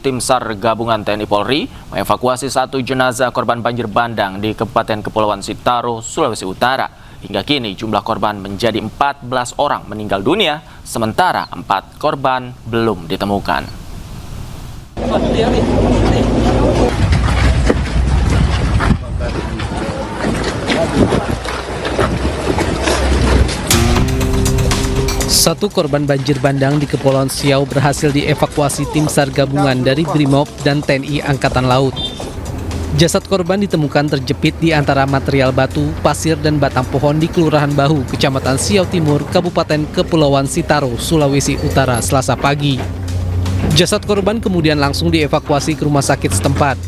Tim SAR gabungan TNI Polri mengevakuasi satu jenazah korban banjir bandang di Kabupaten Kepulauan Sitaro, Sulawesi Utara. Hingga kini jumlah korban menjadi 14 orang meninggal dunia, sementara 4 korban belum ditemukan. Satu korban banjir bandang di Kepulauan Siau berhasil dievakuasi tim SAR gabungan dari Brimob dan TNI Angkatan Laut. Jasad korban ditemukan terjepit di antara material batu, pasir, dan batang pohon di Kelurahan Bahu, Kecamatan Siau Timur, Kabupaten Kepulauan Sitaro, Sulawesi Utara, Selasa pagi. Jasad korban kemudian langsung dievakuasi ke rumah sakit setempat.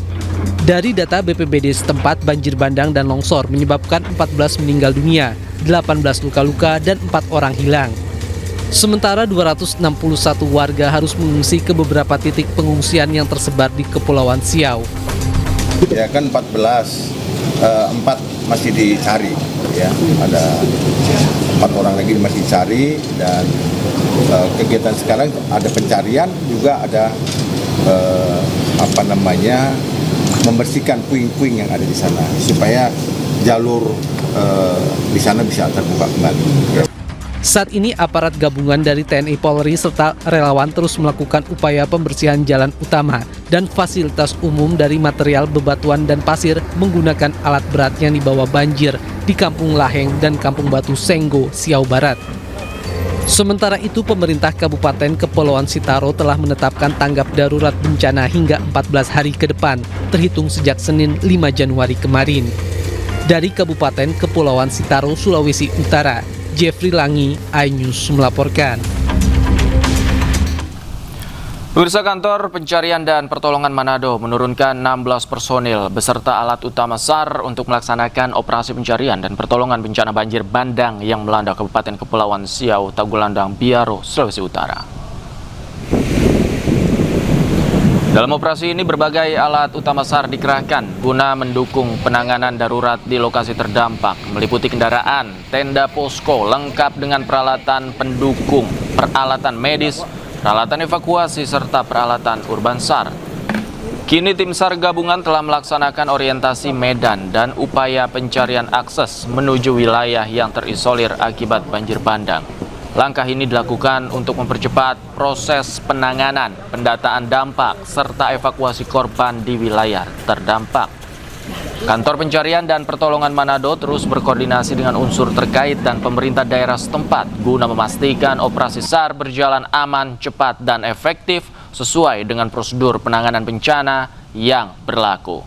Dari data BPBD setempat, banjir bandang dan longsor menyebabkan 14 meninggal dunia, 18 luka-luka, dan 4 orang hilang. Sementara 261 warga harus mengungsi ke beberapa titik pengungsian yang tersebar di Kepulauan Siau. Ya kan 14, 4 masih dicari, ya ada 4 orang lagi masih dicari, dan kegiatan sekarang ada pencarian juga ada membersihkan puing-puing yang ada di sana supaya jalur di sana bisa terbuka kembali. Ya. Saat ini aparat gabungan dari TNI Polri serta relawan terus melakukan upaya pembersihan jalan utama dan fasilitas umum dari material bebatuan dan pasir menggunakan alat berat yang dibawa banjir di Kampung Laheng dan Kampung Batu Senggo, Siau Barat. Sementara itu, pemerintah Kabupaten Kepulauan Sitaro telah menetapkan tanggap darurat bencana hingga 14 hari ke depan, terhitung sejak Senin 5 Januari kemarin. Dari Kabupaten Kepulauan Sitaro, Sulawesi Utara, Jeffrey Langi, iNews melaporkan. Pemirsa, Kantor Pencarian dan Pertolongan Manado menurunkan 16 personil beserta alat utama SAR untuk melaksanakan operasi pencarian dan pertolongan bencana banjir bandang yang melanda Kabupaten Kepulauan Siau, Tagulandang, Biaro, Sulawesi Utara. Dalam operasi ini berbagai alat utama SAR dikerahkan guna mendukung penanganan darurat di lokasi terdampak, meliputi kendaraan, tenda posko lengkap dengan peralatan pendukung, peralatan medis, peralatan evakuasi, serta peralatan urban SAR. Kini tim SAR gabungan telah melaksanakan orientasi medan dan upaya pencarian akses menuju wilayah yang terisolir akibat banjir bandang. Langkah ini dilakukan untuk mempercepat proses penanganan, pendataan dampak, serta evakuasi korban di wilayah terdampak. Kantor Pencarian dan Pertolongan Manado terus berkoordinasi dengan unsur terkait dan pemerintah daerah setempat guna memastikan operasi SAR berjalan aman, cepat, dan efektif sesuai dengan prosedur penanganan bencana yang berlaku.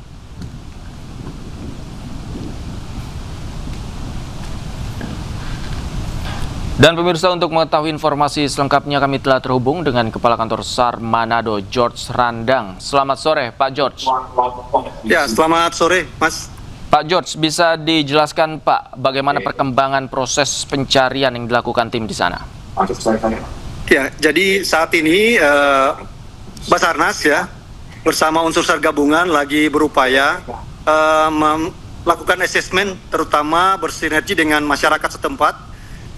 Dan pemirsa, untuk mengetahui informasi selengkapnya kami telah terhubung dengan Kepala Kantor SAR Manado, George Randang. Selamat sore, Pak George. Ya, selamat sore, Mas. Pak George, bisa dijelaskan Pak bagaimana perkembangan proses pencarian yang dilakukan tim di sana? Ya, jadi saat ini Basarnas ya bersama unsur SAR gabungan lagi berupaya melakukan asesmen, terutama bersinergi dengan masyarakat setempat,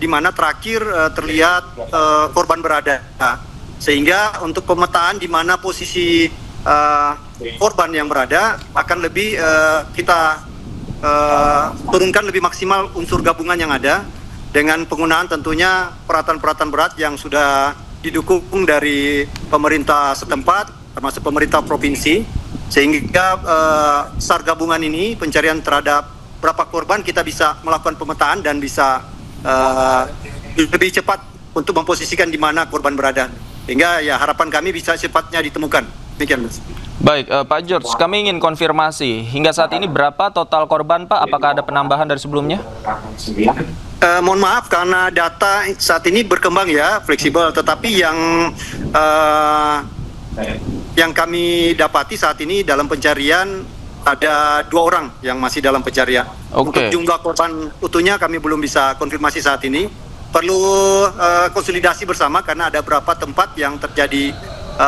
di mana terakhir terlihat korban berada, sehingga untuk pemetaan di mana posisi korban yang berada akan lebih kita turunkan lebih maksimal unsur gabungan yang ada dengan penggunaan tentunya peralatan-peralatan berat yang sudah didukung dari pemerintah setempat termasuk pemerintah provinsi, sehingga SAR gabungan ini pencarian terhadap berapa korban kita bisa melakukan pemetaan dan bisa lebih cepat untuk memposisikan di mana korban berada, sehingga ya harapan kami bisa cepatnya ditemukan. Demikian, Mas. Baik, Pak George, kami ingin konfirmasi hingga saat ini berapa total korban, Pak? Apakah ada penambahan dari sebelumnya? Mohon maaf karena data saat ini berkembang ya, fleksibel, tetapi yang kami dapati saat ini dalam pencarian ada 2 orang yang masih dalam pencarian. Untuk jumlah korban utuhnya kami belum bisa konfirmasi saat ini. Perlu konsolidasi bersama karena ada beberapa tempat yang terjadi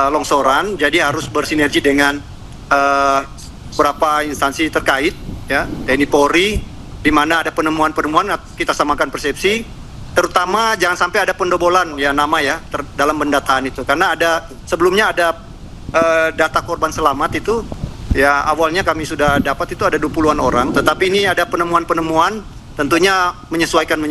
longsoran, jadi harus bersinergi dengan beberapa instansi terkait, ya, TNI Polri, di mana ada penemuan-penemuan kita samakan persepsi, terutama jangan sampai ada pendobolan ya nama ya dalam pendataan itu, karena sebelumnya ada data korban selamat itu, ya awalnya kami sudah dapat itu ada 20-an orang, tetapi ini ada penemuan-penemuan tentunya menyesuaikan.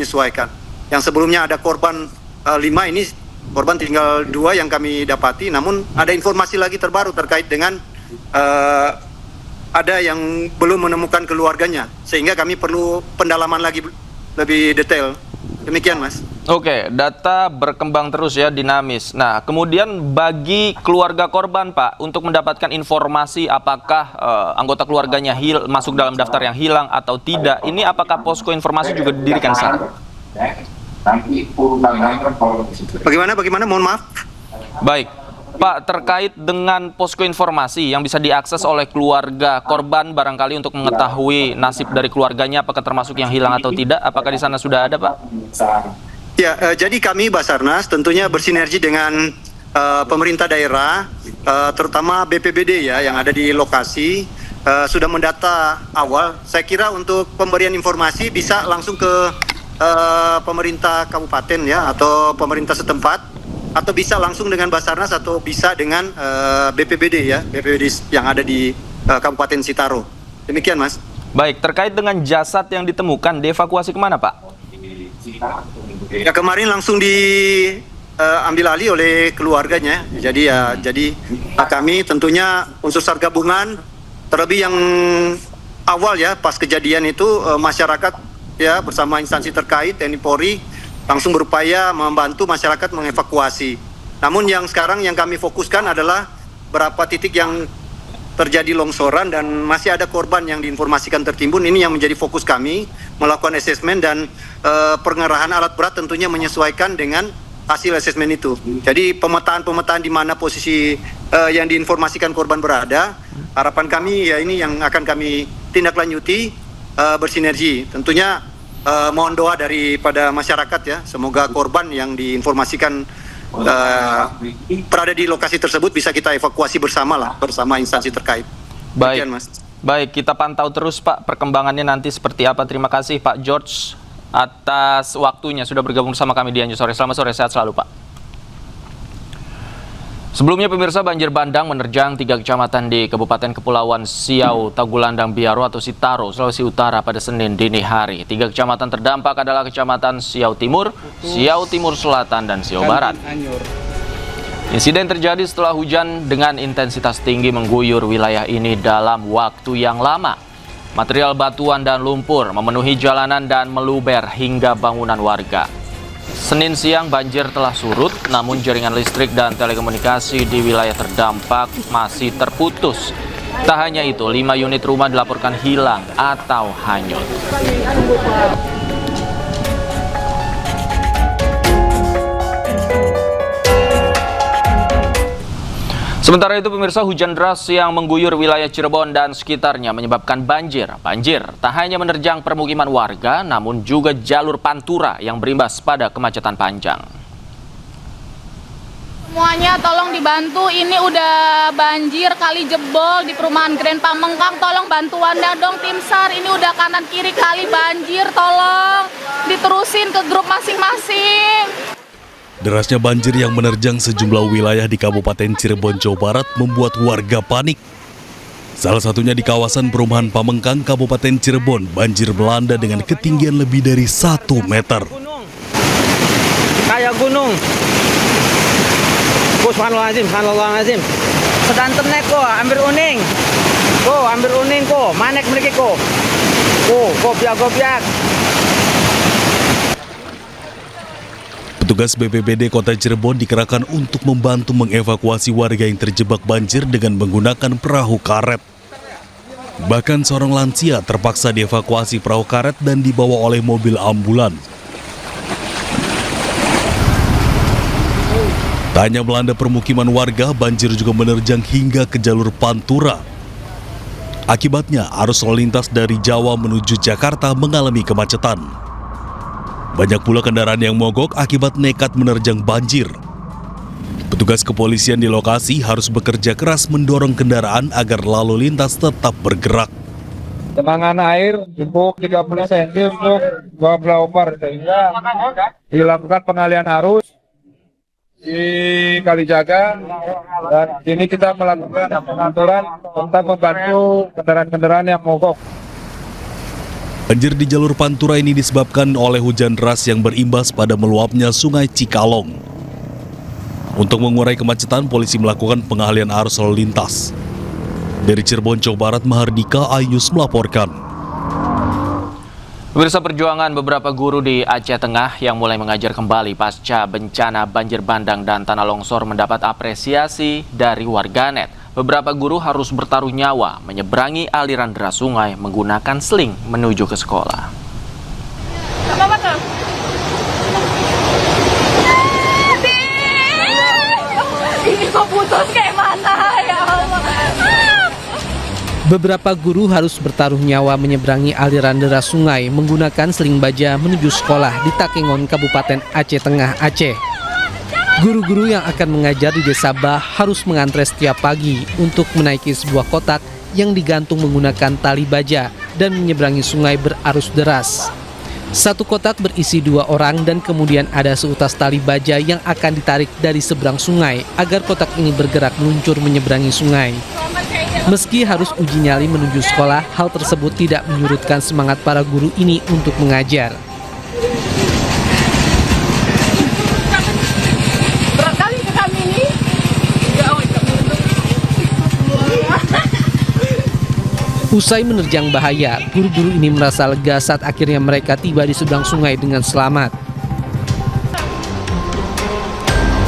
Yang sebelumnya ada korban 5, ini korban tinggal 2 yang kami dapati, namun ada informasi lagi terbaru terkait dengan ada yang belum menemukan keluarganya, sehingga kami perlu pendalaman lagi lebih detail. Demikian, Mas. Oke, data berkembang terus ya, dinamis. Nah, kemudian bagi keluarga korban, Pak, untuk mendapatkan informasi apakah anggota keluarganya masuk dalam daftar yang hilang atau tidak, ini apakah posko informasi juga didirikan sana? Bagaimana? Mohon maaf. Baik, Pak, terkait dengan posko informasi yang bisa diakses oleh keluarga korban barangkali untuk mengetahui nasib dari keluarganya, apakah termasuk yang hilang atau tidak, apakah di sana sudah ada, Pak? Ya, jadi kami Basarnas tentunya bersinergi dengan pemerintah daerah, terutama BPBD ya yang ada di lokasi, sudah mendata awal. Saya kira untuk pemberian informasi bisa langsung ke pemerintah kabupaten ya atau pemerintah setempat, atau bisa langsung dengan Basarnas atau bisa dengan BPBD ya, BPBD yang ada di Kabupaten Sitaro. Demikian, Mas. Baik, terkait dengan jasad yang ditemukan, dievakuasi kemana, Pak? Ya, kemarin langsung diambil alih oleh keluarganya. Jadi kami tentunya unsur SAR gabungan, terlebih yang awal ya pas kejadian itu masyarakat ya bersama instansi terkait TNI Polri langsung berupaya membantu masyarakat mengevakuasi. Namun yang sekarang yang kami fokuskan adalah berapa titik yang terjadi longsoran dan masih ada korban yang diinformasikan tertimbun. Ini yang menjadi fokus kami, melakukan asesmen dan pengerahan alat berat tentunya menyesuaikan dengan hasil asesmen itu. Jadi pemetaan di mana posisi yang diinformasikan korban berada, harapan kami ya ini yang akan kami tindaklanjuti bersinergi. Tentunya mohon doa daripada masyarakat ya, semoga korban yang diinformasikan berada di lokasi tersebut bisa kita evakuasi bersama instansi terkait. Baik, demikian, Mas. Baik, kita pantau terus Pak perkembangannya nanti seperti apa. Terima kasih Pak George atas waktunya sudah bergabung bersama kami di Anju Sore. Selamat sore, sehat selalu Pak. Sebelumnya pemirsa, banjir bandang menerjang 3 kecamatan di Kabupaten Kepulauan Siau, Tagulandang, Biaro atau Sitaro, Sulawesi Utara pada Senin dini hari. 3 kecamatan terdampak adalah Kecamatan Siau Timur, Siau Timur Selatan, dan Siau Barat. Insiden terjadi setelah hujan dengan intensitas tinggi mengguyur wilayah ini dalam waktu yang lama. Material batuan dan lumpur memenuhi jalanan dan meluber hingga bangunan warga. Senin siang banjir telah surut, namun jaringan listrik dan telekomunikasi di wilayah terdampak masih terputus. Tak hanya itu, 5 unit rumah dilaporkan hilang atau hanyut. Sementara itu pemirsa, hujan deras yang mengguyur wilayah Cirebon dan sekitarnya menyebabkan banjir. Banjir tak hanya menerjang permukiman warga, namun juga jalur pantura yang berimbas pada kemacetan panjang. Semuanya tolong dibantu, ini udah banjir kali jebol di perumahan Grand Pamengkang, tolong bantuannya dong tim SAR, ini udah kanan kiri kali banjir, tolong diterusin ke grup masing-masing. Derasnya banjir yang menerjang sejumlah wilayah di Kabupaten Cirebon, Jawa Barat membuat warga panik. Salah satunya di kawasan perumahan Pamengkang, Kabupaten Cirebon, banjir melanda dengan ketinggian lebih dari 1 meter. Kayak gunung. Subhanallahazim. Sedanten nek ko, ambil uning. Manek mriki ko. Gobiak. Petugas BPBD Kota Cirebon dikerahkan untuk membantu mengevakuasi warga yang terjebak banjir dengan menggunakan perahu karet. Bahkan seorang lansia terpaksa dievakuasi perahu karet dan dibawa oleh mobil ambulan. Tak hanya melanda permukiman warga, banjir juga menerjang hingga ke jalur pantura. Akibatnya, arus lalu lintas dari Jawa menuju Jakarta mengalami kemacetan. Banyak pula kendaraan yang mogok akibat nekat menerjang banjir. Petugas kepolisian di lokasi harus bekerja keras mendorong kendaraan agar lalu lintas tetap bergerak. Genangan air cukup 30 cm untuk 2 blower sehingga dilakukan pengalihan arus di Kalijaga, dan ini kita melakukan pengaturan tentang membantu kendaraan-kendaraan yang mogok. Banjir di jalur Pantura ini disebabkan oleh hujan deras yang berimbas pada meluapnya Sungai Cikalong. Untuk mengurai kemacetan, polisi melakukan pengalihan arus lalu lintas. Dari Cirebon, Jawa Barat, Mahardika Ayus melaporkan. Pemirsa, perjuangan beberapa guru di Aceh Tengah yang mulai mengajar kembali pasca bencana banjir bandang dan tanah longsor mendapat apresiasi dari warganet. Beberapa guru harus bertaruh nyawa menyeberangi aliran deras sungai menggunakan seling menuju ke sekolah. Ini kok putus kayak mana ya Allah. Beberapa guru harus bertaruh nyawa menyeberangi aliran deras sungai menggunakan seling baja menuju sekolah di Takengon, Kabupaten Aceh Tengah, Aceh. Guru-guru yang akan mengajar di Desa Bah harus mengantre setiap pagi untuk menaiki sebuah kotak yang digantung menggunakan tali baja dan menyeberangi sungai berarus deras. Satu kotak berisi 2 orang dan kemudian ada seutas tali baja yang akan ditarik dari seberang sungai agar kotak ini bergerak meluncur menyeberangi sungai. Meski harus uji nyali menuju sekolah, hal tersebut tidak menyurutkan semangat para guru ini untuk mengajar. Berat kali ke kami ini. Usai menerjang bahaya, guru-guru ini merasa lega saat akhirnya mereka tiba di seberang sungai dengan selamat.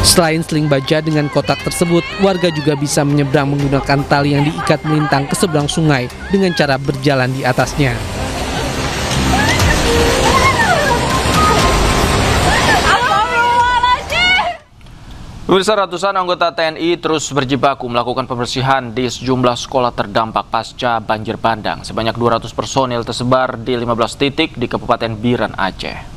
Selain seling baja dengan kotak tersebut, warga juga bisa menyeberang menggunakan tali yang diikat melintang ke seberang sungai dengan cara berjalan di atasnya. Pemirsa, ratusan anggota TNI terus berjibaku melakukan pembersihan di sejumlah sekolah terdampak pasca banjir bandang. Sebanyak 200 personil tersebar di 15 titik di Kabupaten Biren, Aceh.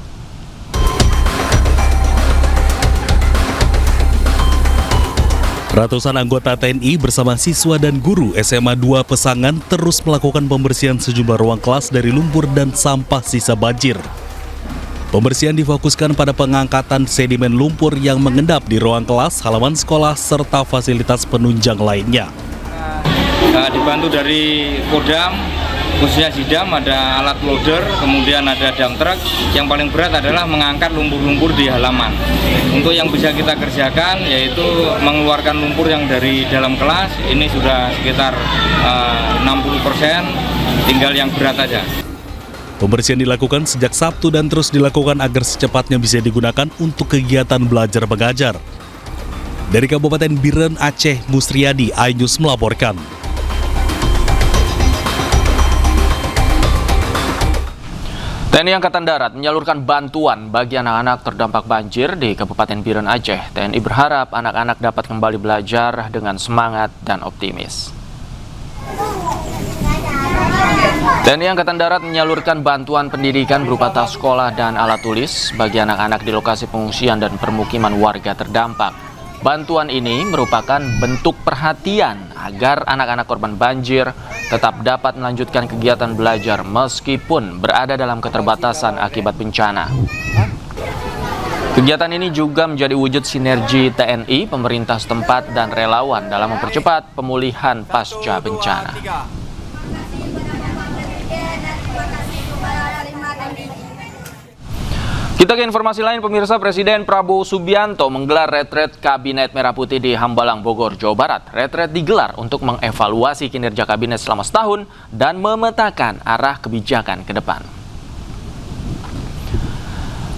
Ratusan anggota TNI bersama siswa dan guru SMA 2 Pesangan terus melakukan pembersihan sejumlah ruang kelas dari lumpur dan sampah sisa banjir. Pembersihan difokuskan pada pengangkatan sedimen lumpur yang mengendap di ruang kelas, halaman sekolah, serta fasilitas penunjang lainnya. Dibantu dari Kodam, khususnya Sidam, ada alat loader, kemudian ada dump truck. Yang paling berat adalah mengangkat lumpur-lumpur di halaman. Untuk yang bisa kita kerjakan yaitu mengeluarkan lumpur yang dari dalam kelas, ini sudah sekitar 60%, tinggal yang berat aja. Pembersihan dilakukan sejak Sabtu dan terus dilakukan agar secepatnya bisa digunakan untuk kegiatan belajar mengajar. Dari Kabupaten Biren, Aceh, Musriadi Ayus melaporkan. TNI Angkatan Darat menyalurkan bantuan bagi anak-anak terdampak banjir di Kabupaten Biren, Aceh. TNI berharap anak-anak dapat kembali belajar dengan semangat dan optimis. TNI Angkatan Darat menyalurkan bantuan pendidikan berupa tas sekolah dan alat tulis bagi anak-anak di lokasi pengungsian dan permukiman warga terdampak. Bantuan ini merupakan bentuk perhatian agar anak-anak korban banjir tetap dapat melanjutkan kegiatan belajar meskipun berada dalam keterbatasan akibat bencana. Kegiatan ini juga menjadi wujud sinergi TNI, pemerintah setempat, dan relawan dalam mempercepat pemulihan pasca bencana. Kita ke informasi lain, pemirsa. Presiden Prabowo Subianto menggelar retret Kabinet Merah Putih di Hambalang, Bogor, Jawa Barat. Retret digelar untuk mengevaluasi kinerja kabinet selama setahun dan memetakan arah kebijakan ke depan.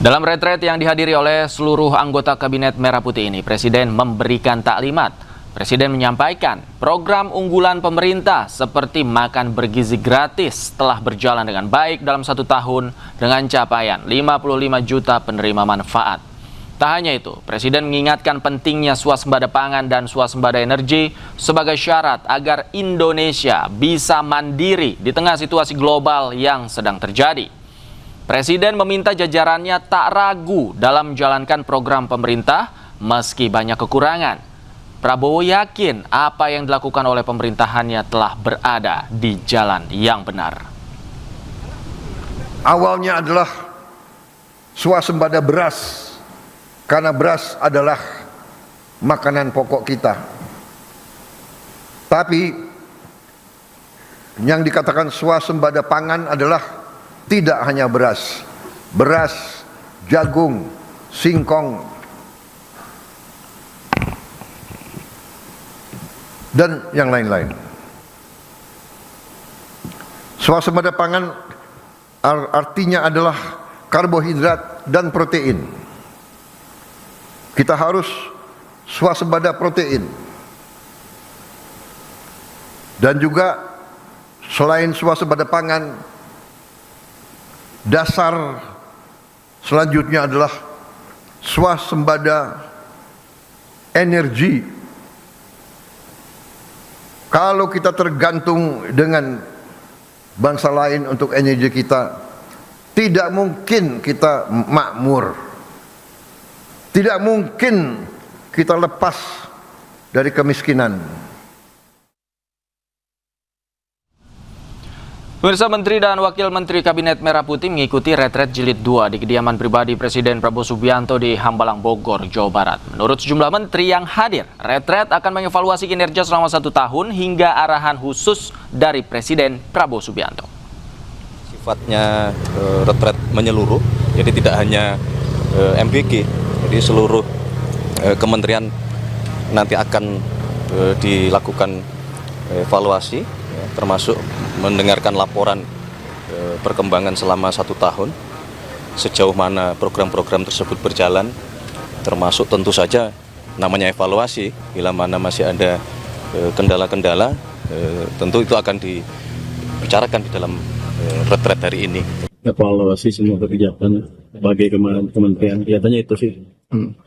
Dalam retret yang dihadiri oleh seluruh anggota Kabinet Merah Putih ini, Presiden memberikan taklimat. Presiden menyampaikan program unggulan pemerintah seperti makan bergizi gratis telah berjalan dengan baik dalam 1 tahun dengan capaian 55 juta penerima manfaat. Tak hanya itu, Presiden mengingatkan pentingnya swasembada pangan dan swasembada energi sebagai syarat agar Indonesia bisa mandiri di tengah situasi global yang sedang terjadi. Presiden meminta jajarannya tak ragu dalam menjalankan program pemerintah meski banyak kekurangan. Prabowo yakin apa yang dilakukan oleh pemerintahannya telah berada di jalan yang benar. Awalnya adalah swasembada beras, karena beras adalah makanan pokok kita. Tapi yang dikatakan swasembada pangan adalah tidak hanya beras, jagung, singkong, dan yang lain-lain. Swasembada pangan artinya adalah karbohidrat dan protein. Kita harus swasembada protein. Dan juga selain swasembada pangan, dasar selanjutnya adalah swasembada energi. Kalau kita tergantung dengan bangsa lain untuk energi kita, tidak mungkin kita makmur. Tidak mungkin kita lepas dari kemiskinan. Pemirsa, Menteri dan Wakil Menteri Kabinet Merah Putih mengikuti retret jilid 2 di kediaman pribadi Presiden Prabowo Subianto di Hambalang, Bogor, Jawa Barat. Menurut sejumlah menteri yang hadir, retret akan mengevaluasi kinerja selama 1 tahun hingga arahan khusus dari Presiden Prabowo Subianto. Sifatnya retret menyeluruh, jadi tidak hanya MBG, jadi seluruh kementerian nanti akan dilakukan evaluasi, termasuk mendengarkan laporan perkembangan selama 1 tahun, sejauh mana program-program tersebut berjalan, termasuk tentu saja namanya evaluasi, bila mana masih ada kendala-kendala, tentu itu akan dibicarakan di dalam retret hari ini. Evaluasi semua kebijakan sebagai kementerian, kelihatannya itu sih.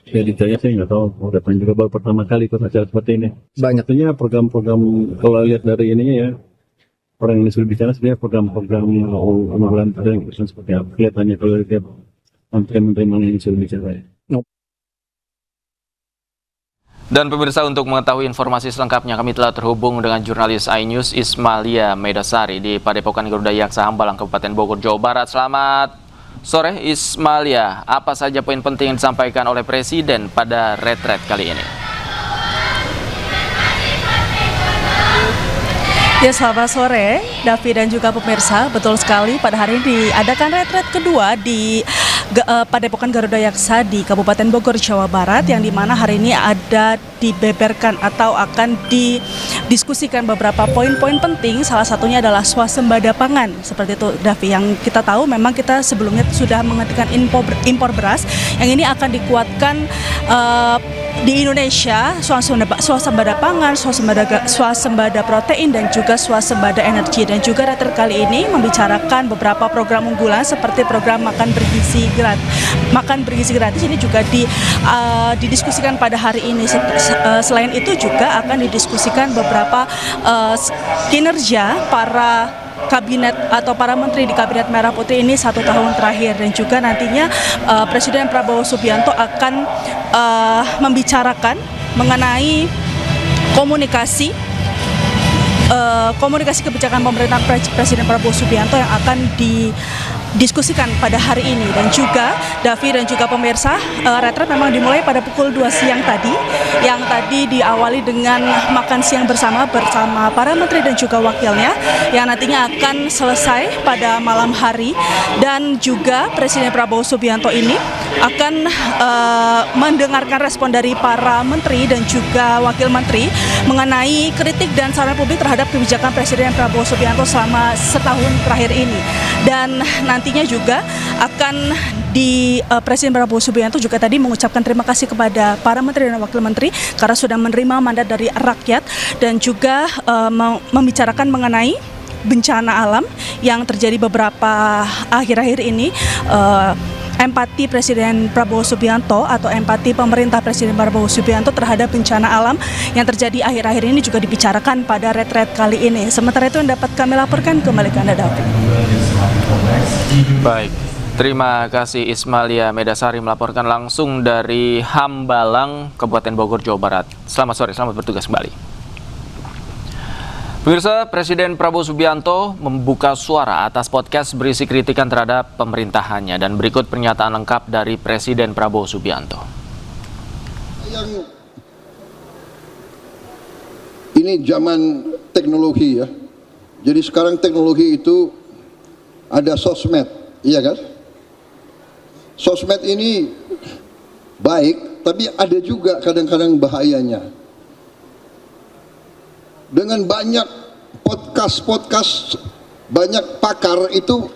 Ya detailnya saya nggak tahu, datang juga baru pertama kali ikut acara seperti ini. Banyaknya program-program, kalau lihat dari ininya ya, orang yang disuruh bicara sebenarnya program-program unggulan yang seperti apa kelihatannya kalau lihat menteri-menteri mana yang disuruh bicara ya. Dan pemirsa, untuk mengetahui informasi selengkapnya kami telah terhubung dengan jurnalis iNews Ismalia Medasari di Padepokan Garuda Yaksa Hambalang, Kabupaten Bogor, Jawa Barat. Selamat sore Ismalia, apa saja poin penting yang disampaikan oleh Presiden pada retret kali ini? Ya, selamat sore, Davi dan juga pemirsa. Betul sekali, pada hari ini diadakan retret kedua di Padepokan Garuda Yaksa di Kabupaten Bogor, Jawa Barat, yang dimana hari ini ada dibeberkan atau akan didiskusikan beberapa poin-poin penting. Salah satunya adalah swasembada pangan. Seperti itu, Davi, yang kita tahu memang kita sebelumnya sudah menghentikan impor beras, yang ini akan dikuatkan di Indonesia, swasembada pangan, swasembada protein, dan juga swasembada energi. Dan juga retret kali ini membicarakan beberapa program unggulan seperti program makan bergizi gratis. Ini juga didiskusikan pada hari ini. Selain itu juga akan didiskusikan beberapa kinerja para kabinet atau para menteri di Kabinet Merah Putih ini 1 tahun terakhir. Dan juga nantinya Presiden Prabowo Subianto akan membicarakan mengenai komunikasi kebijakan pemerintahan Presiden Prabowo Subianto yang akan didiskusikan pada hari ini. Dan juga Davi dan juga pemirsa, retret memang dimulai pada pukul 2 siang tadi, yang tadi diawali dengan makan siang bersama para menteri dan juga wakilnya, yang nantinya akan selesai pada malam hari. Dan juga Presiden Prabowo Subianto ini akan mendengarkan respon dari para menteri dan juga wakil menteri mengenai kritik dan saran publik terhadap kebijakan Presiden Prabowo Subianto selama setahun terakhir ini. Dan nantinya juga akan Presiden Prabowo Subianto juga tadi mengucapkan terima kasih kepada para menteri dan wakil menteri karena sudah menerima mandat dari rakyat, dan juga membicarakan mengenai bencana alam yang terjadi beberapa akhir-akhir ini. Empati Presiden Prabowo Subianto atau empati pemerintah Presiden Prabowo Subianto terhadap bencana alam yang terjadi akhir-akhir ini juga dibicarakan pada retret kali ini. Sementara itu yang dapat kami laporkan, kembali ke Anda, David. Baik, terima kasih Ismalia Medasari melaporkan langsung dari Hambalang, Kabupaten Bogor, Jawa Barat. Selamat sore, selamat bertugas kembali. Pemirsa, Presiden Prabowo Subianto membuka suara atas podcast berisi kritikan terhadap pemerintahannya, dan berikut pernyataan lengkap dari Presiden Prabowo Subianto. Yang ini zaman teknologi ya. Jadi sekarang teknologi itu ada sosmed, iya kan? Sosmed ini baik, tapi ada juga kadang-kadang bahayanya. Dengan banyak podcast, banyak pakar itu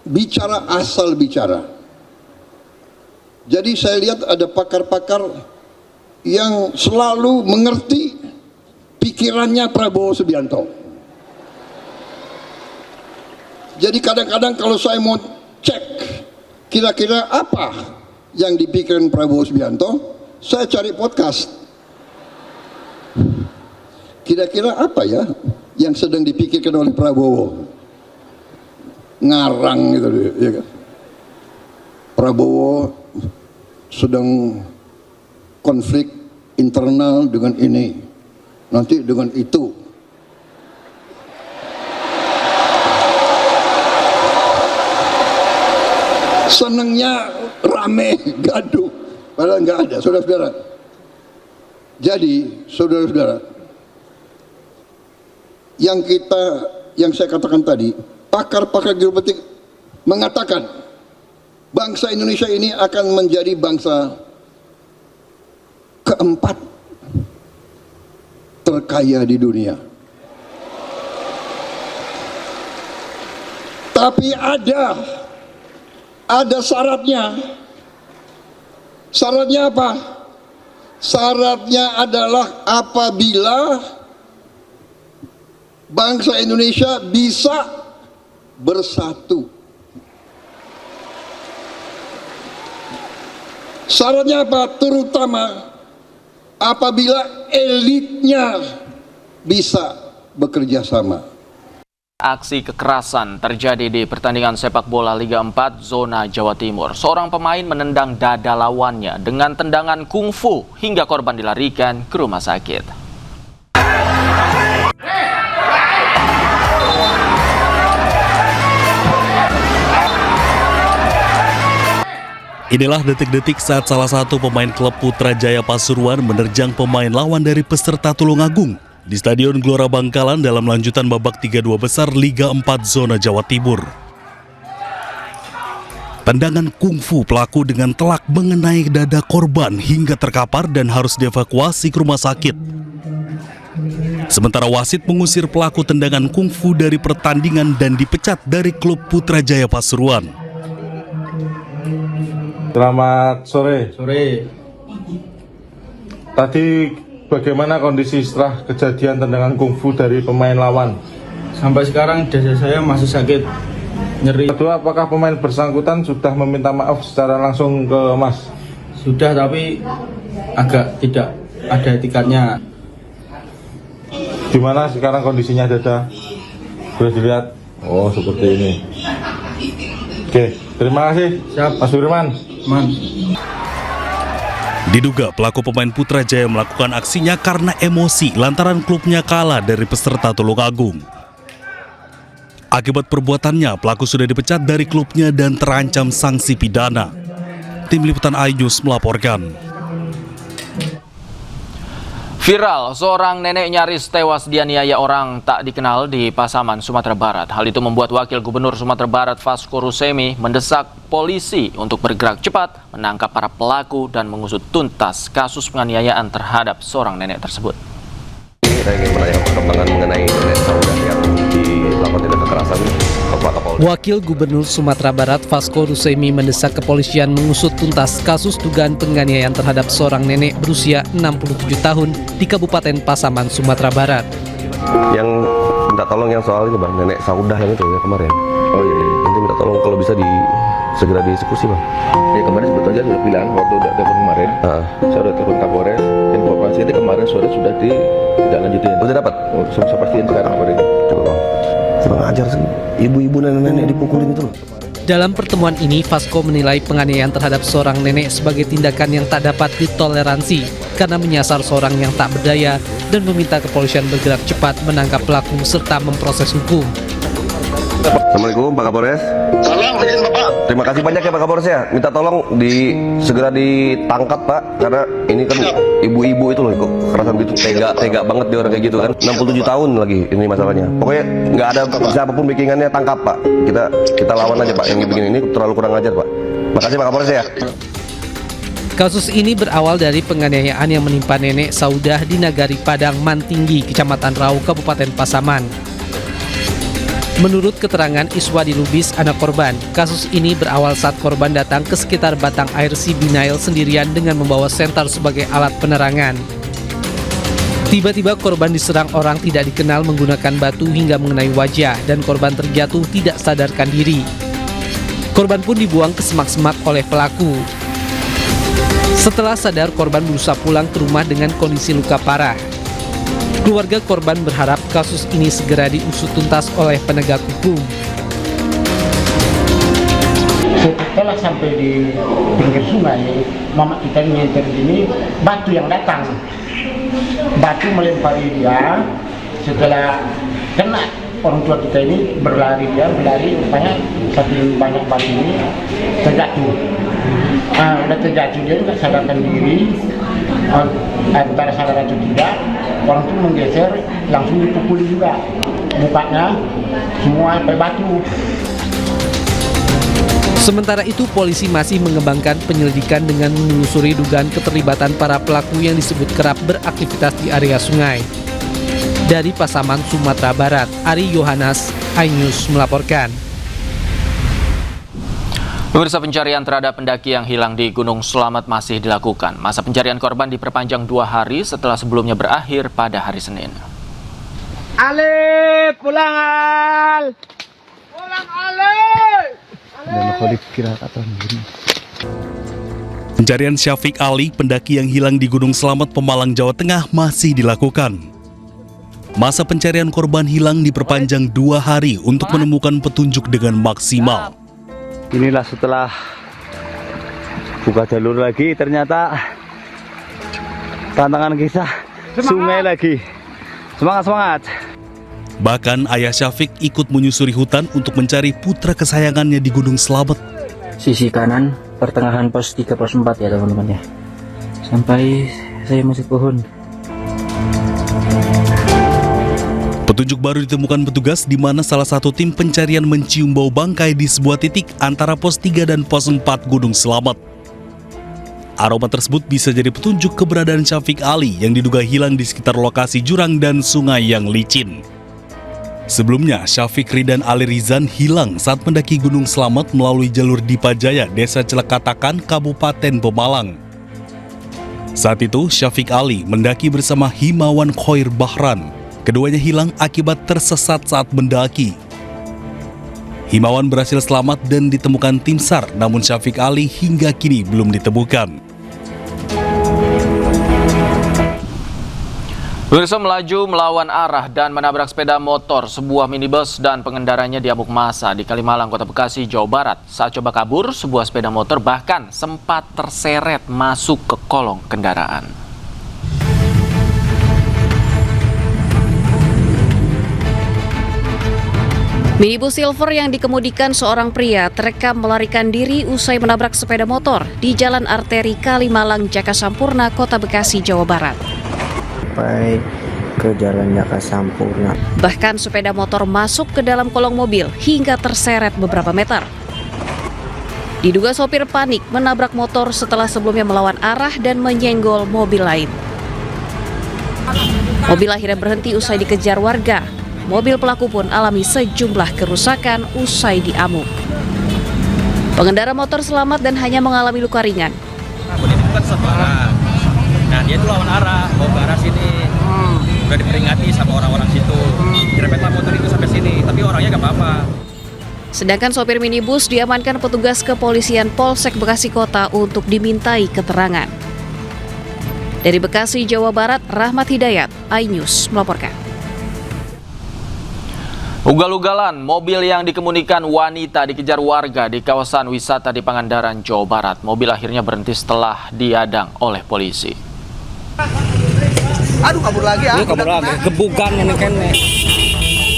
bicara asal bicara. Jadi saya lihat ada pakar-pakar yang selalu mengerti pikirannya Prabowo Subianto. Jadi kadang-kadang kalau saya mau cek kira-kira apa yang dipikirkan Prabowo Subianto, saya cari podcast. Kira-kira apa ya yang sedang dipikirkan oleh Prabowo? Ngarang gitu ya kan. Prabowo sedang konflik internal dengan ini, nanti dengan itu. Senengnya rame, gaduh, padahal nggak ada, saudara-saudara. Jadi, saudara-saudara, yang saya katakan tadi, pakar-pakar geopolitik mengatakan bangsa Indonesia ini akan menjadi bangsa keempat terkaya di dunia. Tapi ada syaratnya. Syaratnya apa? Syaratnya adalah apabila bangsa Indonesia bisa bersatu. Syaratnya apa? Terutama apabila elitnya bisa bekerja sama. Aksi kekerasan terjadi di pertandingan sepak bola Liga 4 zona Jawa Timur. Seorang pemain menendang dada lawannya dengan tendangan kungfu hingga korban dilarikan ke rumah sakit. Inilah detik-detik saat salah satu pemain klub Putrajaya Pasuruan menerjang pemain lawan dari peserta Tulungagung di Stadion Gelora Bangkalan dalam lanjutan babak 32 besar Liga 4 Zona Jawa Timur. Tendangan kungfu pelaku dengan telak mengenai dada korban hingga terkapar dan harus dievakuasi ke rumah sakit. Sementara wasit mengusir pelaku tendangan kungfu dari pertandingan dan dipecat dari klub Putrajaya Pasuruan. Selamat sore. Tadi bagaimana kondisi setelah kejadian tendangan kungfu dari pemain lawan? Sampai sekarang dada saya masih sakit, nyeri. Kedua, apakah pemain bersangkutan sudah meminta maaf secara langsung ke Mas? Sudah, tapi agak tidak ada etikatnya. Gimana sekarang kondisinya dada? Boleh dilihat? Oh, seperti ini. Oke, terima kasih. Siap. Mas Firman. Diduga pelaku pemain Putrajaya melakukan aksinya karena emosi lantaran klubnya kalah dari peserta Tulungagung. Akibat perbuatannya, pelaku sudah dipecat dari klubnya dan terancam sanksi pidana. Tim Liputan iNews melaporkan. Viral, seorang nenek nyaris tewas dianiaya orang tak dikenal di Pasaman, Sumatera Barat. Hal itu membuat Wakil Gubernur Sumatera Barat Vasco Rusemi mendesak polisi untuk bergerak cepat, menangkap para pelaku dan mengusut tuntas kasus penganiayaan terhadap seorang nenek tersebut. Kita ingin menanyakan perkembangan mengenai nenek Saudah yang dilakukan tindak kekerasan Kapolda. Wakil Gubernur Sumatera Barat Vasco Rusemi mendesak kepolisian mengusut tuntas kasus dugaan penganiayaan terhadap seorang nenek berusia 67 tahun di Kabupaten Pasaman, Sumatera Barat. Yang minta tolong yang soal ini Bang, nenek Saudah yang itu ya kemarin. Oh iya, nanti minta tolong kalau bisa segera dieksekusi Bang. Ya kemarin sebetulnya sudah bilang waktu udah telepon kemarin, saya udah telepon Kapolres, informasi ini kemarin sore sudah tidak lanjutin. Sudah dapat? Saya pastiin sekarang sore ini. Coba Bang. Kurang ajar sih, ibu-ibu nenek-nenek dipukulin itu loh. Dalam pertemuan ini, Vasco menilai penganiayaan terhadap seorang nenek sebagai tindakan yang tak dapat ditoleransi karena menyasar seorang yang tak berdaya dan meminta kepolisian bergerak cepat menangkap pelaku serta memproses hukum. Assalamualaikum Pak Kapolres. Salam, izin Bapak. Terima kasih banyak ya Pak Kapolres ya. Minta tolong segera ditangkap Pak, karena ini kan ibu-ibu itu loh kok kekerasan gitu, tega banget dia orang kayak gitu kan. 67 tahun lagi ini masalahnya. Pokoknya nggak ada siapapun bikingannya, tangkap Pak. Kita lawan aja Pak, yang bikin ini terlalu kurang ajar Pak. Makasih Pak Kapolres ya. Kasus ini berawal dari penganiayaan yang menimpa nenek Saudah di Nagari Padang Mantinggi, Kecamatan Rau, Kabupaten Pasaman. Menurut keterangan Iswadi Lubis, anak korban, kasus ini berawal saat korban datang ke sekitar batang air Sibinail sendirian dengan membawa senter sebagai alat penerangan. Tiba-tiba korban diserang orang tidak dikenal menggunakan batu hingga mengenai wajah dan korban terjatuh tidak sadarkan diri. Korban pun dibuang ke semak-semak oleh pelaku. Setelah sadar, korban berusaha pulang ke rumah dengan kondisi luka parah. Keluarga korban berharap kasus ini segera diusut tuntas oleh penegak hukum. Setelah sampai di pinggir sungai, mama kita nyentir gini, batu yang datang. Batu melempari dia, setelah kena orang tua kita ini berlari, rupanya saking banyak batu ini terjatuh. Udah terjatuh dia nggak sadarkan diri, antara sadar atau tidak, orang itu menggeser, langsung dipukuli juga mukanya, semua sampai batu. Sementara itu, polisi masih mengembangkan penyelidikan dengan menelusuri dugaan keterlibatan para pelaku yang disebut kerap beraktivitas di area sungai. Dari Pasaman, Sumatera Barat, Ari Yohanes, iNews melaporkan. Pemirsa, pencarian terhadap pendaki yang hilang di Gunung Slamet masih dilakukan. Masa pencarian korban diperpanjang 2 hari setelah sebelumnya berakhir pada hari Senin. Ale, pulang Al. Pulang Ale. Pencarian Syafiq Ali, pendaki yang hilang di Gunung Slamet, Pemalang, Jawa Tengah masih dilakukan. Masa pencarian korban hilang diperpanjang 2 hari untuk menemukan petunjuk dengan maksimal. Inilah setelah buka jalur lagi, ternyata tantangan kisah sungai lagi. Semangat! Bahkan ayah Syafiq ikut menyusuri hutan untuk mencari putra kesayangannya di Gunung Slamet. Sisi kanan, pertengahan pos 3, pos 4 ya teman-teman ya. Sampai saya masuk pohon. Petunjuk baru ditemukan petugas di mana salah satu tim pencarian mencium bau bangkai di sebuah titik antara pos 3 dan pos 4 Gunung Slamet. Aroma tersebut bisa jadi petunjuk keberadaan Syafiq Ali yang diduga hilang di sekitar lokasi jurang dan sungai yang licin. Sebelumnya, Syafiq Ridan Ali Rizan hilang saat mendaki Gunung Slamet melalui jalur Dipajaya, Desa Celekatakan, Kabupaten Pemalang. Saat itu, Syafiq Ali mendaki bersama Himawan Khoir Bahran. Keduanya hilang akibat tersesat saat mendaki. Himawan berhasil selamat dan ditemukan tim SAR, namun Syafiq Ali hingga kini belum ditemukan. Pemirsa, melaju melawan arah dan menabrak sepeda motor sebuah minibus dan pengendaranya diamuk massa di Kalimalang, Kota Bekasi, Jawa Barat. Saat coba kabur, sebuah sepeda motor bahkan sempat terseret masuk ke kolong kendaraan. Minibus silver yang dikemudikan seorang pria terekam melarikan diri usai menabrak sepeda motor di Jalan Arteri Kalimalang, Jaka Sampurna, Kota Bekasi, Jawa Barat. Sampai ke Jalan Jaka Sampurna. Bahkan sepeda motor masuk ke dalam kolong mobil hingga terseret beberapa meter. Diduga sopir panik menabrak motor setelah sebelumnya melawan arah dan menyenggol mobil lain. Mobil akhirnya berhenti usai dikejar warga. Mobil pelaku pun alami sejumlah kerusakan usai diamuk. Pengendara motor selamat dan hanya mengalami luka ringan. Ini bukan sebarang. Nah, dia itu lawan arah, mau ke arah sini. Udah diperingati sama orang-orang situ. Direpetlah motor itu sampai sini, tapi orangnya nggak apa-apa. Sedangkan sopir minibus diamankan petugas kepolisian Polsek Bekasi Kota untuk dimintai keterangan. Dari Bekasi, Jawa Barat, Rahmat Hidayat, iNews melaporkan. Ugal-ugalan, mobil yang dikemudikan wanita dikejar warga di kawasan wisata di Pangandaran, Jawa Barat. Mobil akhirnya berhenti setelah diadang oleh polisi. Aduh, kabur lagi ya. Kabur lagi, gebukan ini kan.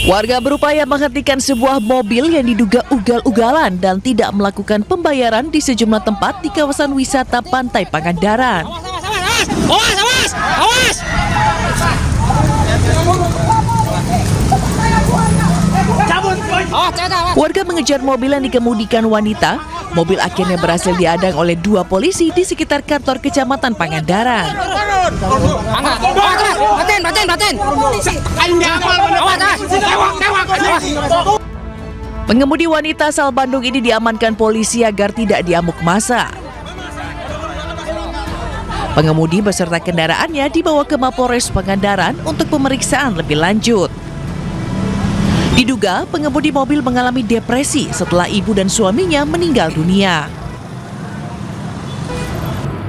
Warga berupaya menghentikan sebuah mobil yang diduga ugal-ugalan dan tidak melakukan pembayaran di sejumlah tempat di kawasan wisata Pantai Pangandaran. Awas! Warga mengejar mobil yang dikemudikan wanita. Mobil akhirnya berhasil diadang oleh 2 polisi di sekitar kantor Kecamatan Pangandaran. Pengemudi wanita asal Bandung ini diamankan polisi agar tidak diamuk massa. Pengemudi beserta kendaraannya dibawa ke Mapolres Pangandaran untuk pemeriksaan lebih lanjut. Diduga pengemudi mobil mengalami depresi setelah ibu dan suaminya meninggal dunia.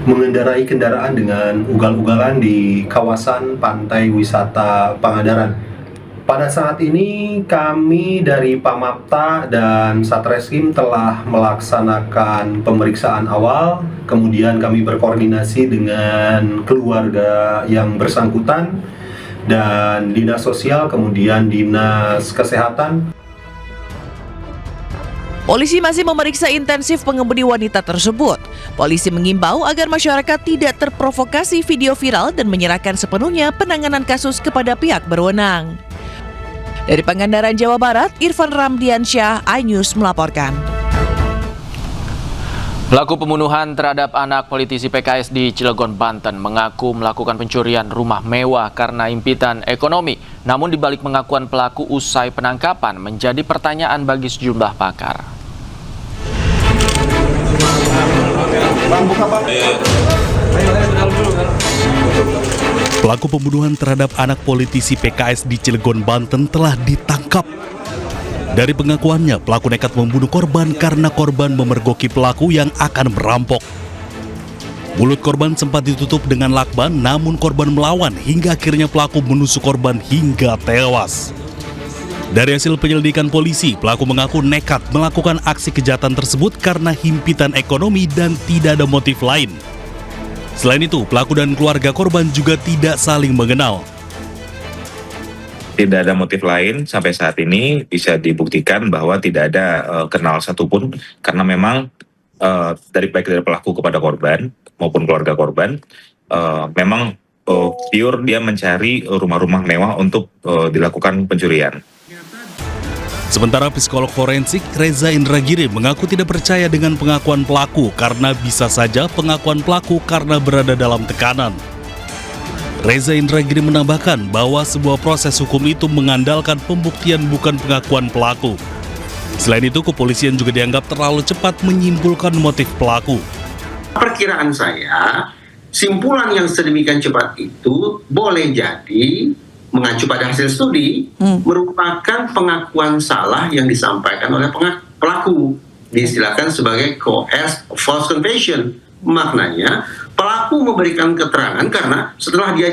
Mengendarai kendaraan dengan ugal-ugalan di kawasan pantai wisata Pangandaran. Pada saat ini kami dari Pamapta dan Satreskrim telah melaksanakan pemeriksaan awal, kemudian kami berkoordinasi dengan keluarga yang bersangkutan dan Dinas Sosial, kemudian Dinas Kesehatan. Polisi masih memeriksa intensif pengemudi wanita tersebut. Polisi mengimbau agar masyarakat tidak terprovokasi video viral dan menyerahkan sepenuhnya penanganan kasus kepada pihak berwenang. Dari Pangandaran, Jawa Barat, Irfan Ramdiansyah, iNews melaporkan. Pelaku pembunuhan terhadap anak politisi PKS di Cilegon, Banten mengaku melakukan pencurian rumah mewah karena impitan ekonomi. Namun di balik pengakuan pelaku usai penangkapan menjadi pertanyaan bagi sejumlah pakar. Pelaku pembunuhan terhadap anak politisi PKS di Cilegon, Banten telah ditangkap. Dari pengakuannya, pelaku nekat membunuh korban karena korban memergoki pelaku yang akan merampok. Mulut korban sempat ditutup dengan lakban, namun korban melawan hingga akhirnya pelaku menusuk korban hingga tewas. Dari hasil penyelidikan polisi, pelaku mengaku nekat melakukan aksi kejahatan tersebut karena himpitan ekonomi dan tidak ada motif lain. Selain itu, pelaku dan keluarga korban juga tidak saling mengenal. Tidak ada motif lain sampai saat ini bisa dibuktikan bahwa tidak ada kenal satupun, karena memang baik dari pelaku kepada korban maupun keluarga korban memang pure dia mencari rumah-rumah mewah untuk dilakukan pencurian. Sementara psikolog forensik Reza Indragiri mengaku tidak percaya dengan pengakuan pelaku karena bisa saja pengakuan pelaku karena berada dalam tekanan. Reza Indragiri menambahkan bahwa sebuah proses hukum itu mengandalkan pembuktian bukan pengakuan pelaku. Selain itu, kepolisian juga dianggap terlalu cepat menyimpulkan motif pelaku. Perkiraan saya, simpulan yang sedemikian cepat itu boleh jadi mengacu pada hasil studi merupakan pengakuan salah yang disampaikan oleh pelaku, diistilahkan sebagai coerced false confession. Maknanya pelaku memberikan keterangan karena setelah dia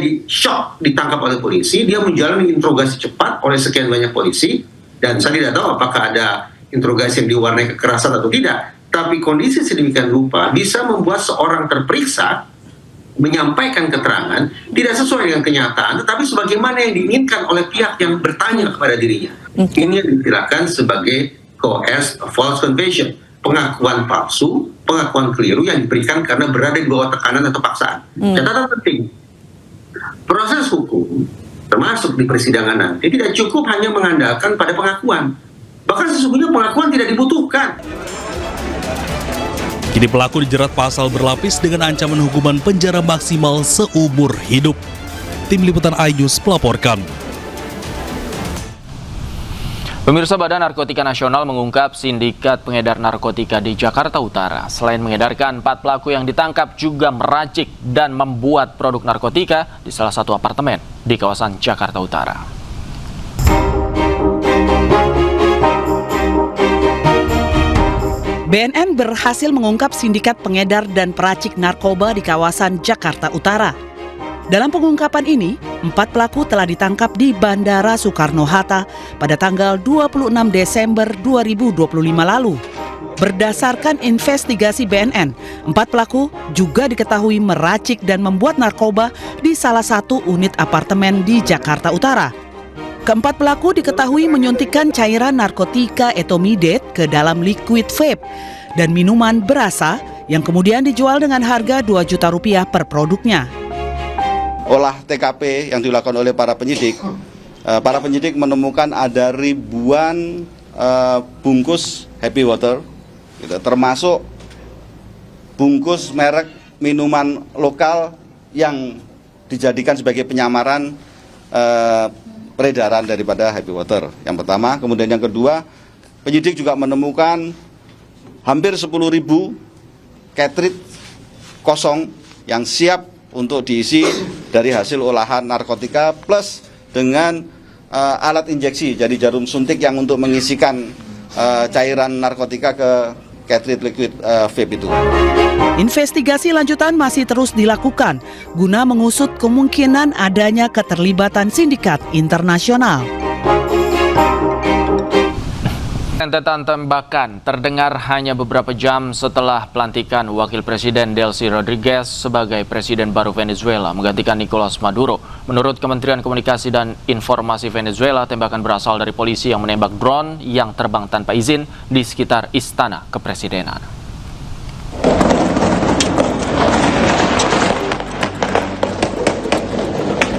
ditangkap oleh polisi, dia menjalani interogasi cepat oleh sekian banyak polisi, dan saya tidak tahu apakah ada interogasi yang diwarnai kekerasan atau tidak, tapi kondisi sedemikian rupa bisa membuat seorang terperiksa menyampaikan keterangan tidak sesuai dengan kenyataan, tetapi sebagaimana yang diinginkan oleh pihak yang bertanya kepada dirinya. Ini yang diistilahkan sebagai coerced false confession, pengakuan palsu, pengakuan keliru yang diberikan karena berada di bawah tekanan atau paksaan. Catatan penting, proses hukum termasuk di persidangan nanti tidak cukup hanya mengandalkan pada pengakuan, bahkan sesungguhnya pengakuan tidak dibutuhkan. Kini pelaku dijerat pasal berlapis dengan ancaman hukuman penjara maksimal seumur hidup. Tim Liputan iNews melaporkan. Pemirsa, Badan Narkotika Nasional mengungkap sindikat pengedar narkotika di Jakarta Utara. Selain mengedarkan, 4 pelaku yang ditangkap juga meracik dan membuat produk narkotika di salah satu apartemen di kawasan Jakarta Utara. BNN berhasil mengungkap sindikat pengedar dan peracik narkoba di kawasan Jakarta Utara. Dalam pengungkapan ini, 4 pelaku telah ditangkap di Bandara Soekarno-Hatta pada tanggal 26 Desember 2025 lalu. Berdasarkan investigasi BNN, 4 pelaku juga diketahui meracik dan membuat narkoba di salah satu unit apartemen di Jakarta Utara. Keempat pelaku diketahui menyuntikkan cairan narkotika etomidate ke dalam liquid vape dan minuman berasa yang kemudian dijual dengan harga Rp2 juta per produknya. Olah TKP yang dilakukan oleh para penyidik menemukan ada ribuan bungkus Happy Water, gitu, termasuk bungkus merek minuman lokal yang dijadikan sebagai penyamaran peredaran daripada Happy Water. Yang pertama, kemudian yang kedua, penyidik juga menemukan hampir 10.000 cartridge kosong yang siap untuk diisi dari hasil olahan narkotika plus dengan alat injeksi, jadi jarum suntik yang untuk mengisikan cairan narkotika ke cartridge liquid vape itu. Investigasi lanjutan masih terus dilakukan guna mengusut kemungkinan adanya keterlibatan sindikat internasional. Rentetan tembakan terdengar hanya beberapa jam setelah pelantikan Wakil Presiden Delcy Rodriguez sebagai Presiden baru Venezuela menggantikan Nicolas Maduro. Menurut Kementerian Komunikasi dan Informasi Venezuela, tembakan berasal dari polisi yang menembak drone yang terbang tanpa izin di sekitar Istana Kepresidenan.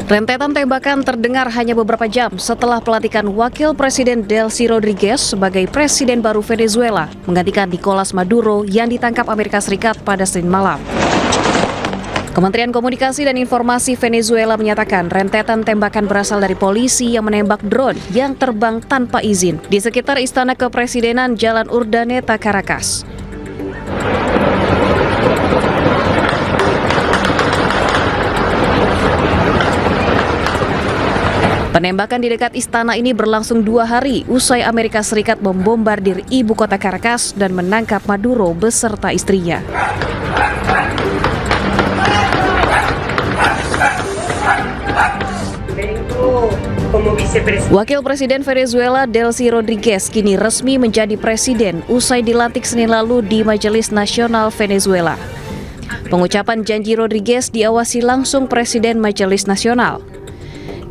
Rentetan tembakan terdengar hanya beberapa jam setelah pelantikan Wakil Presiden Delcy Rodriguez sebagai Presiden baru Venezuela menggantikan Nicolas Maduro yang ditangkap Amerika Serikat pada Senin malam. Kementerian Komunikasi dan Informasi Venezuela menyatakan rentetan tembakan berasal dari polisi yang menembak drone yang terbang tanpa izin di sekitar Istana Kepresidenan Jalan Urdaneta, Caracas. Penembakan di dekat istana ini berlangsung 2 hari usai Amerika Serikat membombardir ibu kota Caracas dan menangkap Maduro beserta istrinya. Wakil Presiden Venezuela Delcy Rodriguez kini resmi menjadi presiden usai dilantik Senin lalu di Majelis Nasional Venezuela. Pengucapan janji Rodriguez diawasi langsung Presiden Majelis Nasional.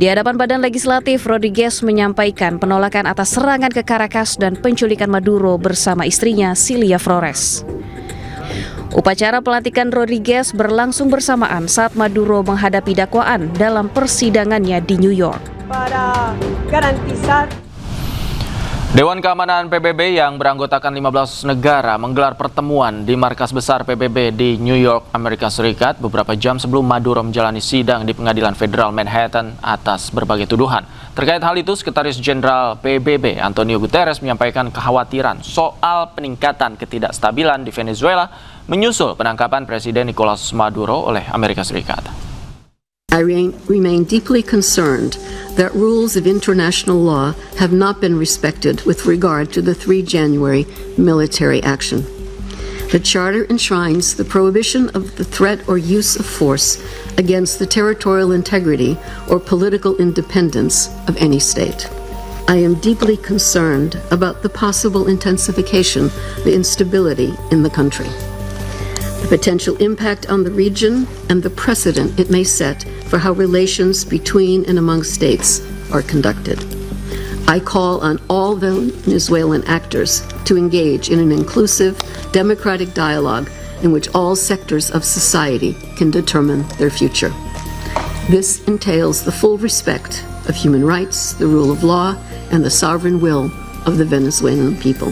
Di hadapan Badan Legislatif, Rodriguez menyampaikan penolakan atas serangan ke Caracas dan penculikan Maduro bersama istrinya Cilia Flores. Upacara pelantikan Rodriguez berlangsung bersamaan saat Maduro menghadapi dakwaan dalam persidangannya di New York. Dewan Keamanan PBB yang beranggotakan 15 negara menggelar pertemuan di markas besar PBB di New York, Amerika Serikat beberapa jam sebelum Maduro menjalani sidang di Pengadilan Federal Manhattan atas berbagai tuduhan. Terkait hal itu, Sekretaris Jenderal PBB Antonio Guterres menyampaikan kekhawatiran soal peningkatan ketidakstabilan di Venezuela menyusul penangkapan Presiden Nicolas Maduro oleh Amerika Serikat. I remain deeply concerned that rules of international law have not been respected with regard to the 3 January military action. The Charter enshrines the prohibition of the threat or use of force against the territorial integrity or political independence of any state. I am deeply concerned about the possible intensification of instability in the country, the potential impact on the region, and the precedent it may set for how relations between and among states are conducted. I call on all Venezuelan actors to engage in an inclusive, democratic dialogue in which all sectors of society can determine their future. This entails the full respect of human rights, the rule of law, and the sovereign will of the Venezuelan people.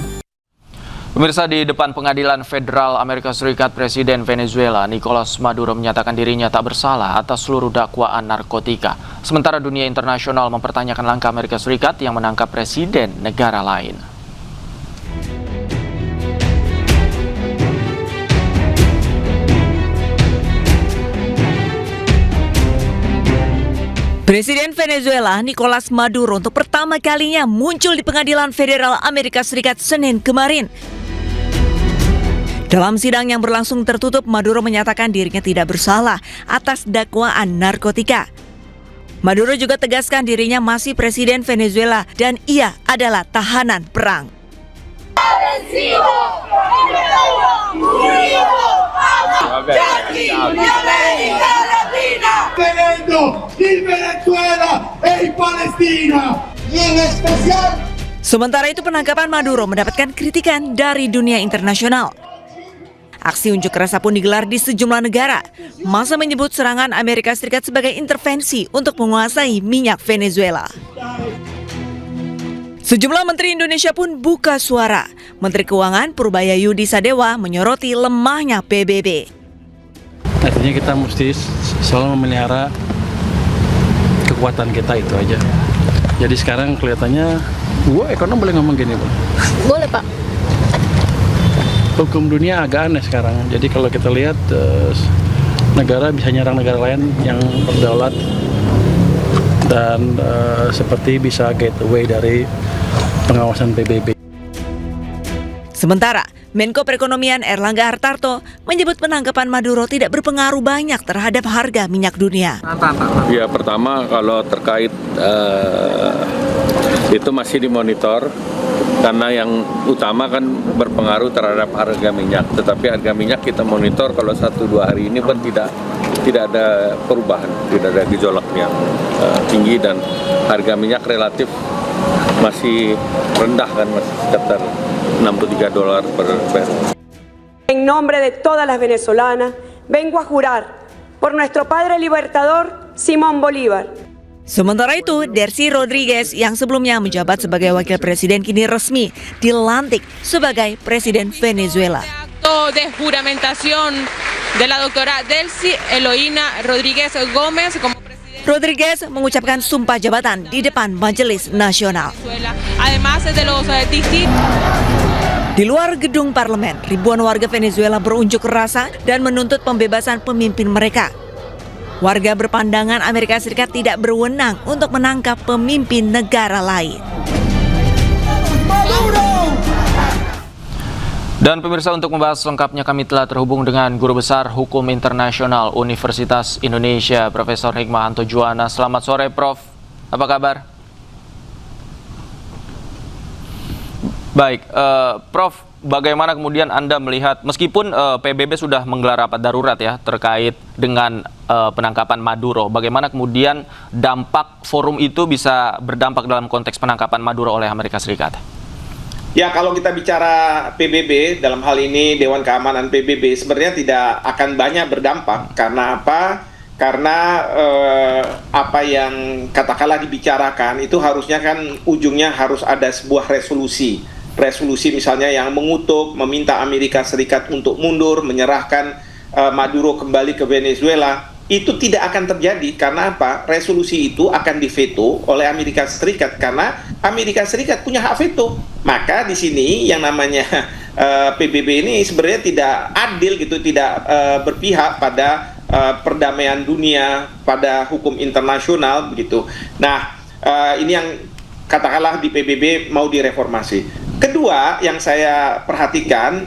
Pemirsa, di depan Pengadilan Federal Amerika Serikat, Presiden Venezuela Nicolas Maduro menyatakan dirinya tak bersalah atas seluruh dakwaan narkotika. Sementara dunia internasional mempertanyakan langkah Amerika Serikat yang menangkap presiden negara lain. Presiden Venezuela Nicolas Maduro untuk pertama kalinya muncul di Pengadilan Federal Amerika Serikat Senin kemarin. Dalam sidang yang berlangsung tertutup, Maduro menyatakan dirinya tidak bersalah atas dakwaan narkotika. Maduro juga tegaskan dirinya masih presiden Venezuela dan ia adalah tahanan perang. Tenendo il Venezuela e il Palestina. Sementara itu penangkapan Maduro mendapatkan kritikan dari dunia internasional. Aksi unjuk rasa pun digelar di sejumlah negara. Massa menyebut serangan Amerika Serikat sebagai intervensi untuk menguasai minyak Venezuela. Sejumlah menteri Indonesia pun buka suara. Menteri Keuangan Purbaya Yudi Sadewa menyoroti lemahnya PBB. Artinya kita mesti selalu memelihara kekuatan kita itu aja. Jadi sekarang kelihatannya, ekonom boleh ngomong gini, Bang? Boleh, Pak. Hukum dunia agak aneh sekarang. Jadi kalau kita lihat negara bisa nyerang negara lain yang berdaulat dan seperti bisa get away dari pengawasan PBB. Sementara Menko Perekonomian Erlangga Hartarto menyebut penangkapan Maduro tidak berpengaruh banyak terhadap harga minyak dunia. Ya, pertama kalau terkait itu masih dimonitor karena yang utama kan berpengaruh terhadap harga minyak. Tetapi harga minyak kita monitor kalau 1-2 hari ini pun tidak ada perubahan, tidak ada gejolak yang tinggi dan harga minyak relatif masih rendah kan, masih sekitar $63 per barrel. En nombre de todas las venezolanas, vengo a jurar por nuestro padre libertador Simón Bolívar. Sementara itu, Delcy Rodríguez yang sebelumnya menjabat sebagai wakil presiden kini resmi dilantik sebagai presiden Venezuela. Acto de juramentación de la doctora Delcy Eloína Rodríguez Gómez como Rodríguez mengucapkan sumpah jabatan di depan Majelis Nasional. Además de los Di luar gedung parlemen, ribuan warga Venezuela berunjuk rasa dan menuntut pembebasan pemimpin mereka. Warga berpandangan Amerika Serikat tidak berwenang untuk menangkap pemimpin negara lain. Dan pemirsa, untuk membahas lengkapnya kami telah terhubung dengan Guru Besar Hukum Internasional Universitas Indonesia, Profesor Hikmahanto Juwana. Selamat sore, Prof. Apa kabar? Baik, Prof, bagaimana kemudian Anda melihat, meskipun PBB sudah menggelar rapat darurat ya terkait dengan penangkapan Maduro, bagaimana kemudian dampak forum itu bisa berdampak dalam konteks penangkapan Maduro oleh Amerika Serikat? Ya, kalau kita bicara PBB, dalam hal ini Dewan Keamanan PBB, sebenarnya tidak akan banyak berdampak. Karena apa? Karena apa yang katakanlah dibicarakan itu harusnya kan ujungnya harus ada sebuah resolusi. Resolusi misalnya yang mengutuk, meminta Amerika Serikat untuk mundur, menyerahkan Maduro kembali ke Venezuela. Itu tidak akan terjadi. Karena apa? Resolusi itu akan diveto oleh Amerika Serikat karena Amerika Serikat punya hak veto. Maka di sini yang namanya PBB ini sebenarnya tidak adil gitu, tidak berpihak pada perdamaian dunia, pada hukum internasional begitu. Nah, ini yang katakanlah di PBB mau direformasi. Kedua yang saya perhatikan,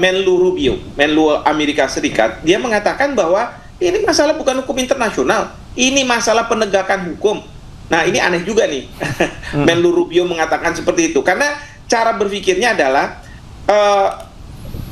Menlu Rubio, Menlu Amerika Serikat, dia mengatakan bahwa ini masalah bukan hukum internasional, ini masalah penegakan hukum. Nah, ini aneh juga nih. Menlu Rubio mengatakan seperti itu karena cara berpikirnya adalah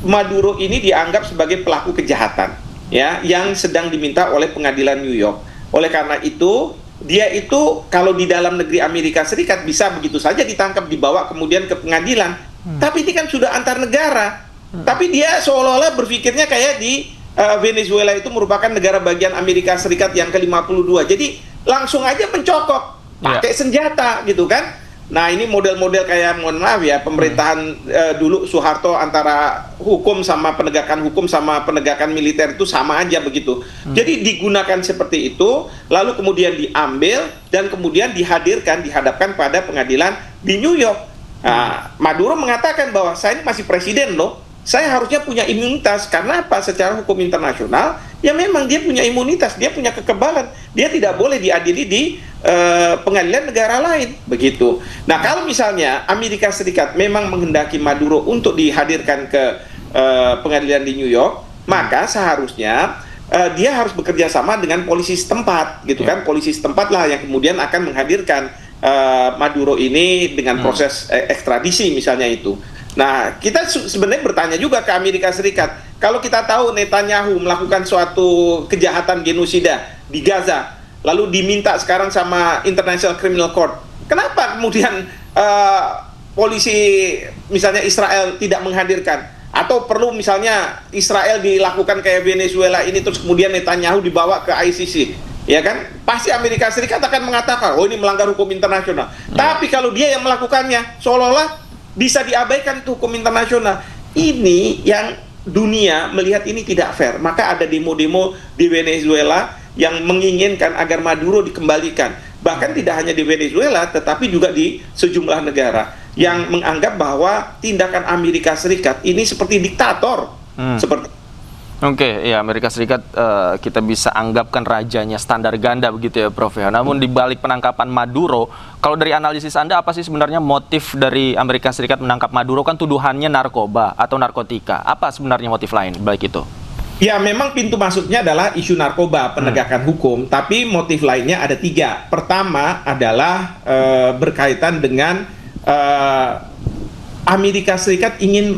Maduro ini dianggap sebagai pelaku kejahatan ya yang sedang diminta oleh pengadilan New York. Oleh karena itu, dia itu kalau di dalam negeri Amerika Serikat bisa begitu saja ditangkap, dibawa kemudian ke pengadilan. Tapi ini kan sudah antar negara. Tapi dia seolah-olah berpikirnya kayak di Venezuela itu merupakan negara bagian Amerika Serikat yang ke-52. Jadi langsung aja mencokok pakai senjata gitu kan. Nah, ini model-model kayak, mohon maaf ya, pemerintahan dulu Soeharto, antara hukum sama penegakan hukum sama penegakan militer itu sama aja begitu. Jadi digunakan seperti itu, lalu kemudian diambil dan kemudian dihadapkan pada pengadilan di New York. Nah, Maduro mengatakan bahwa saya ini masih presiden loh. Saya harusnya punya imunitas. Karena apa? Secara hukum internasional, ya memang dia punya imunitas, dia punya kekebalan. Dia tidak boleh diadili di pengadilan negara lain. Begitu. Nah, kalau misalnya Amerika Serikat memang menghendaki Maduro untuk dihadirkan ke pengadilan di New York, maka seharusnya dia harus bekerja sama dengan polisi setempat, gitu kan? Polisi setempat lah yang kemudian akan menghadirkan Maduro ini dengan proses ekstradisi misalnya itu. Nah, kita sebenarnya bertanya juga ke Amerika Serikat, kalau kita tahu Netanyahu melakukan suatu kejahatan genosida di Gaza, lalu diminta sekarang sama International Criminal Court, kenapa kemudian polisi misalnya Israel tidak menghadirkan, atau perlu misalnya Israel dilakukan kayak Venezuela ini terus kemudian Netanyahu dibawa ke ICC, ya kan? Pasti Amerika Serikat akan mengatakan, oh ini melanggar hukum internasional. Tapi kalau dia yang melakukannya, seolah-olah bisa diabaikan tuh hukum internasional. Ini yang dunia melihat ini tidak fair. Maka ada demo-demo di Venezuela yang menginginkan agar Maduro dikembalikan. Bahkan tidak hanya di Venezuela, tetapi juga di sejumlah negara yang menganggap bahwa tindakan Amerika Serikat ini seperti diktator. Oke, ya Amerika Serikat kita bisa anggapkan rajanya standar ganda begitu ya Prof. Ya. Namun di balik penangkapan Maduro, kalau dari analisis Anda apa sih sebenarnya motif dari Amerika Serikat menangkap Maduro? Kan tuduhannya narkoba atau narkotika. Apa sebenarnya motif lain balik itu? Ya memang pintu masuknya adalah isu narkoba, penegakan hukum, tapi motif lainnya ada 3. Pertama adalah berkaitan dengan Amerika Serikat ingin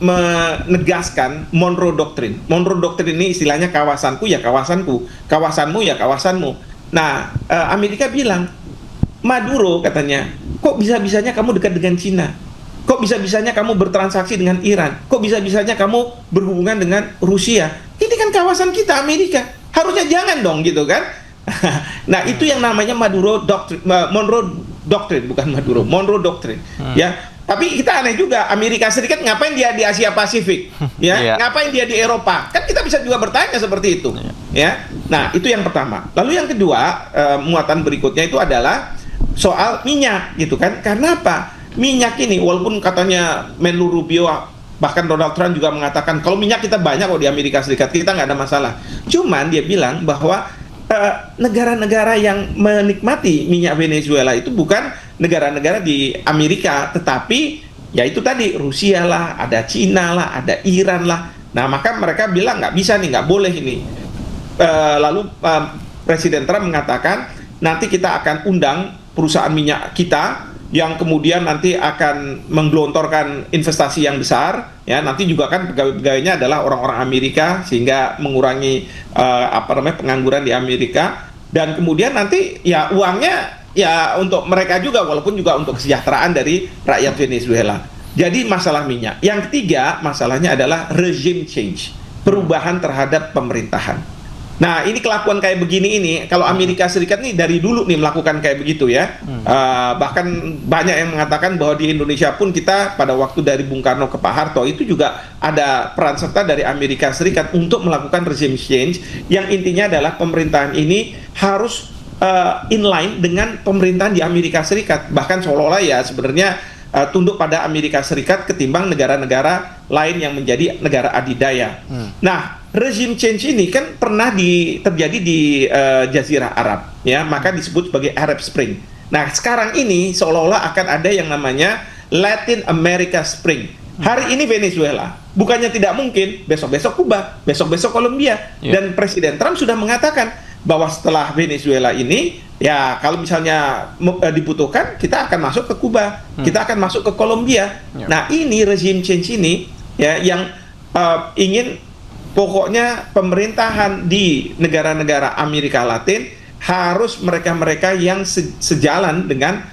menegaskan Monroe Doctrine. Monroe Doctrine ini istilahnya kawasanku ya kawasanku, kawasanmu ya kawasanmu. Nah, Amerika bilang, Maduro katanya, kok bisa-bisanya kamu dekat dengan Cina? Kok bisa-bisanya kamu bertransaksi dengan Iran? Kok bisa-bisanya kamu berhubungan dengan Rusia? Ini kan kawasan kita, Amerika. Harusnya jangan dong, gitu kan? Nah, itu yang namanya Monroe Doctrine, bukan Maduro, Monroe Doctrine. Ya, tapi kita aneh juga, Amerika Serikat ngapain dia di Asia Pasifik? Ya, ngapain dia di Eropa? Kan kita bisa juga bertanya seperti itu. Ya, nah itu yang pertama. Lalu yang kedua, muatan berikutnya itu adalah soal minyak, gitu kan? Karena apa? Minyak ini, walaupun katanya Menlu Rubio, bahkan Donald Trump juga mengatakan kalau minyak kita banyak kok di Amerika Serikat, kita nggak ada masalah. Cuman dia bilang bahwa negara-negara yang menikmati minyak Venezuela itu bukan negara-negara di Amerika, tetapi ya itu tadi Rusia lah, ada Cina lah, ada Iran lah. Nah maka mereka bilang nggak bisa nih, nggak boleh ini. Lalu Presiden Trump mengatakan nanti kita akan undang perusahaan minyak kita yang kemudian nanti akan menggelontorkan investasi yang besar, ya nanti juga kan pegawai-pegawainya adalah orang-orang Amerika sehingga mengurangi pengangguran di Amerika, dan kemudian nanti ya uangnya ya untuk mereka juga walaupun juga untuk kesejahteraan dari rakyat Venezuela. Jadi masalah minyak. Yang ketiga masalahnya adalah regime change, perubahan terhadap pemerintahan. Nah ini kelakuan kayak begini ini, kalau Amerika Serikat nih dari dulu nih melakukan kayak begitu ya. Bahkan banyak yang mengatakan bahwa di Indonesia pun kita pada waktu dari Bung Karno ke Pak Harto itu juga ada peran serta dari Amerika Serikat untuk melakukan regime change yang intinya adalah pemerintahan ini harus inline dengan pemerintahan di Amerika Serikat. Bahkan seolah-olah ya sebenarnya tunduk pada Amerika Serikat ketimbang negara-negara lain yang menjadi negara adidaya. Nah, regime change ini kan pernah terjadi di Jazirah Arab, ya, maka disebut sebagai Arab Spring. Nah, sekarang ini seolah-olah akan ada yang namanya Latin America Spring. Hari ini Venezuela, bukannya tidak mungkin, besok-besok Kuba, besok-besok Kolombia. Dan Presiden Trump sudah mengatakan bahwa setelah Venezuela ini, ya kalau misalnya dibutuhkan, kita akan masuk ke Kuba, kita akan masuk ke Kolombia. Nah ini regime change ini, ya yang ingin pokoknya pemerintahan di negara-negara Amerika Latin harus mereka-mereka yang sejalan dengan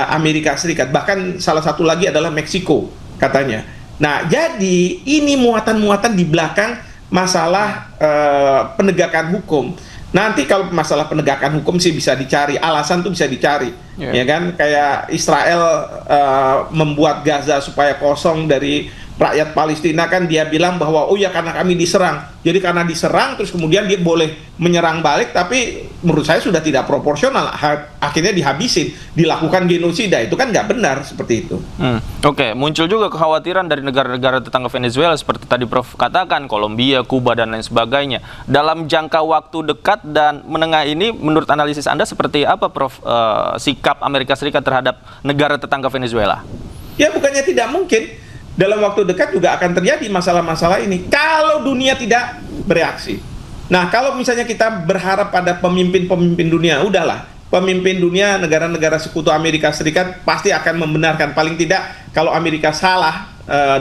Amerika Serikat. Bahkan salah satu lagi adalah Meksiko katanya. Nah jadi ini muatan-muatan di belakang masalah penegakan hukum. Nanti kalau masalah penegakan hukum sih bisa dicari, alasan tuh bisa dicari, ya kan? Kayak Israel membuat Gaza supaya kosong dari rakyat Palestina, kan dia bilang bahwa oh ya karena kami diserang. Jadi karena diserang terus kemudian dia boleh menyerang balik, tapi menurut saya sudah tidak proporsional. Akhirnya dihabisin, dilakukan genosida. Itu kan nggak benar seperti itu. Oke, muncul juga kekhawatiran dari negara-negara tetangga Venezuela seperti tadi Prof katakan, Kolombia, Kuba dan lain sebagainya. Dalam jangka waktu dekat dan menengah ini, menurut analisis Anda seperti apa Prof sikap Amerika Serikat terhadap negara tetangga Venezuela? Ya bukannya tidak mungkin. Dalam waktu dekat juga akan terjadi masalah-masalah ini kalau dunia tidak bereaksi. Nah, kalau misalnya kita berharap pada pemimpin-pemimpin dunia, udahlah, pemimpin dunia, negara-negara sekutu Amerika Serikat pasti akan membenarkan. Paling tidak kalau Amerika salah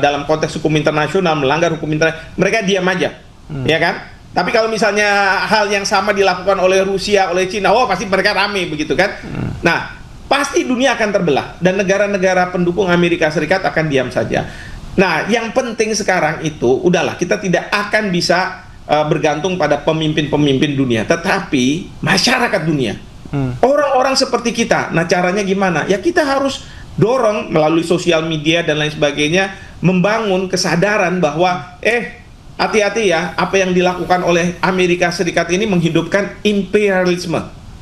dalam konteks hukum internasional, melanggar hukum internasional, mereka diam aja, ya kan? Tapi kalau misalnya hal yang sama dilakukan oleh Rusia, oleh Cina, oh pasti mereka rame begitu kan? Nah, pasti dunia akan terbelah dan negara-negara pendukung Amerika Serikat akan diam saja. Nah, yang penting sekarang itu, udahlah, kita tidak akan bisa bergantung pada pemimpin-pemimpin dunia, tetapi masyarakat dunia, orang-orang seperti kita. Nah, caranya gimana? Ya kita harus dorong melalui sosial media dan lain sebagainya, membangun kesadaran bahwa hati-hati ya, apa yang dilakukan oleh Amerika Serikat ini menghidupkan imperialisme,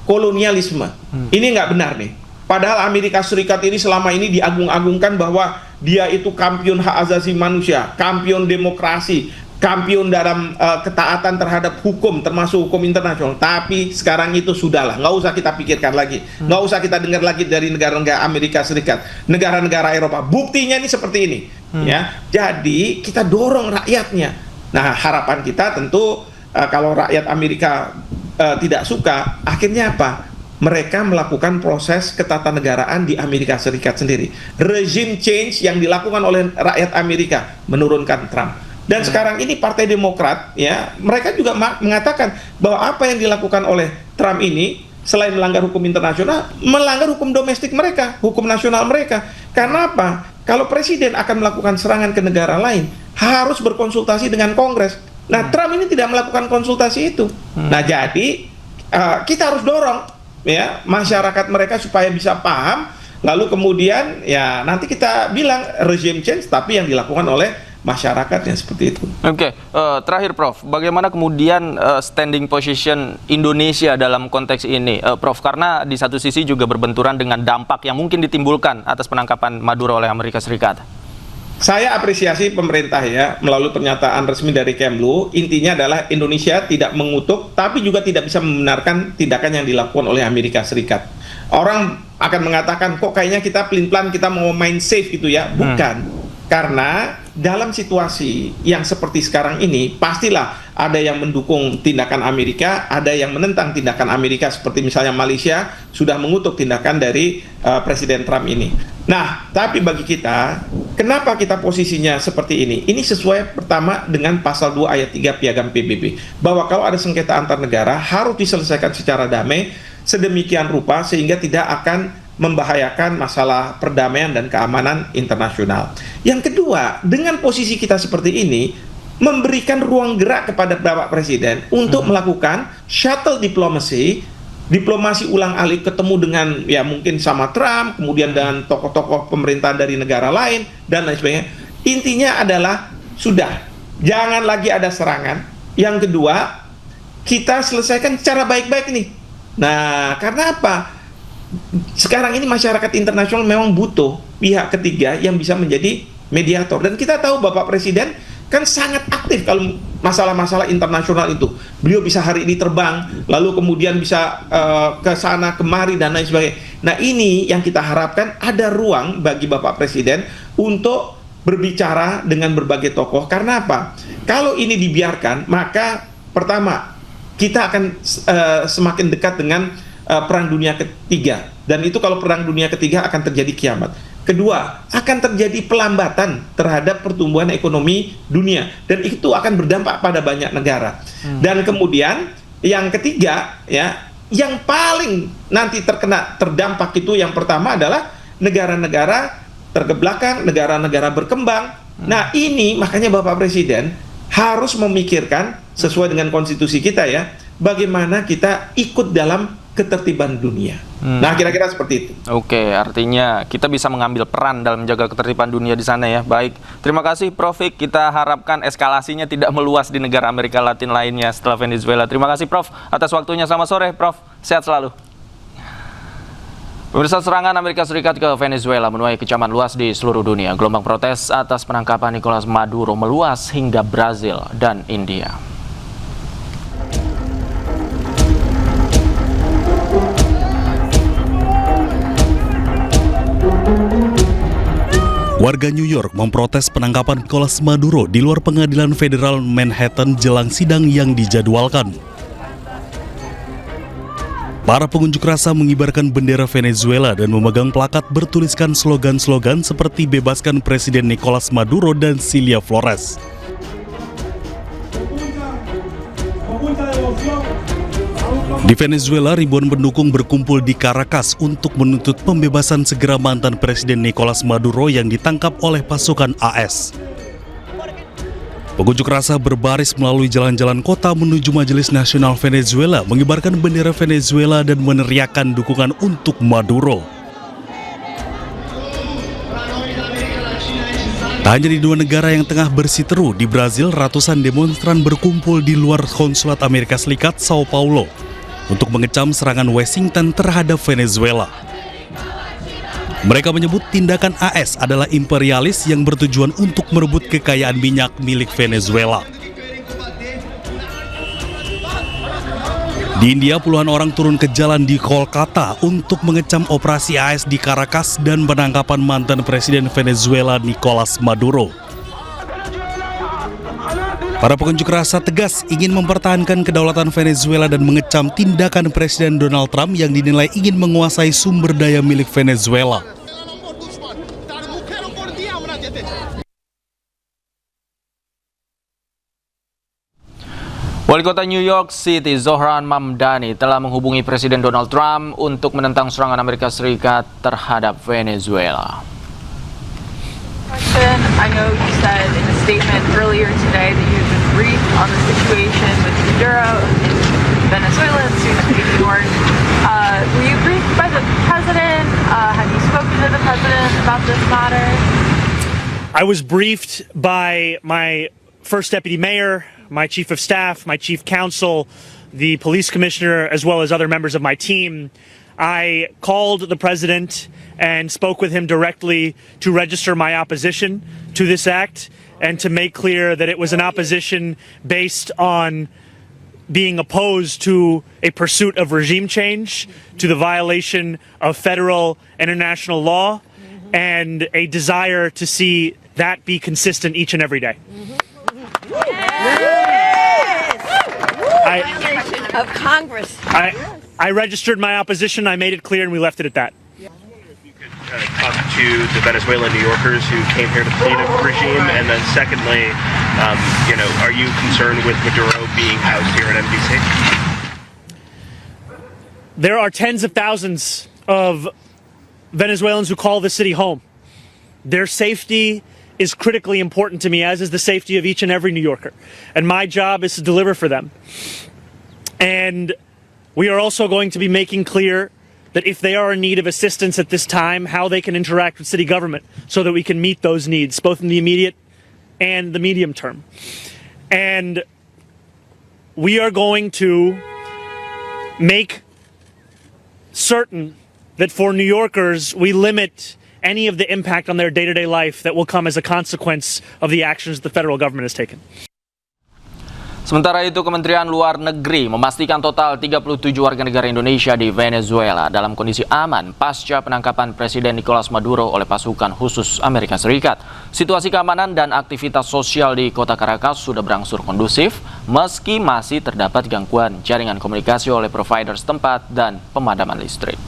kolonialisme. Ini nggak benar nih. Padahal Amerika Serikat ini selama ini diagung-agungkan bahwa dia itu kampion hak asasi manusia, kampion demokrasi, kampion dalam ketaatan terhadap hukum, termasuk hukum internasional. Tapi sekarang itu sudahlah, nggak usah kita pikirkan lagi, nggak usah kita dengar lagi dari negara-negara Amerika Serikat, negara-negara Eropa. Buktinya ini seperti ini, ya. Jadi kita dorong rakyatnya. Nah, harapan kita tentu kalau rakyat Amerika tidak suka, akhirnya apa? Mereka melakukan proses ketatanegaraan di Amerika Serikat sendiri. Regime change yang dilakukan oleh rakyat Amerika menurunkan Trump. Dan sekarang ini Partai Demokrat, ya, mereka juga mengatakan bahwa apa yang dilakukan oleh Trump ini selain melanggar hukum internasional, melanggar hukum domestik mereka, hukum nasional mereka. Karena apa? Kalau presiden akan melakukan serangan ke negara lain, harus berkonsultasi dengan Kongres. Nah, Trump ini tidak melakukan konsultasi itu. Nah, jadi kita harus dorong, ya, masyarakat mereka supaya bisa paham. Lalu kemudian, ya, nanti kita bilang regime change, tapi yang dilakukan oleh masyarakatnya seperti itu. Oke, terakhir Prof, bagaimana kemudian standing position Indonesia dalam konteks ini, Prof? Karena di satu sisi juga berbenturan dengan dampak yang mungkin ditimbulkan atas penangkapan Maduro oleh Amerika Serikat. Saya apresiasi pemerintah ya, melalui pernyataan resmi dari Kemlu, intinya adalah Indonesia tidak mengutuk, tapi juga tidak bisa membenarkan tindakan yang dilakukan oleh Amerika Serikat. Orang akan mengatakan, kok kayaknya kita pelin-pelan, kita mau main safe gitu ya. Bukan. Karena dalam situasi yang seperti sekarang ini, pastilah ada yang mendukung tindakan Amerika, ada yang menentang tindakan Amerika, seperti misalnya Malaysia sudah mengutuk tindakan dari Presiden Trump ini. Nah, tapi bagi kita, kenapa kita posisinya seperti ini? Ini sesuai pertama dengan pasal 2 ayat 3 Piagam PBB, bahwa kalau ada sengketa antar negara harus diselesaikan secara damai, sedemikian rupa sehingga tidak akan membahayakan masalah perdamaian dan keamanan internasional. Yang kedua, dengan posisi kita seperti ini, memberikan ruang gerak kepada Bapak Presiden untuk melakukan shuttle diplomasi, diplomasi ulang alik, ketemu dengan ya mungkin sama Trump, kemudian dengan tokoh-tokoh pemerintahan dari negara lain, dan lain sebagainya. Intinya adalah, sudah, jangan lagi ada serangan. Yang kedua, kita selesaikan secara baik-baik nih. Nah, karena apa? Sekarang ini masyarakat internasional memang butuh pihak ketiga yang bisa menjadi mediator. Dan kita tahu Bapak Presiden kan sangat aktif kalau masalah-masalah internasional itu. Beliau bisa hari ini terbang, lalu kemudian bisa ke sana kemari dan lain sebagainya. Nah, ini yang kita harapkan, ada ruang bagi Bapak Presiden untuk berbicara dengan berbagai tokoh. Karena apa? Kalau ini dibiarkan, maka pertama, kita akan semakin dekat dengan Perang Dunia Ketiga. Dan itu kalau Perang Dunia Ketiga akan terjadi kiamat. Kedua, akan terjadi pelambatan terhadap pertumbuhan ekonomi dunia. Dan itu akan berdampak pada banyak negara. Dan kemudian, yang ketiga, ya, yang paling nanti terdampak itu yang pertama adalah negara-negara tergebelakang, negara-negara berkembang. Nah, ini makanya Bapak Presiden harus memikirkan sesuai dengan konstitusi kita ya, bagaimana kita ikut dalam ketertiban dunia. Nah, kira-kira seperti itu. Oke, artinya kita bisa mengambil peran dalam menjaga ketertiban dunia di sana ya. Baik, terima kasih Prof. Kita harapkan eskalasinya tidak meluas di negara Amerika Latin lainnya setelah Venezuela. Terima kasih Prof. atas waktunya. Selamat sore Prof. Sehat selalu. Pemirsa, serangan Amerika Serikat ke Venezuela menuai kecaman luas di seluruh dunia. Gelombang protes atas penangkapan Nicolas Maduro meluas hingga Brazil dan India. Warga New York memprotes penangkapan Nicolas Maduro di luar pengadilan federal Manhattan jelang sidang yang dijadwalkan. Para pengunjuk rasa mengibarkan bendera Venezuela dan memegang plakat bertuliskan slogan-slogan seperti bebaskan Presiden Nicolas Maduro dan Cilia Flores. Di Venezuela, ribuan pendukung berkumpul di Caracas untuk menuntut pembebasan segera mantan Presiden Nicolas Maduro yang ditangkap oleh pasukan AS. Pengunjuk rasa berbaris melalui jalan-jalan kota menuju Majelis Nasional Venezuela, mengibarkan bendera Venezuela dan meneriakkan dukungan untuk Maduro. Tak hanya di dua negara yang tengah bersiteru, di Brazil ratusan demonstran berkumpul di luar konsulat Amerika Serikat Sao Paulo untuk mengecam serangan Washington terhadap Venezuela. Mereka menyebut tindakan AS adalah imperialis yang bertujuan untuk merebut kekayaan minyak milik Venezuela. Di India, puluhan orang turun ke jalan di Kolkata untuk mengecam operasi AS di Caracas dan penangkapan mantan Presiden Venezuela Nicolas Maduro. Para pengunjuk rasa tegas ingin mempertahankan kedaulatan Venezuela dan mengecam tindakan Presiden Donald Trump yang dinilai ingin menguasai sumber daya milik Venezuela. Wali Kota New York City Zohran Mamdani telah menghubungi Presiden Donald Trump untuk menentang serangan Amerika Serikat terhadap Venezuela. I know you said in a statement earlier today that you've been briefed on the situation with Maduro in Venezuela and soon to be New York. Were you briefed by the president? Have you spoken to the president about this matter? I was briefed by my first deputy mayor, my chief of staff, my chief counsel, the police commissioner, as well as other members of my team. I called the president and spoke with him directly to register my opposition to this act and to make clear that it was an opposition based on being opposed to a pursuit of regime change, to the violation of federal and international law, and a desire to see that be consistent each and every day. Of Congress. I registered my opposition, I made it clear, and we left it at that. Talk to the Venezuelan New Yorkers who came here to plead a regime, and then secondly, are you concerned with Maduro being housed here at NBC? There are tens of thousands of Venezuelans who call this city home. Their safety is critically important to me, as is the safety of each and every New Yorker. And my job is to deliver for them. And we are also going to be making clear that if they are in need of assistance at this time, how they can interact with city government so that we can meet those needs, both in the immediate and the medium term. And we are going to make certain that for New Yorkers, we limit any of the impact on their day-to-day life that will come as a consequence of the actions the federal government has taken. Sementara itu, Kementerian Luar Negeri memastikan total 37 warga negara Indonesia di Venezuela dalam kondisi aman pasca penangkapan Presiden Nicolas Maduro oleh pasukan khusus Amerika Serikat. Situasi keamanan dan aktivitas sosial di kota Caracas sudah berangsur kondusif, meski masih terdapat gangguan jaringan komunikasi oleh provider setempat dan pemadaman listrik.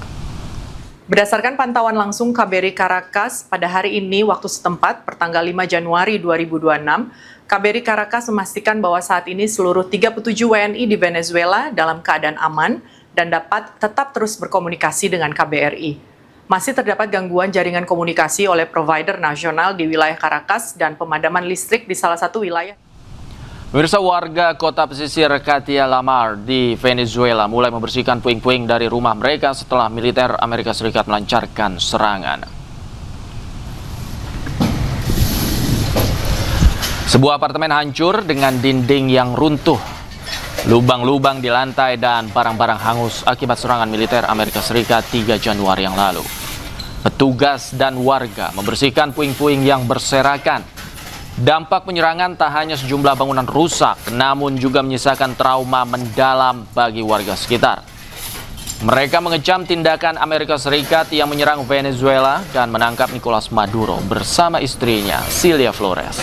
Berdasarkan pantauan langsung KBRI Caracas pada hari ini waktu setempat pertanggal 5 Januari 2026, KBRI Caracas memastikan bahwa saat ini seluruh 37 WNI di Venezuela dalam keadaan aman dan dapat tetap terus berkomunikasi dengan KBRI. Masih terdapat gangguan jaringan komunikasi oleh provider nasional di wilayah Caracas dan pemadaman listrik di salah satu wilayah. Pemirsa, warga kota pesisir Katia Lamar di Venezuela mulai membersihkan puing-puing dari rumah mereka setelah militer Amerika Serikat melancarkan serangan. Sebuah apartemen hancur dengan dinding yang runtuh, lubang-lubang di lantai dan barang-barang hangus akibat serangan militer Amerika Serikat 3 Januari yang lalu. Petugas dan warga membersihkan puing-puing yang berserakan. Dampak penyerangan tak hanya sejumlah bangunan rusak, namun juga menyisakan trauma mendalam bagi warga sekitar. Mereka mengecam tindakan Amerika Serikat yang menyerang Venezuela dan menangkap Nicolas Maduro bersama istrinya, Cilia Flores.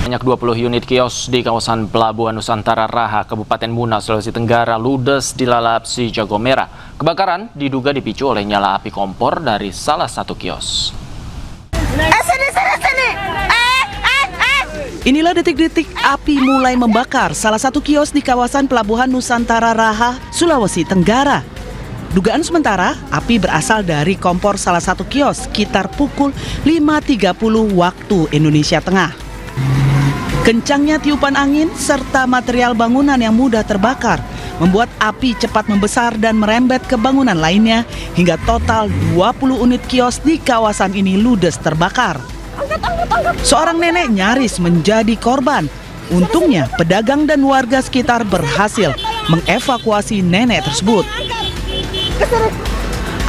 Banyak 20 unit kios di kawasan Pelabuhan Nusantara Raha, Kabupaten Muna, Sulawesi Tenggara ludes dilalap si jago merah. Kebakaran diduga dipicu oleh nyala api kompor dari salah satu kios. Inilah detik-detik api mulai membakar salah satu kios di kawasan Pelabuhan Nusantara Raha, Sulawesi Tenggara. Dugaan sementara, api berasal dari kompor salah satu kios sekitar pukul 5.30 waktu Indonesia Tengah. Kencangnya tiupan angin serta material bangunan yang mudah terbakar membuat api cepat membesar dan merembet ke bangunan lainnya hingga total 20 unit kios di kawasan ini ludes terbakar. Seorang nenek nyaris menjadi korban. Untungnya pedagang dan warga sekitar berhasil mengevakuasi nenek tersebut.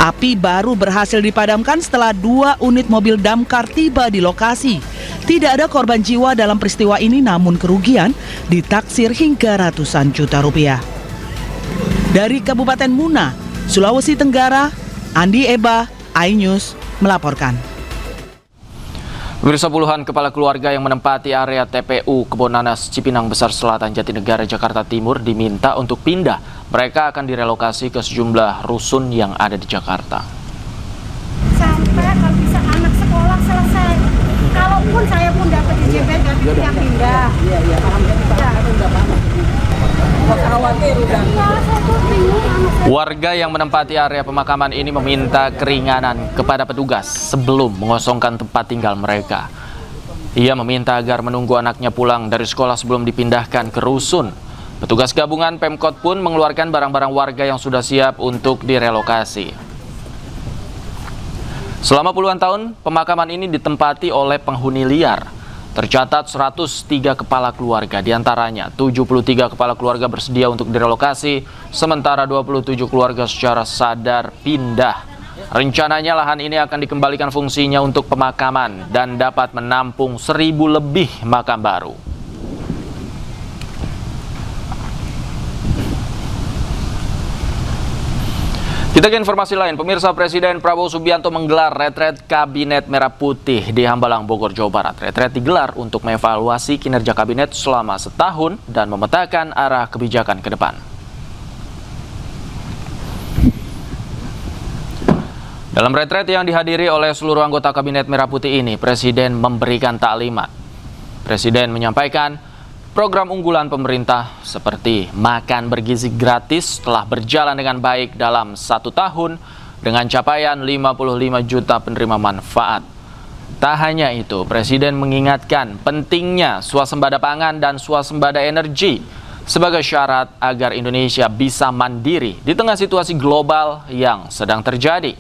Api baru berhasil dipadamkan setelah 2 unit mobil damkar tiba di lokasi. Tidak ada korban jiwa dalam peristiwa ini, namun kerugian ditaksir hingga ratusan juta rupiah. Dari Kabupaten Muna, Sulawesi Tenggara, Andi Eba, iNews melaporkan. Pemirsa, puluhan kepala keluarga yang menempati area TPU Kebonanas Cipinang Besar Selatan Jatinegara Jakarta Timur diminta untuk pindah. Mereka akan direlokasi ke sejumlah rusun yang ada di Jakarta. Sampai kalau bisa anak sekolah selesai. Kalaupun saya pun dapat IJP dan tidak pindah. Iya, paham. Warga yang menempati area pemakaman ini meminta keringanan kepada petugas sebelum mengosongkan tempat tinggal mereka. Ia meminta agar menunggu anaknya pulang dari sekolah sebelum dipindahkan ke rusun. Petugas gabungan Pemkot pun mengeluarkan barang-barang warga yang sudah siap untuk direlokasi. Selama puluhan tahun, pemakaman ini ditempati oleh penghuni liar. Tercatat 103 kepala keluarga, diantaranya 73 kepala keluarga bersedia untuk direlokasi, sementara 27 keluarga secara sadar pindah. Rencananya lahan ini akan dikembalikan fungsinya untuk pemakaman dan dapat menampung 1.000 lebih makam baru. Kita ke informasi lain, pemirsa. Presiden Prabowo Subianto menggelar retret Kabinet Merah Putih di Hambalang, Bogor, Jawa Barat. Retret digelar untuk mengevaluasi kinerja kabinet selama setahun dan memetakan arah kebijakan ke depan. Dalam retret yang dihadiri oleh seluruh anggota Kabinet Merah Putih ini, Presiden memberikan taklimat. Presiden menyampaikan program unggulan pemerintah seperti makan bergizi gratis telah berjalan dengan baik dalam 1 tahun dengan capaian 55 juta penerima manfaat. Tak hanya itu, Presiden mengingatkan pentingnya swasembada pangan dan swasembada energi sebagai syarat agar Indonesia bisa mandiri di tengah situasi global yang sedang terjadi.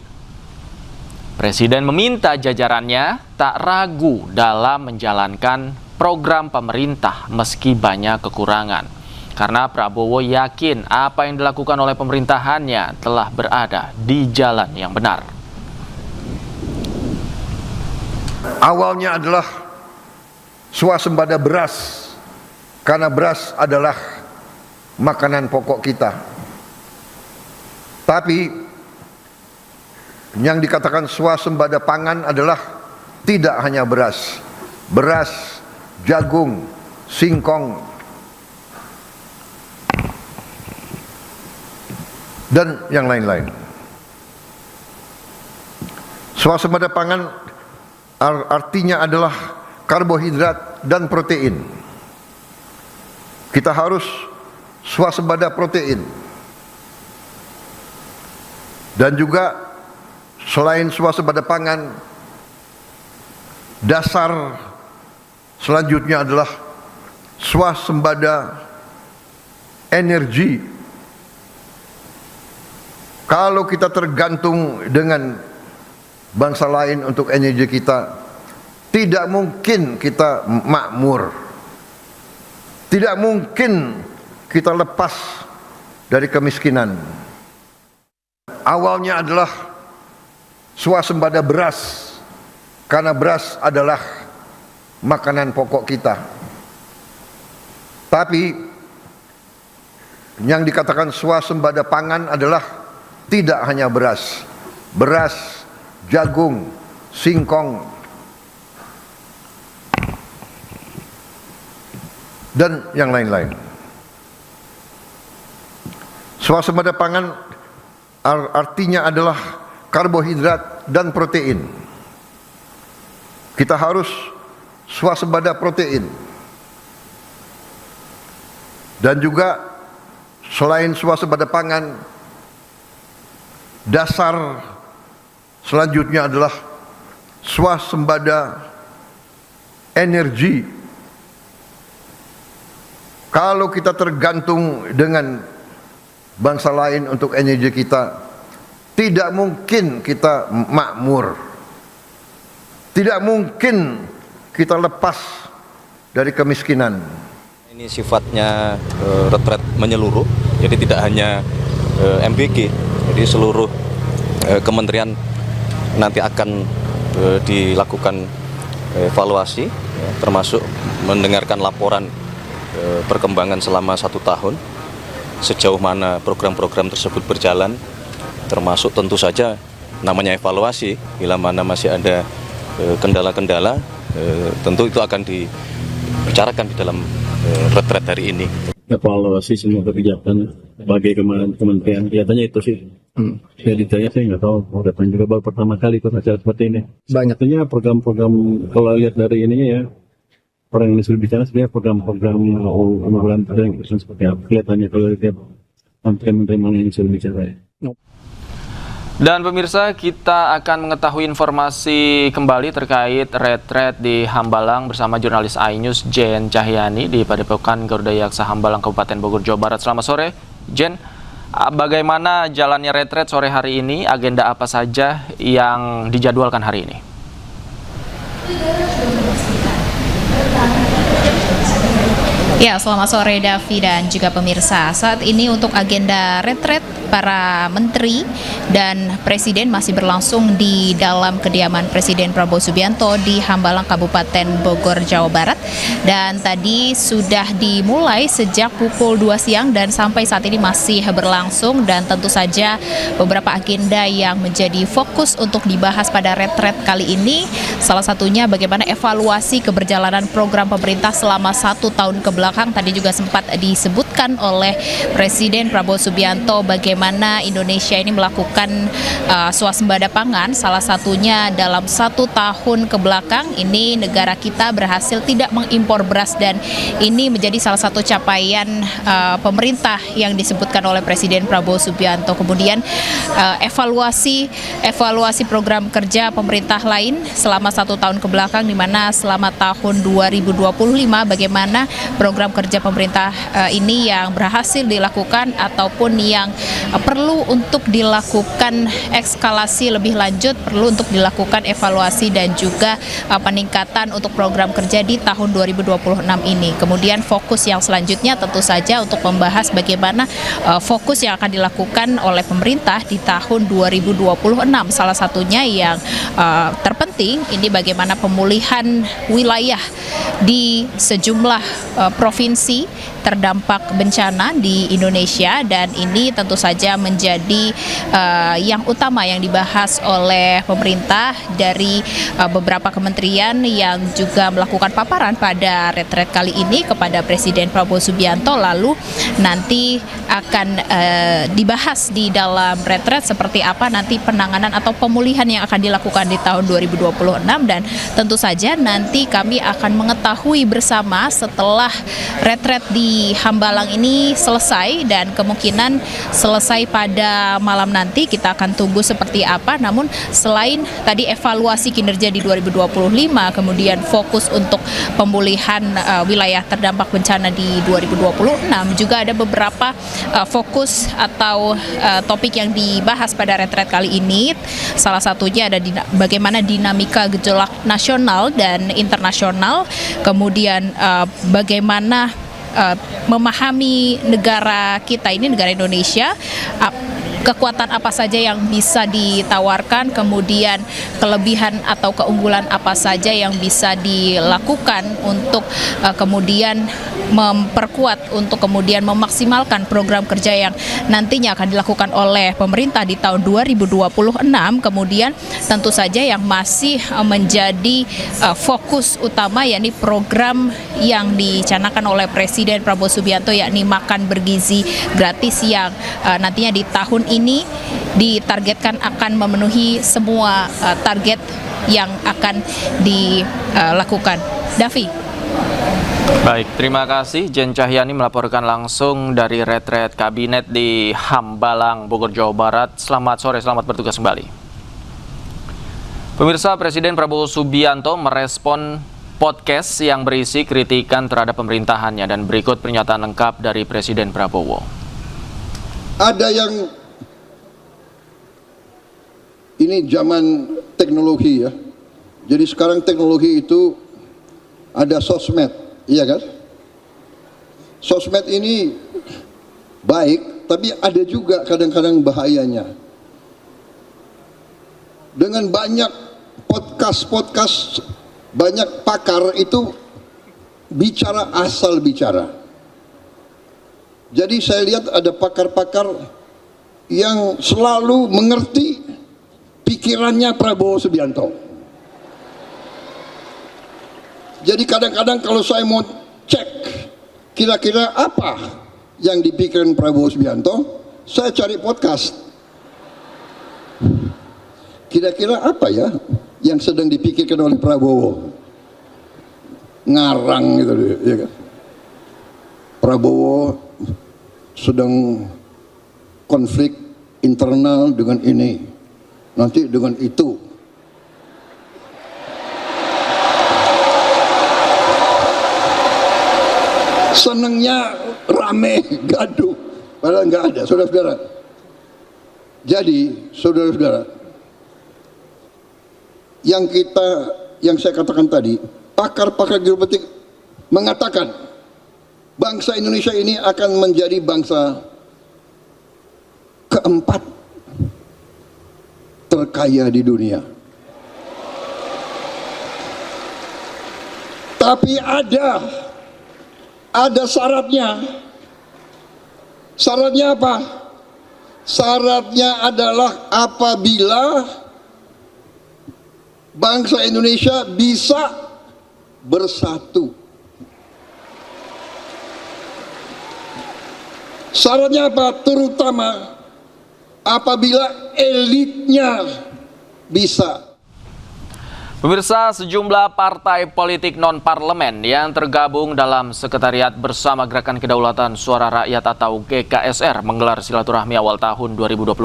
Presiden meminta jajarannya tak ragu dalam menjalankan program pemerintah meski banyak kekurangan. Karena Prabowo yakin apa yang dilakukan oleh pemerintahannya telah berada di jalan yang benar. Awalnya adalah swasembada beras, karena beras adalah makanan pokok kita. Tapi yang dikatakan swasembada pangan adalah tidak hanya beras, jagung, singkong, dan yang lain-lain. Swasembada pangan artinya adalah karbohidrat dan protein. Kita harus swasembada protein. Dan juga selain swasembada pangan, dasar selanjutnya adalah swasembada energi. Kalau kita tergantung dengan bangsa lain untuk energi kita, tidak mungkin kita makmur. Tidak mungkin kita lepas dari kemiskinan. Awalnya adalah swasembada beras, karena beras adalah makanan pokok kita. Tapi yang dikatakan swasembada pangan adalah tidak hanya beras, jagung, singkong, dan yang lain-lain. Swasembada pangan artinya adalah karbohidrat dan protein. Kita harus swasembada protein. Dan juga selain swasembada pangan, dasar selanjutnya adalah swasembada energi. Kalau kita tergantung dengan bangsa lain untuk energi kita, tidak mungkin kita makmur. Tidak mungkin kita lepas dari kemiskinan. Ini sifatnya retret menyeluruh, jadi tidak hanya MBG, jadi seluruh kementerian nanti akan dilakukan evaluasi, termasuk mendengarkan laporan perkembangan selama 1 tahun, sejauh mana program-program tersebut berjalan, termasuk tentu saja namanya evaluasi, bila mana masih ada kendala-kendala, tentu itu akan dibicarakan di dalam retret hari ini. Evaluasi semua kebijakan sebagai kementerian, kelihatannya itu sih. Ya detailnya saya nggak tahu, datang juga baru pertama kali ikut acara seperti ini. Banyaknya program-program, kalau lihat dari ininya ya, orang yang sudah bicara sebenarnya program-program unggulan yang seperti apa. Kelihatannya kalau lihat menteri-menteri mana yang sudah bicara ya. Dan pemirsa, kita akan mengetahui informasi kembali terkait retret di Hambalang bersama jurnalis iNews Jen Cahyani di Padepokan Garuda Yaksa Hambalang, Kabupaten Bogor, Jawa Barat. Selamat sore, Jen. Bagaimana jalannya retret sore hari ini? Agenda apa saja yang dijadwalkan hari ini? Ya, selamat sore Davi dan juga pemirsa. Saat ini untuk agenda retret para menteri dan presiden masih berlangsung di dalam kediaman Presiden Prabowo Subianto di Hambalang, Kabupaten Bogor, Jawa Barat. Dan tadi sudah dimulai sejak pukul 2 siang dan sampai saat ini masih berlangsung, dan tentu saja beberapa agenda yang menjadi fokus untuk dibahas pada retret kali ini. Salah satunya bagaimana evaluasi keberjalanan program pemerintah selama 1 tahun kebelakang. Tadi juga sempat disebutkan oleh Presiden Prabowo Subianto bagaimana Indonesia ini melakukan swasembada pangan. Salah satunya dalam 1 tahun kebelakang ini negara kita berhasil tidak mengimpor beras, dan ini menjadi salah satu capaian pemerintah yang disebutkan oleh Presiden Prabowo Subianto. Kemudian evaluasi program kerja pemerintah lain selama 1 tahun kebelakang, di mana selama tahun 2025 bagaimana program kerja pemerintah ini yang berhasil dilakukan ataupun yang perlu untuk dilakukan ekskalasi lebih lanjut, perlu untuk dilakukan evaluasi dan juga peningkatan untuk program kerja di tahun 2026 ini. Kemudian fokus yang selanjutnya tentu saja untuk membahas bagaimana fokus yang akan dilakukan oleh pemerintah di tahun 2026. Salah satunya yang terpenting ini bagaimana pemulihan wilayah di sejumlah provinsi terdampak bencana di Indonesia, dan ini tentu saja menjadi yang utama yang dibahas oleh pemerintah dari beberapa kementerian yang juga melakukan paparan pada retret kali ini kepada Presiden Prabowo Subianto. Lalu nanti akan dibahas di dalam retret seperti apa nanti penanganan atau pemulihan yang akan dilakukan di tahun 2026, dan tentu saja nanti kami akan mengetahui bersama setelah retret di Hambalang ini selesai, dan kemungkinan selesai pada malam nanti. Kita akan tunggu seperti apa. Namun selain tadi evaluasi kinerja di 2025, kemudian fokus untuk pemulihan wilayah terdampak bencana di 2026, juga ada beberapa fokus atau topik yang dibahas pada retret kali ini. Salah satunya ada bagaimana dinamika gejolak nasional dan internasional, kemudian bagaimana memahami negara kita ini, negara Indonesia, kekuatan apa saja yang bisa ditawarkan, kemudian kelebihan atau keunggulan apa saja yang bisa dilakukan untuk kemudian memperkuat, untuk kemudian memaksimalkan program kerja yang nantinya akan dilakukan oleh pemerintah di tahun 2026. Kemudian tentu saja yang masih menjadi fokus utama yakni program yang dicanangkan oleh Presiden Prabowo Subianto, yakni makan bergizi gratis, yang nantinya di tahun ini ditargetkan akan memenuhi semua target yang akan dilakukan. Davi. Baik, terima kasih Jen Cahyani melaporkan langsung dari retret kabinet di Hambalang, Bogor, Jawa Barat. Selamat sore, selamat bertugas kembali. Pemirsa, Presiden Prabowo Subianto merespon podcast yang berisi kritikan terhadap pemerintahannya dan berikut pernyataan lengkap dari Presiden Prabowo. Ada yang ini zaman teknologi ya. Jadi sekarang teknologi itu ada sosmed, iya kan? Sosmed ini baik, tapi ada juga kadang-kadang bahayanya. Dengan banyak podcast, banyak pakar itu bicara asal bicara. Jadi saya lihat ada pakar-pakar yang selalu mengerti pikirannya Prabowo Subianto. Jadi kadang-kadang kalau saya mau cek kira-kira apa yang dipikirkan Prabowo Subianto, saya cari podcast. Kira-kira apa ya yang sedang dipikirkan oleh Prabowo? Ngarang gitu ya kan. Prabowo sedang konflik internal dengan ini, nanti dengan itu. Senangnya rame, gaduh, padahal nggak ada, saudara-saudara. Jadi, saudara-saudara, yang saya katakan tadi, pakar-pakar geopolitik mengatakan bangsa Indonesia ini akan menjadi bangsa keempat terkaya di dunia. Tapi ada syaratnya. Syaratnya apa? Syaratnya adalah apabila bangsa Indonesia bisa bersatu. Syaratnya apa? Terutama apabila elitnya bisa. Pemirsa, sejumlah partai politik non-parlemen yang tergabung dalam Sekretariat Bersama Gerakan Kedaulatan Suara Rakyat atau GKSR menggelar silaturahmi awal tahun 2026.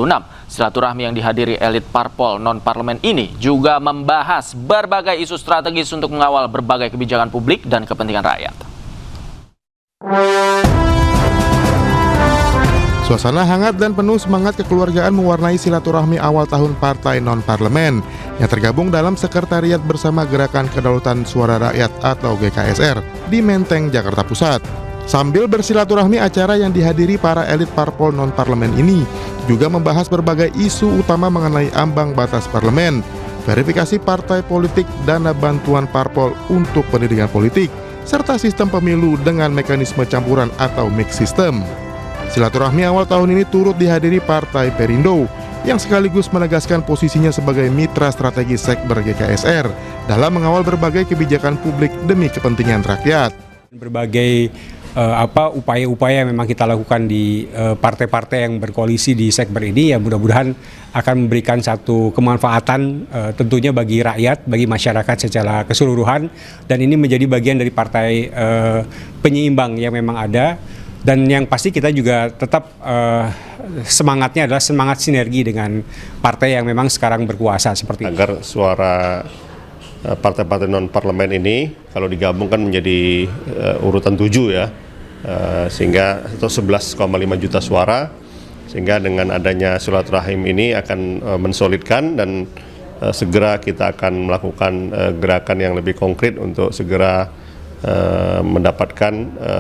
Silaturahmi yang dihadiri elit parpol non-parlemen ini juga membahas berbagai isu strategis untuk mengawal berbagai kebijakan publik dan kepentingan rakyat. Suasana hangat dan penuh semangat kekeluargaan mewarnai silaturahmi awal tahun partai non-parlemen yang tergabung dalam Sekretariat Bersama Gerakan Kedaulatan Suara Rakyat atau GKSR di Menteng, Jakarta Pusat. Sambil bersilaturahmi, acara yang dihadiri para elit parpol non-parlemen ini juga membahas berbagai isu utama mengenai ambang batas parlemen, verifikasi partai politik, dana bantuan parpol untuk pendidikan politik, serta sistem pemilu dengan mekanisme campuran atau mix system. Silaturahmi awal tahun ini turut dihadiri Partai Perindo yang sekaligus menegaskan posisinya sebagai mitra strategi Sekber GKSR dalam mengawal berbagai kebijakan publik demi kepentingan rakyat. Berbagai upaya-upaya yang memang kita lakukan di partai-partai yang berkoalisi di Sekber ini ya mudah-mudahan akan memberikan satu kemanfaatan tentunya bagi rakyat, bagi masyarakat secara keseluruhan, dan ini menjadi bagian dari partai penyeimbang yang memang ada. Dan yang pasti kita juga tetap semangatnya adalah semangat sinergi dengan partai yang memang sekarang berkuasa seperti ini. Agar suara partai-partai non-parlemen ini kalau digabungkan menjadi urutan 7 ya, sehingga atau 11,5 juta suara, sehingga dengan adanya silaturahim ini akan mensolidkan dan segera kita akan melakukan gerakan yang lebih konkret untuk segera mendapatkan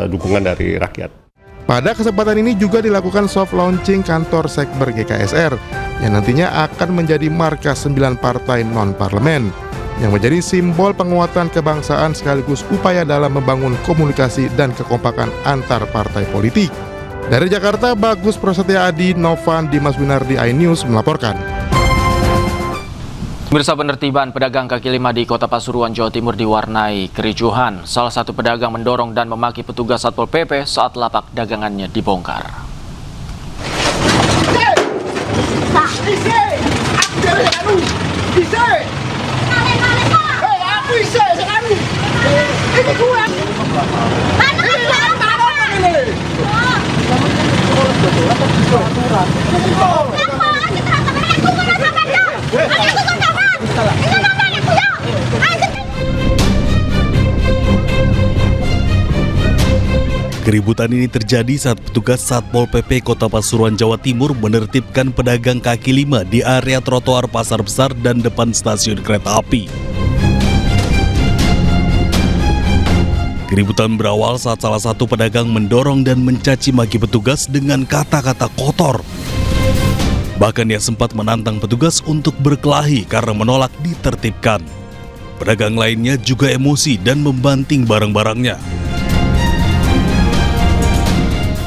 dukungan dari rakyat. Pada kesempatan ini juga dilakukan soft launching kantor Sekber GKSR yang nantinya akan menjadi markas 9 partai non-parlemen yang menjadi simbol penguatan kebangsaan sekaligus upaya dalam membangun komunikasi dan kekompakan antar partai politik. Dari Jakarta, Bagus Prasetya Adi, Novan Dimas Winardi, iNews melaporkan. Pemirsa, penertiban pedagang kaki lima di Kota Pasuruan, Jawa Timur diwarnai kericuhan. Salah satu pedagang mendorong dan memaki petugas Satpol PP saat lapak dagangannya dibongkar. Keributan ini terjadi saat petugas Satpol PP Kota Pasuruan, Jawa Timur menertibkan pedagang kaki lima di area trotoar Pasar Besar dan depan stasiun kereta api. Keributan berawal saat salah satu pedagang mendorong dan mencaci maki petugas dengan kata-kata kotor. Bahkan ia sempat menantang petugas untuk berkelahi karena menolak ditertibkan. Pedagang lainnya juga emosi dan membanting barang-barangnya.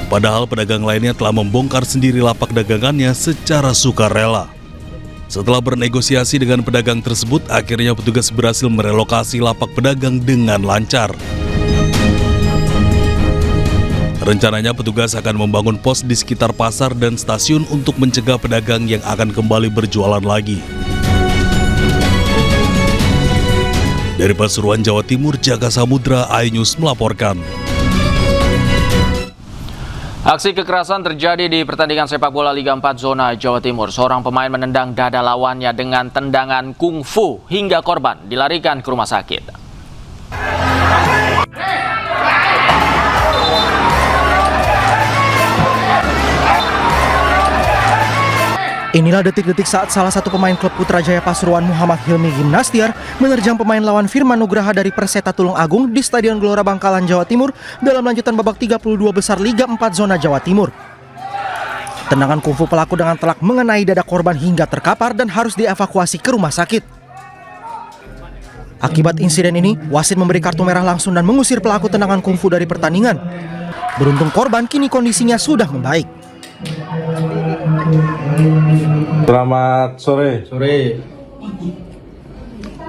Padahal pedagang lainnya telah membongkar sendiri lapak dagangannya secara sukarela. Setelah bernegosiasi dengan pedagang tersebut, akhirnya petugas berhasil merelokasi lapak pedagang dengan lancar. Rencananya petugas akan membangun pos di sekitar pasar dan stasiun untuk mencegah pedagang yang akan kembali berjualan lagi. Dari Pasuruan, Jawa Timur, Jaga Samudra, iNews melaporkan. Aksi kekerasan terjadi di pertandingan sepak bola Liga 4 Zona Jawa Timur. Seorang pemain menendang dada lawannya dengan tendangan kungfu hingga korban dilarikan ke rumah sakit. Inilah detik-detik saat salah satu pemain klub Putrajaya Pasuruan Muhammad Hilmi Gimnastiar menerjang pemain lawan Firman Nugraha dari Perseta Tulung Agung di Stadion Gelora Bangkalan, Jawa Timur dalam lanjutan babak 32 besar Liga 4 Zona Jawa Timur. Tendangan kungfu pelaku dengan telak mengenai dada korban hingga terkapar dan harus dievakuasi ke rumah sakit. Akibat insiden ini, wasit memberi kartu merah langsung dan mengusir pelaku tendangan kungfu dari pertandingan. Beruntung korban kini kondisinya sudah membaik. Selamat sore.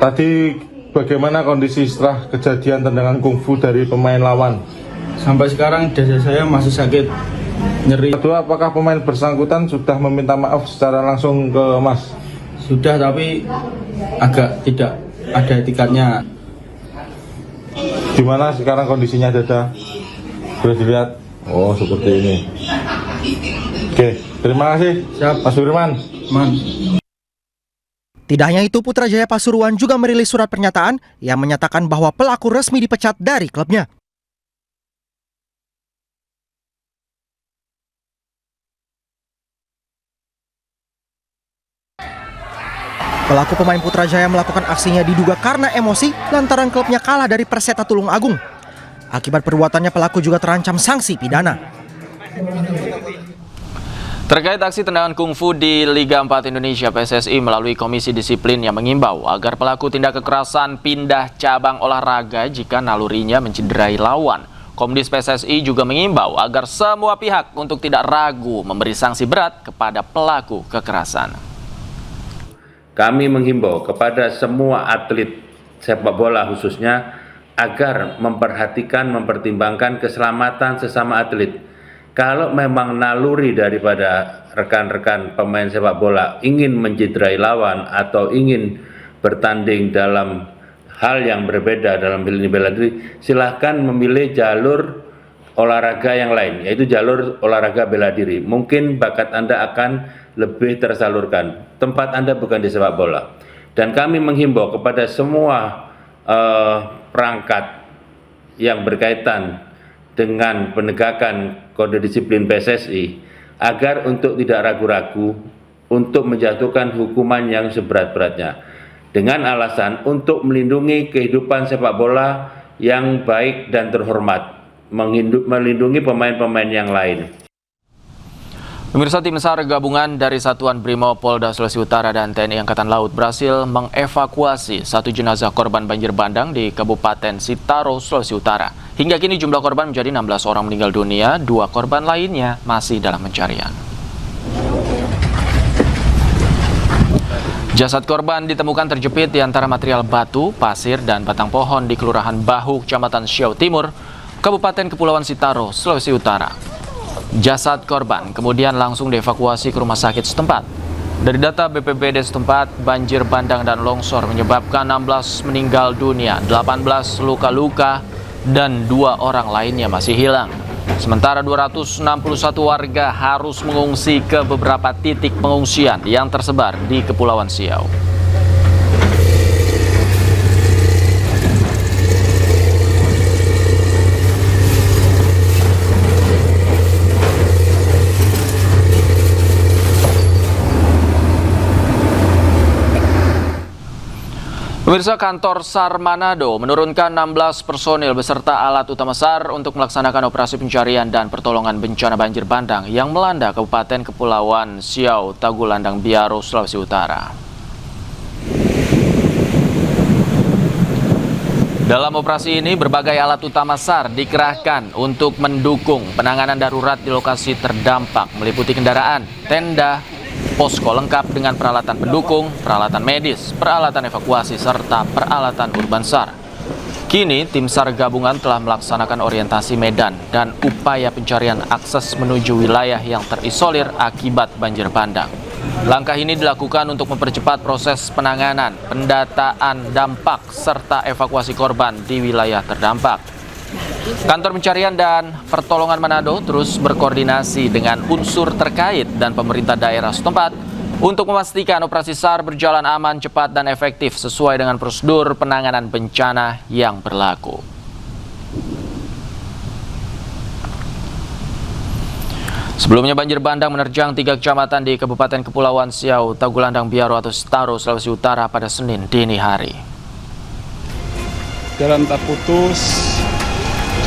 Tadi bagaimana kondisi setelah kejadian tendangan kungfu dari pemain lawan? Sampai sekarang dada saya masih sakit, nyeri. Kedua, apakah pemain bersangkutan sudah meminta maaf secara langsung ke Mas? Sudah, tapi agak tidak ada etikatnya. Gimana sekarang kondisinya dada? Boleh dilihat? Oh, seperti ini. Oke, terima kasih. Siap. Mas Firman. Tidak hanya itu, Putrajaya Pasuruan juga merilis surat pernyataan yang menyatakan bahwa pelaku resmi dipecat dari klubnya. Pelaku pemain Putrajaya melakukan aksinya diduga karena emosi lantaran klubnya kalah dari Perseta Tulung Agung. Akibat perbuatannya, pelaku juga terancam sanksi pidana. Terkait aksi tendangan kungfu di Liga 4 Indonesia, PSSI melalui Komisi Disiplin yang mengimbau agar pelaku tindak kekerasan pindah cabang olahraga jika nalurinya mencederai lawan. Komdis PSSI juga mengimbau agar semua pihak untuk tidak ragu memberi sanksi berat kepada pelaku kekerasan. Kami menghimbau kepada semua atlet sepak bola khususnya agar mempertimbangkan keselamatan sesama atlet. Kalau memang naluri daripada rekan-rekan pemain sepak bola ingin mencederai lawan atau ingin bertanding dalam hal yang berbeda dalam bela diri, silahkan memilih jalur olahraga yang lain, yaitu jalur olahraga bela diri. Mungkin bakat Anda akan lebih tersalurkan. Tempat Anda bukan di sepak bola. Dan kami menghimbau kepada semua perangkat yang berkaitan dengan penegakan kode disiplin PSSI agar untuk tidak ragu-ragu untuk menjatuhkan hukuman yang seberat-beratnya dengan alasan untuk melindungi kehidupan sepak bola yang baik dan terhormat, melindungi pemain-pemain yang lain. Pemirsa, tim SAR gabungan dari Satuan Brimob Polda Sulawesi Utara dan TNI Angkatan Laut berhasil mengevakuasi satu jenazah korban banjir bandang di Kabupaten Sitaro, Sulawesi Utara. Hingga kini jumlah korban menjadi 16 orang meninggal dunia, 2 korban lainnya masih dalam pencarian. Jasad korban ditemukan terjepit di antara material batu, pasir, dan batang pohon di Kelurahan Bahu, Kecamatan Siau Timur, Kabupaten Kepulauan Sitaro, Sulawesi Utara. Jasad korban kemudian langsung dievakuasi ke rumah sakit setempat. Dari data BPBD setempat, banjir bandang dan longsor menyebabkan 16 meninggal dunia, 18 luka-luka, dan 2 orang lainnya masih hilang. Sementara 261 warga harus mengungsi ke beberapa titik pengungsian yang tersebar di Kepulauan Siau. Pemirsa, kantor SAR Manado menurunkan 16 personil beserta alat utama SAR untuk melaksanakan operasi pencarian dan pertolongan bencana banjir bandang yang melanda Kabupaten Kepulauan Siau, Tagulandang, Biaro, Sulawesi Utara. Dalam operasi ini, berbagai alat utama SAR dikerahkan untuk mendukung penanganan darurat di lokasi terdampak, meliputi kendaraan, tenda, posko lengkap dengan peralatan pendukung, peralatan medis, peralatan evakuasi, serta peralatan urban SAR. Kini, tim SAR gabungan telah melaksanakan orientasi medan dan upaya pencarian akses menuju wilayah yang terisolir akibat banjir bandang. Langkah ini dilakukan untuk mempercepat proses penanganan, pendataan dampak, serta evakuasi korban di wilayah terdampak. Kantor Pencarian dan Pertolongan Manado terus berkoordinasi dengan unsur terkait dan pemerintah daerah setempat untuk memastikan operasi SAR berjalan aman, cepat, dan efektif sesuai dengan prosedur penanganan bencana yang berlaku. Sebelumnya banjir bandang menerjang 3 kecamatan di Kabupaten Kepulauan Siau, Tagulandang, Biaro atau Sitaro, Sulawesi Utara pada Senin dini hari. Jalan tak putus,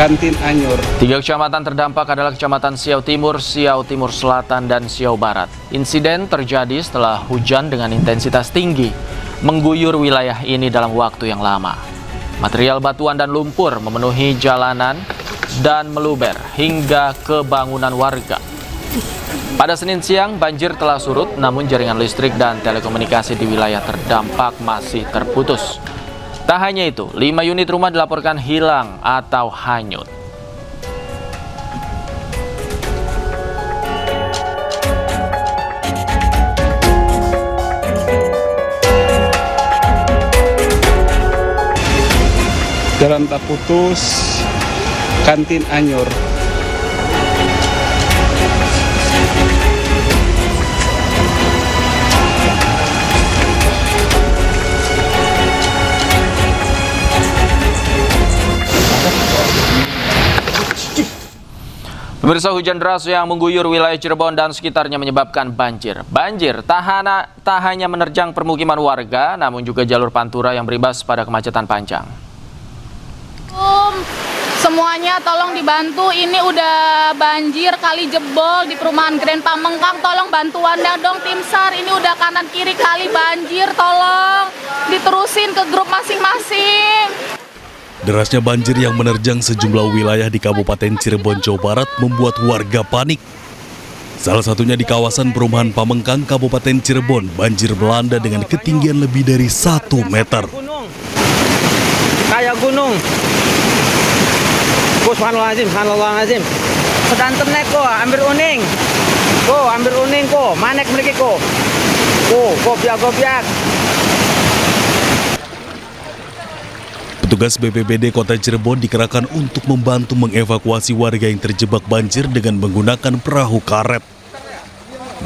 Kantin Anyur. 3 kecamatan terdampak adalah Kecamatan Siau Timur, Siau Timur Selatan, dan Siau Barat. Insiden terjadi setelah hujan dengan intensitas tinggi mengguyur wilayah ini dalam waktu yang lama. Material batuan dan lumpur memenuhi jalanan dan meluber hingga ke bangunan warga. Pada Senin siang, banjir telah surut, namun jaringan listrik dan telekomunikasi di wilayah terdampak masih terputus. Tak hanya itu, 5 unit rumah dilaporkan hilang atau hanyut. Jalan tak putus, Kantin Anyur. Pemirsa, hujan deras yang mengguyur wilayah Cirebon dan sekitarnya menyebabkan banjir. Banjir tak hanya menerjang permukiman warga, namun juga jalur pantura yang berimbas pada kemacetan panjang. Semuanya tolong dibantu, ini udah banjir kali jebol di perumahan Grand Pamengkang, tolong bantuannya dong tim SAR, ini udah kanan kiri kali banjir, tolong diterusin ke grup masing-masing. Derasnya banjir yang menerjang sejumlah wilayah di Kabupaten Cirebon, Jawa Barat membuat warga panik. Salah satunya di kawasan perumahan Pamengkang, Kabupaten Cirebon, banjir melanda dengan ketinggian lebih dari 1 meter. Kayak gunung. Subhanallahazim. Sedanten nek ko, ambil uning. Manek mriki ko. Gobiak. Petugas BPBD Kota Cirebon dikerahkan untuk membantu mengevakuasi warga yang terjebak banjir dengan menggunakan perahu karet.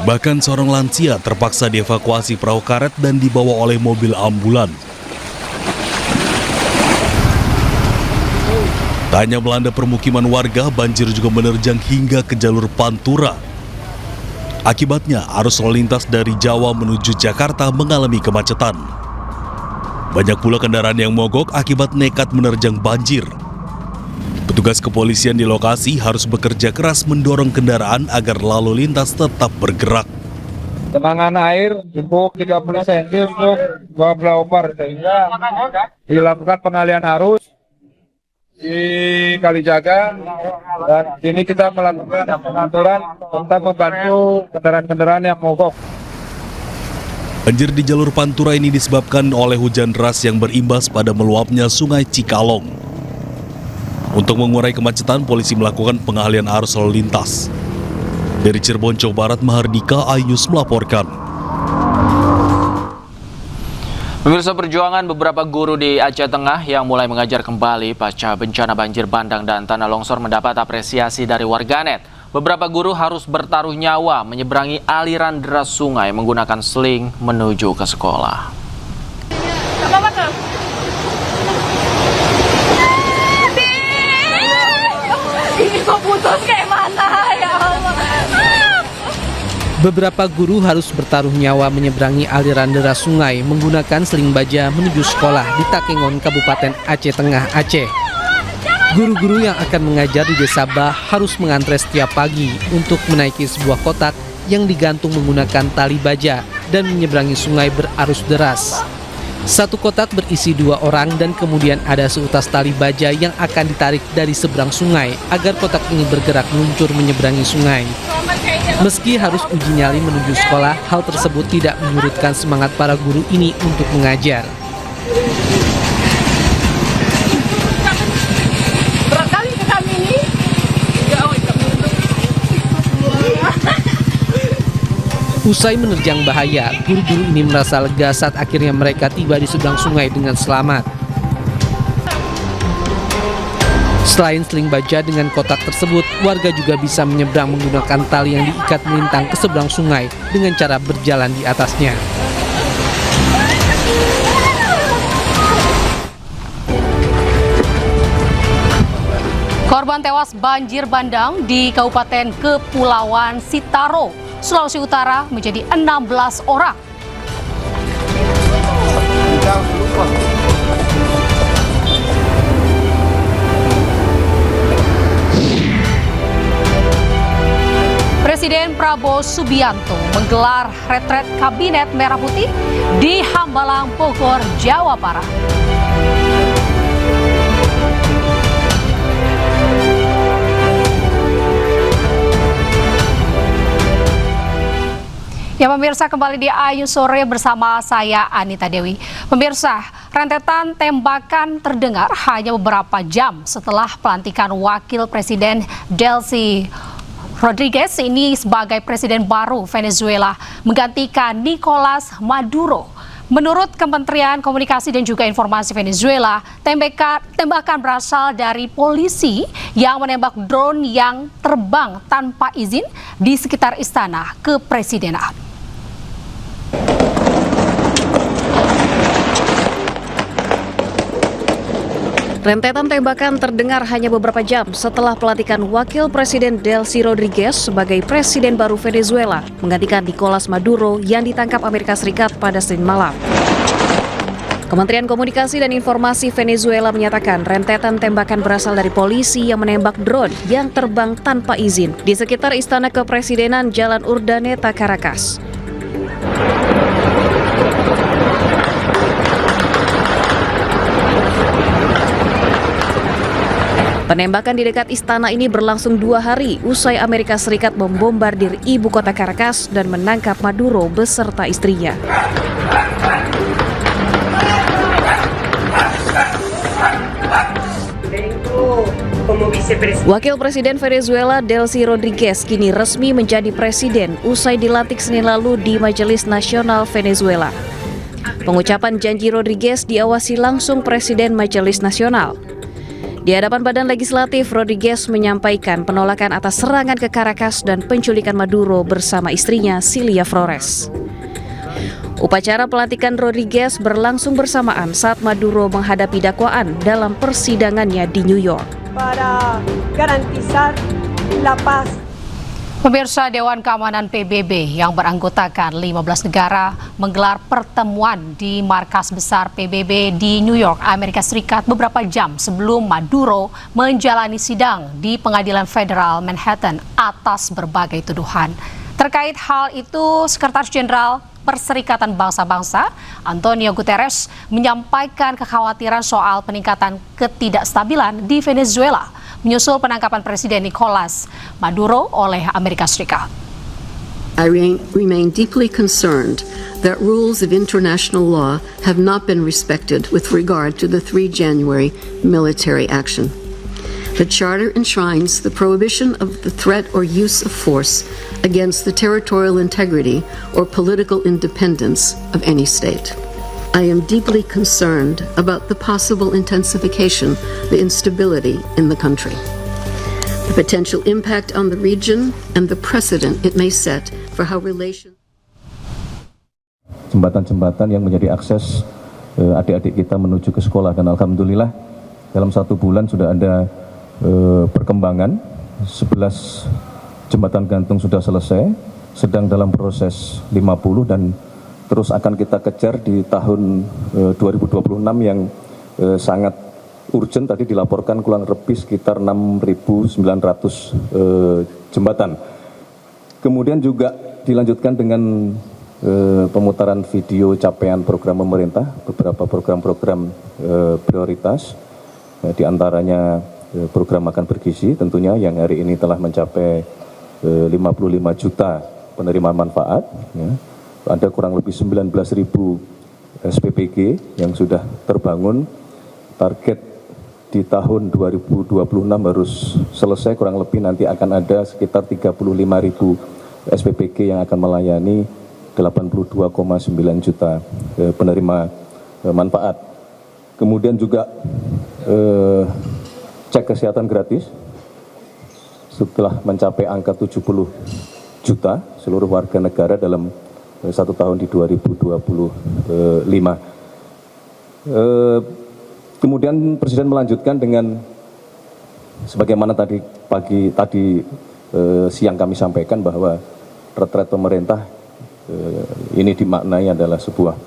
Bahkan seorang lansia terpaksa dievakuasi perahu karet dan dibawa oleh mobil ambulan. Tak hanya melanda permukiman warga, banjir juga menerjang hingga ke jalur Pantura. Akibatnya, arus lalu lintas dari Jawa menuju Jakarta mengalami kemacetan. Banyak pula kendaraan yang mogok akibat nekat menerjang banjir. Petugas kepolisian di lokasi harus bekerja keras mendorong kendaraan agar lalu lintas tetap bergerak. Genangan air cukup 30 cm untuk 2 blower sehingga dilakukan pengalian arus di Kalijaga, dan ini kita melakukan pengaturan untuk membantu kendaraan-kendaraan yang mogok. Banjir di jalur Pantura ini disebabkan oleh hujan deras yang berimbas pada meluapnya Sungai Cikalong. Untuk mengurai kemacetan, polisi melakukan pengalian arus lalu lintas. Dari Cirebon, Jawa Barat, Mahardika Ayus melaporkan. Pemirsa, perjuangan beberapa guru di Aceh Tengah yang mulai mengajar kembali pasca bencana banjir bandang dan tanah longsor mendapat apresiasi dari warganet. Beberapa guru harus bertaruh nyawa menyeberangi aliran deras sungai menggunakan seling menuju ke sekolah. Ini kok putus kayak mana ya Allah? Beberapa guru harus bertaruh nyawa menyeberangi aliran deras sungai menggunakan seling baja menuju sekolah di Takengon, Kabupaten Aceh Tengah, Aceh. Guru-guru yang akan mengajar di Desa Bah harus mengantre setiap pagi untuk menaiki sebuah kotak yang digantung menggunakan tali baja dan menyeberangi sungai berarus deras. Satu kotak berisi 2 orang dan kemudian ada seutas tali baja yang akan ditarik dari seberang sungai agar kotak ini bergerak meluncur menyeberangi sungai. Meski harus uji nyali menuju sekolah, hal tersebut tidak menyurutkan semangat para guru ini untuk mengajar. Usai menerjang bahaya, guru-guru ini merasa lega saat akhirnya mereka tiba di seberang sungai dengan selamat. Selain seling baja dengan kotak tersebut, warga juga bisa menyeberang menggunakan tali yang diikat melintang ke seberang sungai dengan cara berjalan di atasnya. Korban tewas banjir bandang di Kabupaten Kepulauan Sitaro, Sulawesi Utara menjadi 16 orang. Presiden Prabowo Subianto menggelar retret Kabinet Merah Putih di Hambalang, Bogor, Jawa Barat. Ya pemirsa, kembali di Ayu Sore bersama saya Anita Dewi. Pemirsa, rentetan tembakan terdengar hanya beberapa jam setelah pelantikan Wakil Presiden Delcy Rodriguez ini sebagai Presiden baru Venezuela menggantikan Nicolas Maduro. Menurut Kementerian Komunikasi dan juga Informasi Venezuela, tembakan berasal dari polisi yang menembak drone yang terbang tanpa izin di sekitar istana kepresidenan. Rentetan tembakan terdengar hanya beberapa jam setelah pelantikan Wakil Presiden Delcy Rodriguez sebagai Presiden baru Venezuela menggantikan Nicolas Maduro yang ditangkap Amerika Serikat pada Senin malam. Kementerian Komunikasi dan Informasi Venezuela menyatakan rentetan tembakan berasal dari polisi yang menembak drone yang terbang tanpa izin di sekitar Istana Kepresidenan Jalan Urdaneta, Caracas. Penembakan di dekat istana ini berlangsung 2 hari usai Amerika Serikat membombardir ibu kota Caracas dan menangkap Maduro beserta istrinya. Wakil Presiden Venezuela Delcy Rodriguez kini resmi menjadi presiden usai dilantik Senin lalu di Majelis Nasional Venezuela. Pengucapan janji Rodriguez diawasi langsung Presiden Majelis Nasional. Di hadapan Badan Legislatif, Rodriguez menyampaikan penolakan atas serangan ke Caracas dan penculikan Maduro bersama istrinya Cilia Flores. Upacara pelantikan Rodriguez berlangsung bersamaan saat Maduro menghadapi dakwaan dalam persidangannya di New York. Para garantizar la paz. Pemirsa, Dewan Keamanan PBB yang beranggotakan 15 negara menggelar pertemuan di markas besar PBB di New York, Amerika Serikat beberapa jam sebelum Maduro menjalani sidang di Pengadilan Federal Manhattan atas berbagai tuduhan. Terkait hal itu, Sekretaris Jenderal Perserikatan Bangsa-Bangsa Antonio Guterres menyampaikan kekhawatiran soal peningkatan ketidakstabilan di Venezuela menyusul penangkapan Presiden Nicolas Maduro oleh Amerika Serikat. I remain deeply concerned that rules of international law have not been respected with regard to the 3 January military action. The Charter enshrines the prohibition of the threat or use of force against the territorial integrity or political independence of any state. I am deeply concerned about the possible intensification of the instability in the country, the potential impact on the region, and the precedent it may set for how relations. Jembatan-jembatan yang menjadi akses adik-adik kita menuju ke sekolah, dan alhamdulillah dalam 1 bulan sudah ada perkembangan. 11 jembatan gantung sudah selesai, sedang dalam proses 50 dan terus akan kita kejar di tahun 2026 yang sangat urgent. Tadi dilaporkan kurang lebih sekitar 6.900 jembatan. Kemudian juga dilanjutkan dengan pemutaran video capaian program pemerintah, beberapa program-program prioritas, di antaranya program makan bergizi tentunya yang hari ini telah mencapai 55 juta penerima manfaat. Ya. Ada kurang lebih 19.000 SPPG yang sudah terbangun. Target di tahun 2026 harus selesai, kurang lebih nanti akan ada sekitar 35.000 SPPG yang akan melayani 82,9 juta penerima manfaat. Kemudian juga cek kesehatan gratis setelah mencapai angka 70 juta seluruh warga negara dalam 1 tahun di 2025. Kemudian Presiden melanjutkan dengan sebagaimana tadi siang kami sampaikan bahwa retret pemerintah ini dimaknai adalah sebuah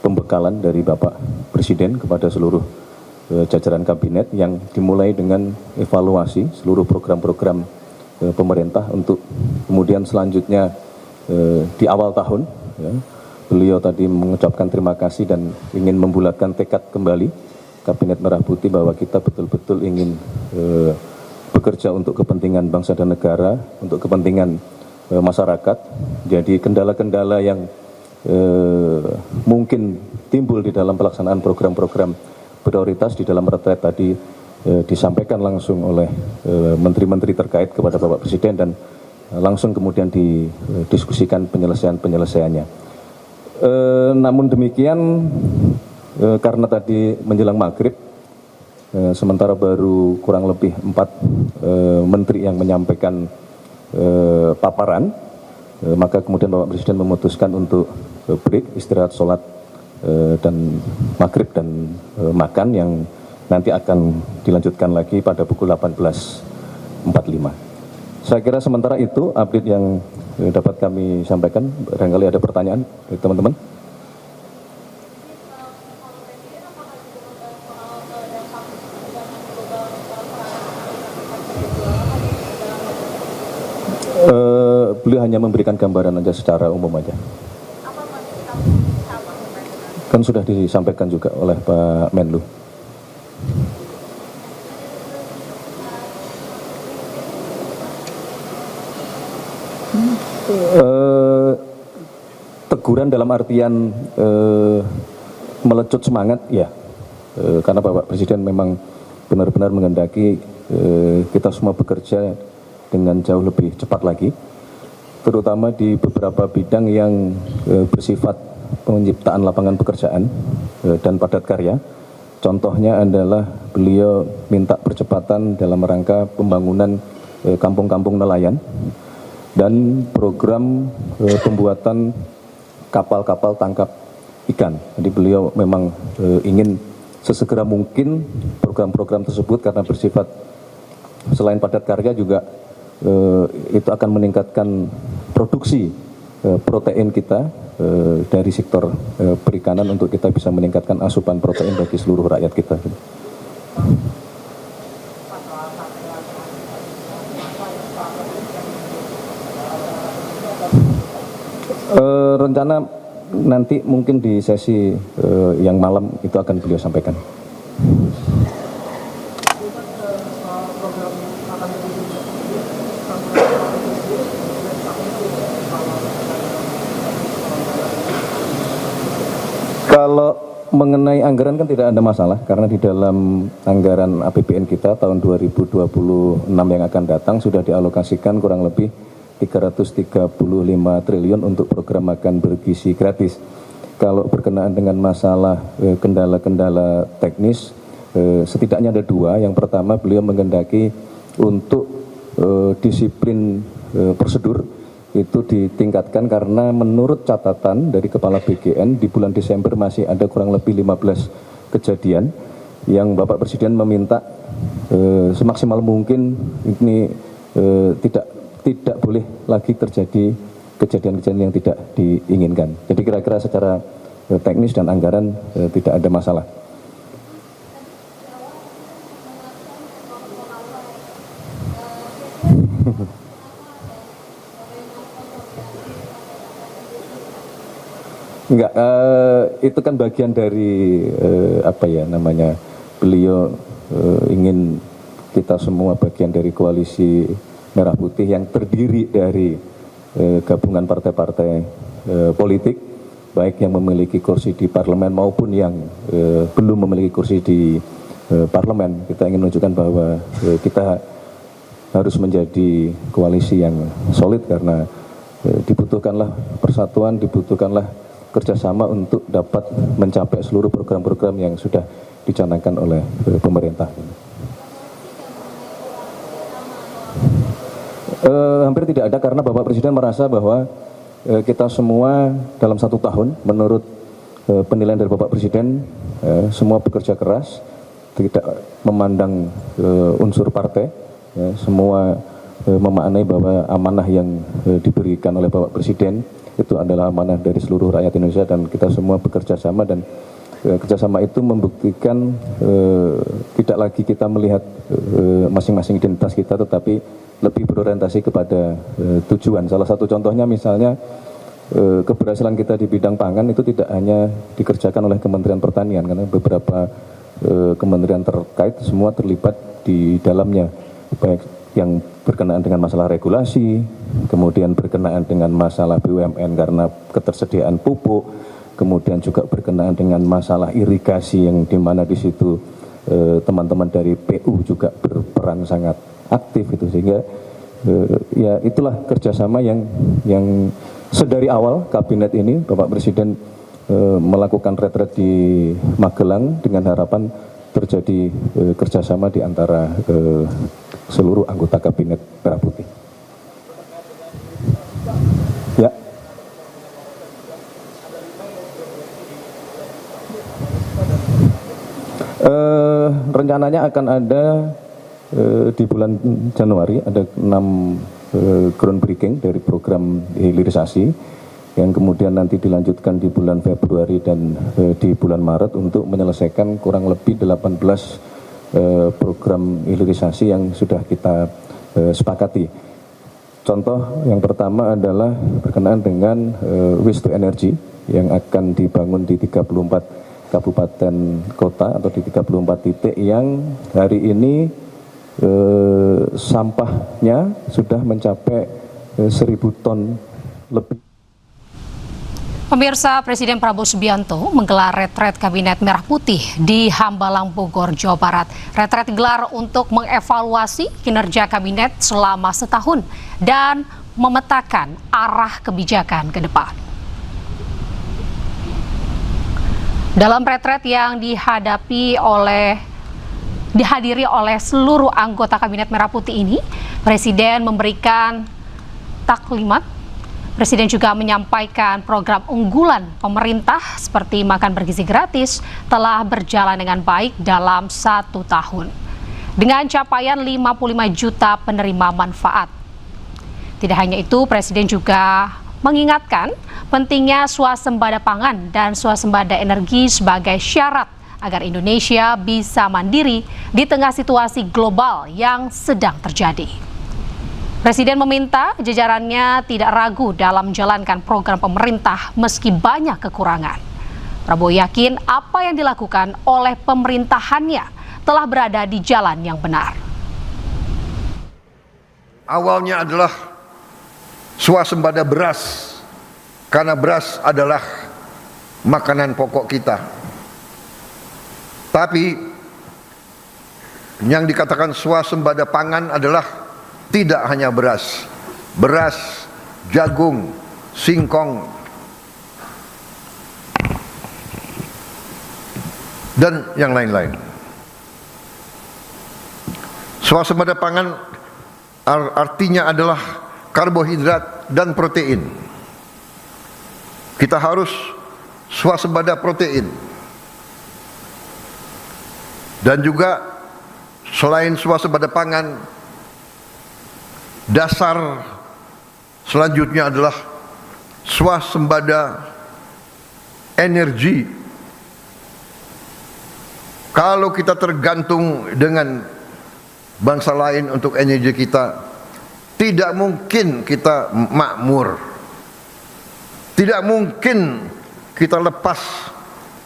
pembekalan dari Bapak Presiden kepada seluruh jajaran kabinet yang dimulai dengan evaluasi seluruh program-program pemerintah untuk kemudian selanjutnya di awal tahun ya, beliau tadi mengucapkan terima kasih dan ingin membulatkan tekad kembali Kabinet Merah Putih bahwa kita betul-betul ingin bekerja untuk kepentingan bangsa dan negara, untuk kepentingan masyarakat. Jadi kendala-kendala yang mungkin timbul di dalam pelaksanaan program-program prioritas di dalam retret tadi disampaikan langsung oleh menteri-menteri terkait kepada Bapak Presiden dan langsung kemudian didiskusikan penyelesaiannya. Namun demikian karena tadi menjelang maghrib sementara baru kurang lebih 4 menteri yang menyampaikan paparan, maka kemudian Bapak Presiden memutuskan untuk break, istirahat, sholat dan maghrib dan makan yang nanti akan dilanjutkan lagi pada pukul 18.45. Saya kira sementara itu update yang dapat kami sampaikan. Barangkali ada pertanyaan dari teman-teman. Beliau hanya memberikan gambaran aja secara umum aja. Kan sudah disampaikan juga oleh Pak Menlu. Teguran dalam artian melecut semangat ya, karena Bapak Presiden memang benar-benar menghendaki kita semua bekerja dengan jauh lebih cepat lagi, terutama di beberapa bidang yang bersifat penciptaan lapangan pekerjaan dan padat karya. Contohnya adalah beliau minta percepatan dalam rangka pembangunan kampung-kampung nelayan dan program pembuatan kapal-kapal tangkap ikan. Jadi beliau memang ingin sesegera mungkin program-program tersebut karena bersifat selain padat karya juga itu akan meningkatkan produksi protein kita dari sektor perikanan untuk kita bisa meningkatkan asupan protein bagi seluruh rakyat kita. Rencana nanti mungkin di sesi yang malam itu akan beliau sampaikan. Kalau mengenai anggaran kan tidak ada masalah karena di dalam anggaran APBN kita tahun 2026 yang akan datang sudah dialokasikan kurang lebih 335 triliun untuk program makan bergizi gratis. Kalau berkenaan dengan masalah kendala-kendala teknis, setidaknya ada 2. Yang pertama beliau menghendaki untuk disiplin prosedur itu ditingkatkan karena menurut catatan dari Kepala BGN di bulan Desember masih ada kurang lebih 15 kejadian yang Bapak Presiden meminta semaksimal mungkin ini tidak boleh lagi terjadi kejadian-kejadian yang tidak diinginkan. Jadi kira-kira secara teknis dan anggaran tidak ada masalah. Enggak, itu kan bagian dari beliau ingin kita semua bagian dari koalisi Merah Putih yang terdiri dari gabungan partai-partai politik, baik yang memiliki kursi di parlemen maupun yang belum memiliki kursi di parlemen. Kita ingin menunjukkan bahwa kita harus menjadi koalisi yang solid karena dibutuhkanlah persatuan, dibutuhkanlah kerjasama untuk dapat mencapai seluruh program-program yang sudah dicanangkan oleh pemerintah. Hampir tidak ada karena Bapak Presiden merasa bahwa kita semua dalam 1 tahun menurut penilaian dari Bapak Presiden semua bekerja keras, tidak memandang unsur partai, semua memaknai bahwa amanah yang diberikan oleh Bapak Presiden itu adalah amanah dari seluruh rakyat Indonesia dan kita semua bekerja sama dan kerjasama itu membuktikan tidak lagi kita melihat masing-masing identitas kita tetapi lebih berorientasi kepada tujuan. Salah satu contohnya misalnya keberhasilan kita di bidang pangan itu tidak hanya dikerjakan oleh Kementerian Pertanian karena beberapa kementerian terkait semua terlibat di dalamnya, baik yang berkenaan dengan masalah regulasi, kemudian berkenaan dengan masalah BUMN karena ketersediaan pupuk, kemudian juga berkenaan dengan masalah irigasi yang dimana di situ teman-teman dari PU juga berperan sangat aktif itu, sehingga ya itulah kerjasama yang sedari awal kabinet ini Bapak Presiden melakukan retret di Magelang dengan harapan terjadi kerjasama di antara seluruh anggota kabinet Merah Putih. Ya. Rencananya akan ada di bulan Januari ada 6 groundbreaking dari program hilirisasi yang kemudian nanti dilanjutkan di bulan Februari dan di bulan Maret untuk menyelesaikan kurang lebih 18 program hilirisasi yang sudah kita sepakati. Contoh yang pertama adalah berkenaan dengan waste to energy yang akan dibangun di 34 kabupaten kota atau di 34 titik yang hari ini sampahnya sudah mencapai 1.000 ton lebih. Pemirsa, Presiden Prabowo Subianto menggelar retret Kabinet Merah Putih di Hambalang, Bogor, Jawa Barat. Retret digelar untuk mengevaluasi kinerja kabinet selama setahun dan memetakan arah kebijakan ke depan. Dalam retret yang dihadiri oleh seluruh anggota Kabinet Merah Putih ini, Presiden memberikan taklimat. Presiden juga menyampaikan program unggulan pemerintah seperti makan bergizi gratis telah berjalan dengan baik dalam 1 tahun dengan capaian 55 juta penerima manfaat. Tidak hanya itu, Presiden juga mengingatkan pentingnya swasembada pangan dan swasembada energi sebagai syarat agar Indonesia bisa mandiri di tengah situasi global yang sedang terjadi. Presiden meminta jajarannya tidak ragu dalam menjalankan program pemerintah meski banyak kekurangan. Prabowo yakin apa yang dilakukan oleh pemerintahannya telah berada di jalan yang benar. Awalnya adalah swasembada beras, karena beras adalah makanan pokok kita. Tapi yang dikatakan swasembada pangan adalah tidak hanya beras, jagung, singkong, dan yang lain-lain. Swasembada pangan artinya adalah karbohidrat dan protein. Kita harus swasembada protein. Dan juga selain swasembada pangan, dasar selanjutnya adalah swasembada energi. Kalau kita tergantung dengan bangsa lain untuk energi kita, tidak mungkin kita makmur. Tidak mungkin kita lepas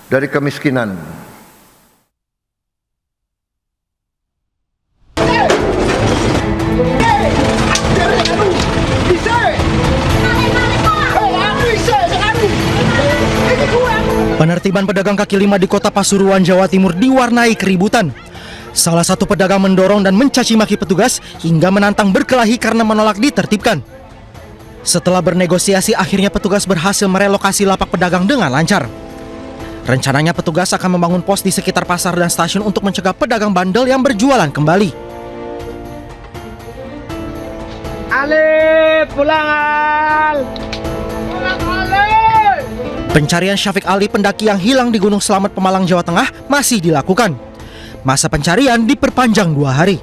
dari kemiskinan. Penertiban pedagang kaki lima di Kota Pasuruan, Jawa Timur diwarnai keributan. Salah satu pedagang mendorong dan mencaci maki petugas hingga menantang berkelahi karena menolak ditertibkan. Setelah bernegosiasi, akhirnya petugas berhasil merelokasi lapak pedagang dengan lancar. Rencananya petugas akan membangun pos di sekitar pasar dan stasiun untuk mencegah pedagang bandel yang berjualan kembali. Ali, pulang Al! Pulang Ali! Pencarian Syafiq Ali, pendaki yang hilang di Gunung Slamet, Pemalang, Jawa Tengah, masih dilakukan. Masa pencarian diperpanjang 2 hari.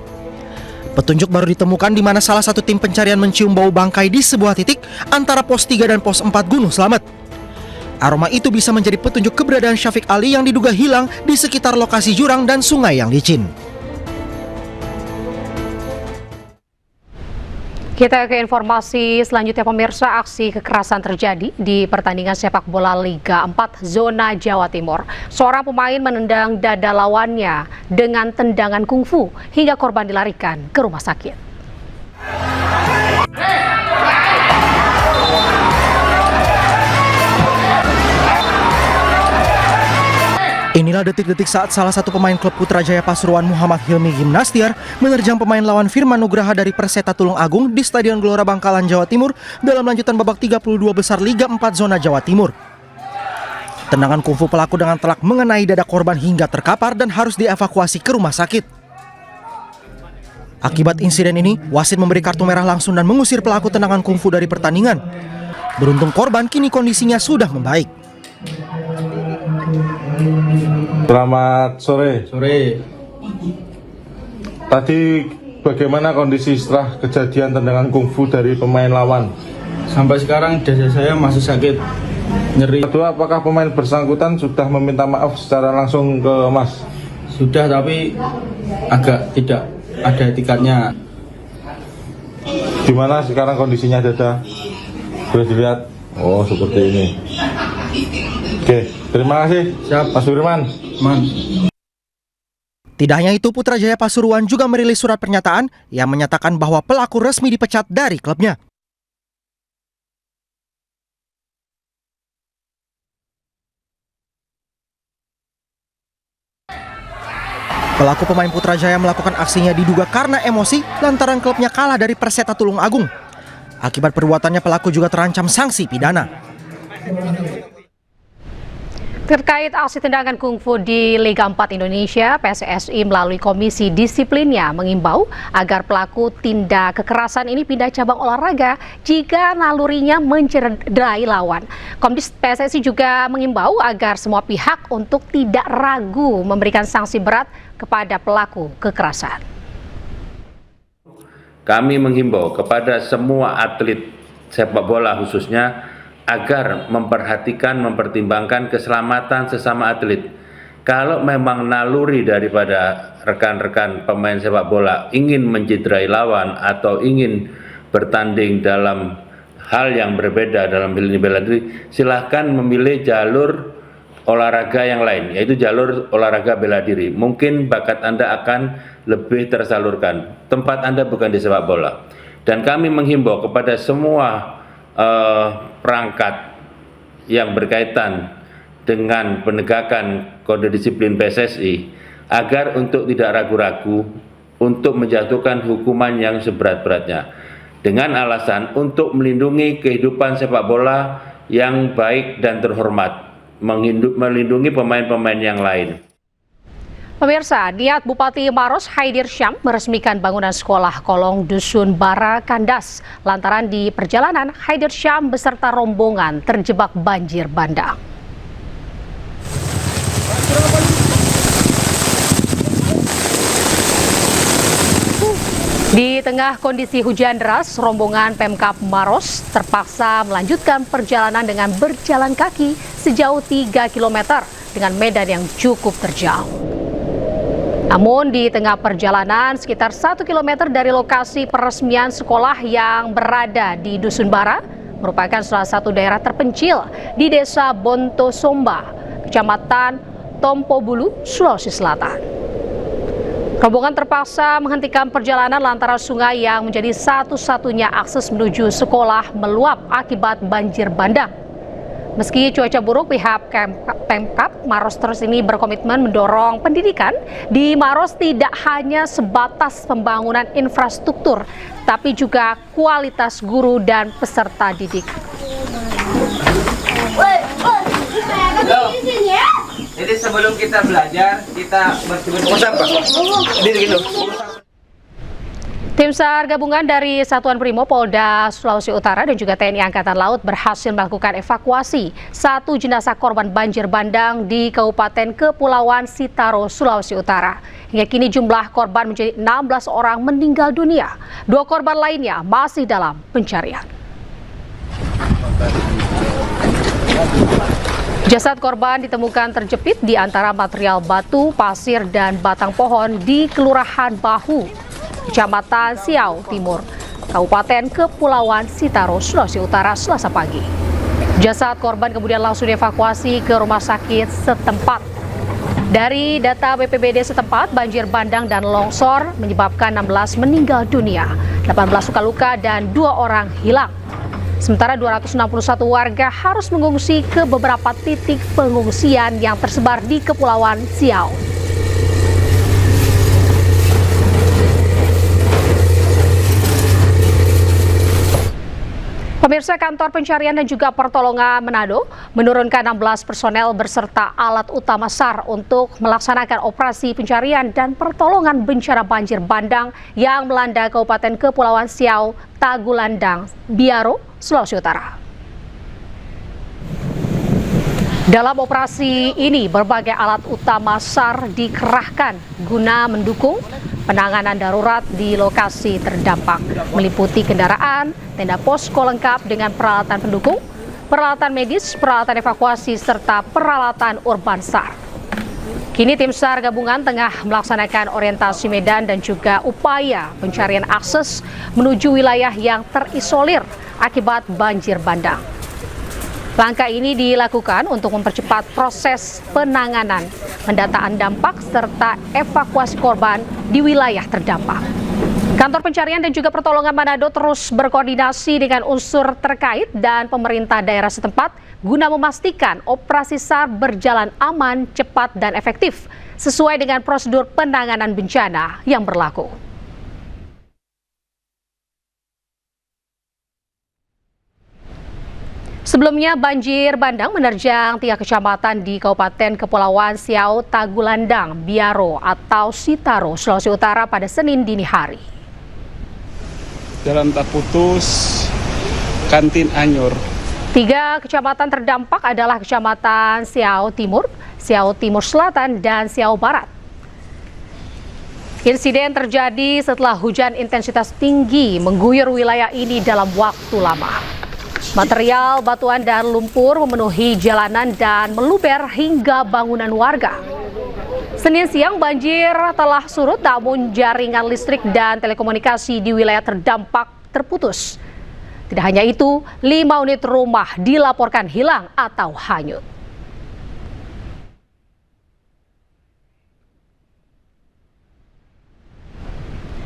Petunjuk baru ditemukan di mana salah satu tim pencarian mencium bau bangkai di sebuah titik antara pos 3 dan pos 4 Gunung Slamet. Aroma itu bisa menjadi petunjuk keberadaan Syafiq Ali yang diduga hilang di sekitar lokasi jurang dan sungai yang licin. Kita ke informasi selanjutnya, pemirsa. Aksi kekerasan terjadi di pertandingan sepak bola Liga 4 zona Jawa Timur. Seorang pemain menendang dada lawannya dengan tendangan kungfu hingga korban dilarikan ke rumah sakit. Inilah detik-detik saat salah satu pemain klub Putrajaya Pasuruan, Muhammad Hilmi Gimnastiar, menerjang pemain lawan Firman Nugraha dari Perseta Tulung Agung di Stadion Gelora Bangkalan, Jawa Timur dalam lanjutan babak 32 besar Liga 4 zona Jawa Timur. Tendangan kungfu pelaku dengan telak mengenai dada korban hingga terkapar dan harus dievakuasi ke rumah sakit. Akibat insiden ini, wasit memberi kartu merah langsung dan mengusir pelaku tendangan kungfu dari pertandingan. Beruntung korban kini kondisinya sudah membaik. Selamat sore. Tadi bagaimana kondisi setelah kejadian tendangan kungfu dari pemain lawan? Sampai sekarang dada saya masih sakit, nyeri. Kedua, apakah pemain bersangkutan sudah meminta maaf secara langsung ke Mas? Sudah, tapi agak tidak ada etikatnya. Gimana sekarang kondisinya dada? Boleh dilihat? Oh, seperti ini. Oke, terima kasih. Siap, Mas Firman. Tidak hanya itu, Putrajaya Pasuruan juga merilis surat pernyataan yang menyatakan bahwa pelaku resmi dipecat dari klubnya. Pelaku pemain Putrajaya melakukan aksinya diduga karena emosi lantaran klubnya kalah dari Perseta Tulung Agung. Akibat perbuatannya, pelaku juga terancam sanksi pidana. Terkait aksi tendangan kungfu di Liga 4 Indonesia, PSSI melalui Komisi Disiplinnya mengimbau agar pelaku tindak kekerasan ini pindah cabang olahraga jika nalurinya mencederai lawan. Komisi PSSI juga mengimbau agar semua pihak untuk tidak ragu memberikan sanksi berat kepada pelaku kekerasan. Kami menghimbau kepada semua atlet sepak bola khususnya agar mempertimbangkan keselamatan sesama atlet. Kalau memang naluri daripada rekan-rekan pemain sepak bola ingin mencederai lawan atau ingin bertanding dalam hal yang berbeda dalam bela diri, silahkan memilih jalur olahraga yang lain, yaitu jalur olahraga bela diri. Mungkin bakat Anda akan lebih tersalurkan. Tempat Anda bukan di sepak bola. Dan kami menghimbau kepada semua perangkat yang berkaitan dengan penegakan kode disiplin PSSI agar untuk tidak ragu-ragu untuk menjatuhkan hukuman yang seberat-beratnya dengan alasan untuk melindungi kehidupan sepak bola yang baik dan terhormat, melindungi pemain-pemain yang lain. Pemirsa, niat Bupati Maros Haidir Syam meresmikan bangunan sekolah kolong Dusun Bara kandas. Lantaran di perjalanan, Haidir Syam beserta rombongan terjebak banjir bandang. Di tengah kondisi hujan deras, rombongan Pemkab Maros terpaksa melanjutkan perjalanan dengan berjalan kaki sejauh 3 km dengan medan yang cukup terjal. Namun di tengah perjalanan sekitar 1 km dari lokasi peresmian sekolah yang berada di Dusun Bara, merupakan salah satu daerah terpencil di Desa Bontosomba, Kecamatan Tompobulu, Sulawesi Selatan. Rombongan terpaksa menghentikan perjalanan lantaran sungai yang menjadi satu-satunya akses menuju sekolah meluap akibat banjir bandang. Meski cuaca buruk, pihak Pemkab Maros terus ini berkomitmen mendorong pendidikan di Maros tidak hanya sebatas pembangunan infrastruktur, tapi juga kualitas guru dan peserta didik. Jadi sebelum kita belajar, kita bersih-bersih sampah. Tim SAR gabungan dari Satuan Brimob Polda Sulawesi Utara dan juga TNI Angkatan Laut berhasil melakukan evakuasi satu jenazah korban banjir bandang di Kabupaten Kepulauan Sitaro, Sulawesi Utara. Hingga kini jumlah korban menjadi 16 orang meninggal dunia. 2 korban lainnya masih dalam pencarian. Jasad korban ditemukan terjepit di antara material batu, pasir, dan batang pohon di Kelurahan Bahu, Kecamatan Siau Timur, Kabupaten Kepulauan Sitaro, Sulawesi Utara, Selasa pagi. Jasad korban kemudian langsung dievakuasi ke rumah sakit setempat. Dari data BPBD setempat, banjir bandang dan longsor menyebabkan 16 meninggal dunia, 18 luka-luka, dan 2 orang hilang. Sementara 261 warga harus mengungsi ke beberapa titik pengungsian yang tersebar di Kepulauan Siau. Pemirsa, Kantor Pencarian dan juga Pertolongan Manado menurunkan 16 personel berserta alat utama SAR untuk melaksanakan operasi pencarian dan pertolongan bencana banjir bandang yang melanda Kabupaten Kepulauan Siau, Tagulandang, Biaro, Sulawesi Utara. Dalam operasi ini, berbagai alat utama SAR dikerahkan guna mendukung penanganan darurat di lokasi terdampak, meliputi kendaraan, tenda posko lengkap dengan peralatan pendukung, peralatan medis, peralatan evakuasi, serta peralatan urban SAR. Kini tim SAR gabungan tengah melaksanakan orientasi medan dan juga upaya pencarian akses menuju wilayah yang terisolir akibat banjir bandang. Langkah ini dilakukan untuk mempercepat proses penanganan, pendataan dampak, serta evakuasi korban di wilayah terdampak. Kantor Pencarian dan juga Pertolongan Manado terus berkoordinasi dengan unsur terkait dan pemerintah daerah setempat guna memastikan operasi SAR berjalan aman, cepat, dan efektif sesuai dengan prosedur penanganan bencana yang berlaku. Sebelumnya, banjir bandang menerjang 3 kecamatan di Kabupaten Kepulauan Siau, Tagulandang, Biaro, atau Sitaro, Sulawesi Utara pada Senin dini hari. Jalan tak putus, Kantin Anyur. 3 kecamatan terdampak adalah Kecamatan Siau Timur, Siau Timur Selatan, dan Siau Barat. Insiden terjadi setelah hujan intensitas tinggi mengguyur wilayah ini dalam waktu lama. Material batuan dan lumpur memenuhi jalanan dan meluber hingga bangunan warga. Senin siang banjir telah surut, namun jaringan listrik dan telekomunikasi di wilayah terdampak terputus. Tidak hanya itu, 5 unit rumah dilaporkan hilang atau hanyut.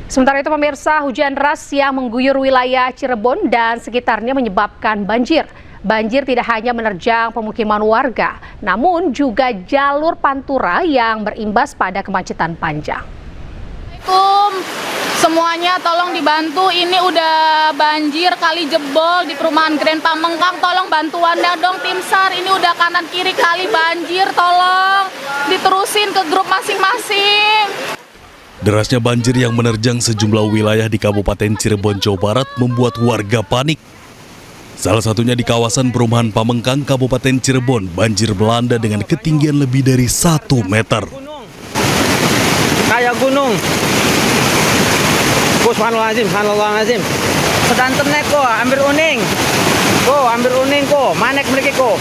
Sementara itu, pemirsa, hujan deras yang mengguyur wilayah Cirebon dan sekitarnya menyebabkan banjir. Banjir tidak hanya menerjang pemukiman warga, namun juga jalur pantura yang berimbas pada kemacetan panjang. Assalamualaikum semuanya, tolong dibantu. Ini udah banjir kali jebol di perumahan Grand Pamengkang. Tolong bantuannya dong tim SAR. Ini udah kanan kiri kali banjir. Tolong diterusin ke grup masing-masing. Derasnya banjir yang menerjang sejumlah wilayah di Kabupaten Cirebon, Jawa Barat membuat warga panik. Salah satunya di kawasan perumahan Pamengkang, Kabupaten Cirebon, banjir melanda dengan ketinggian lebih dari 1 meter. Kayak gunung. Subhanallahazim. Sedanten nek ko, ambil uning. Ko, ambil uning ko, manek mriki ko.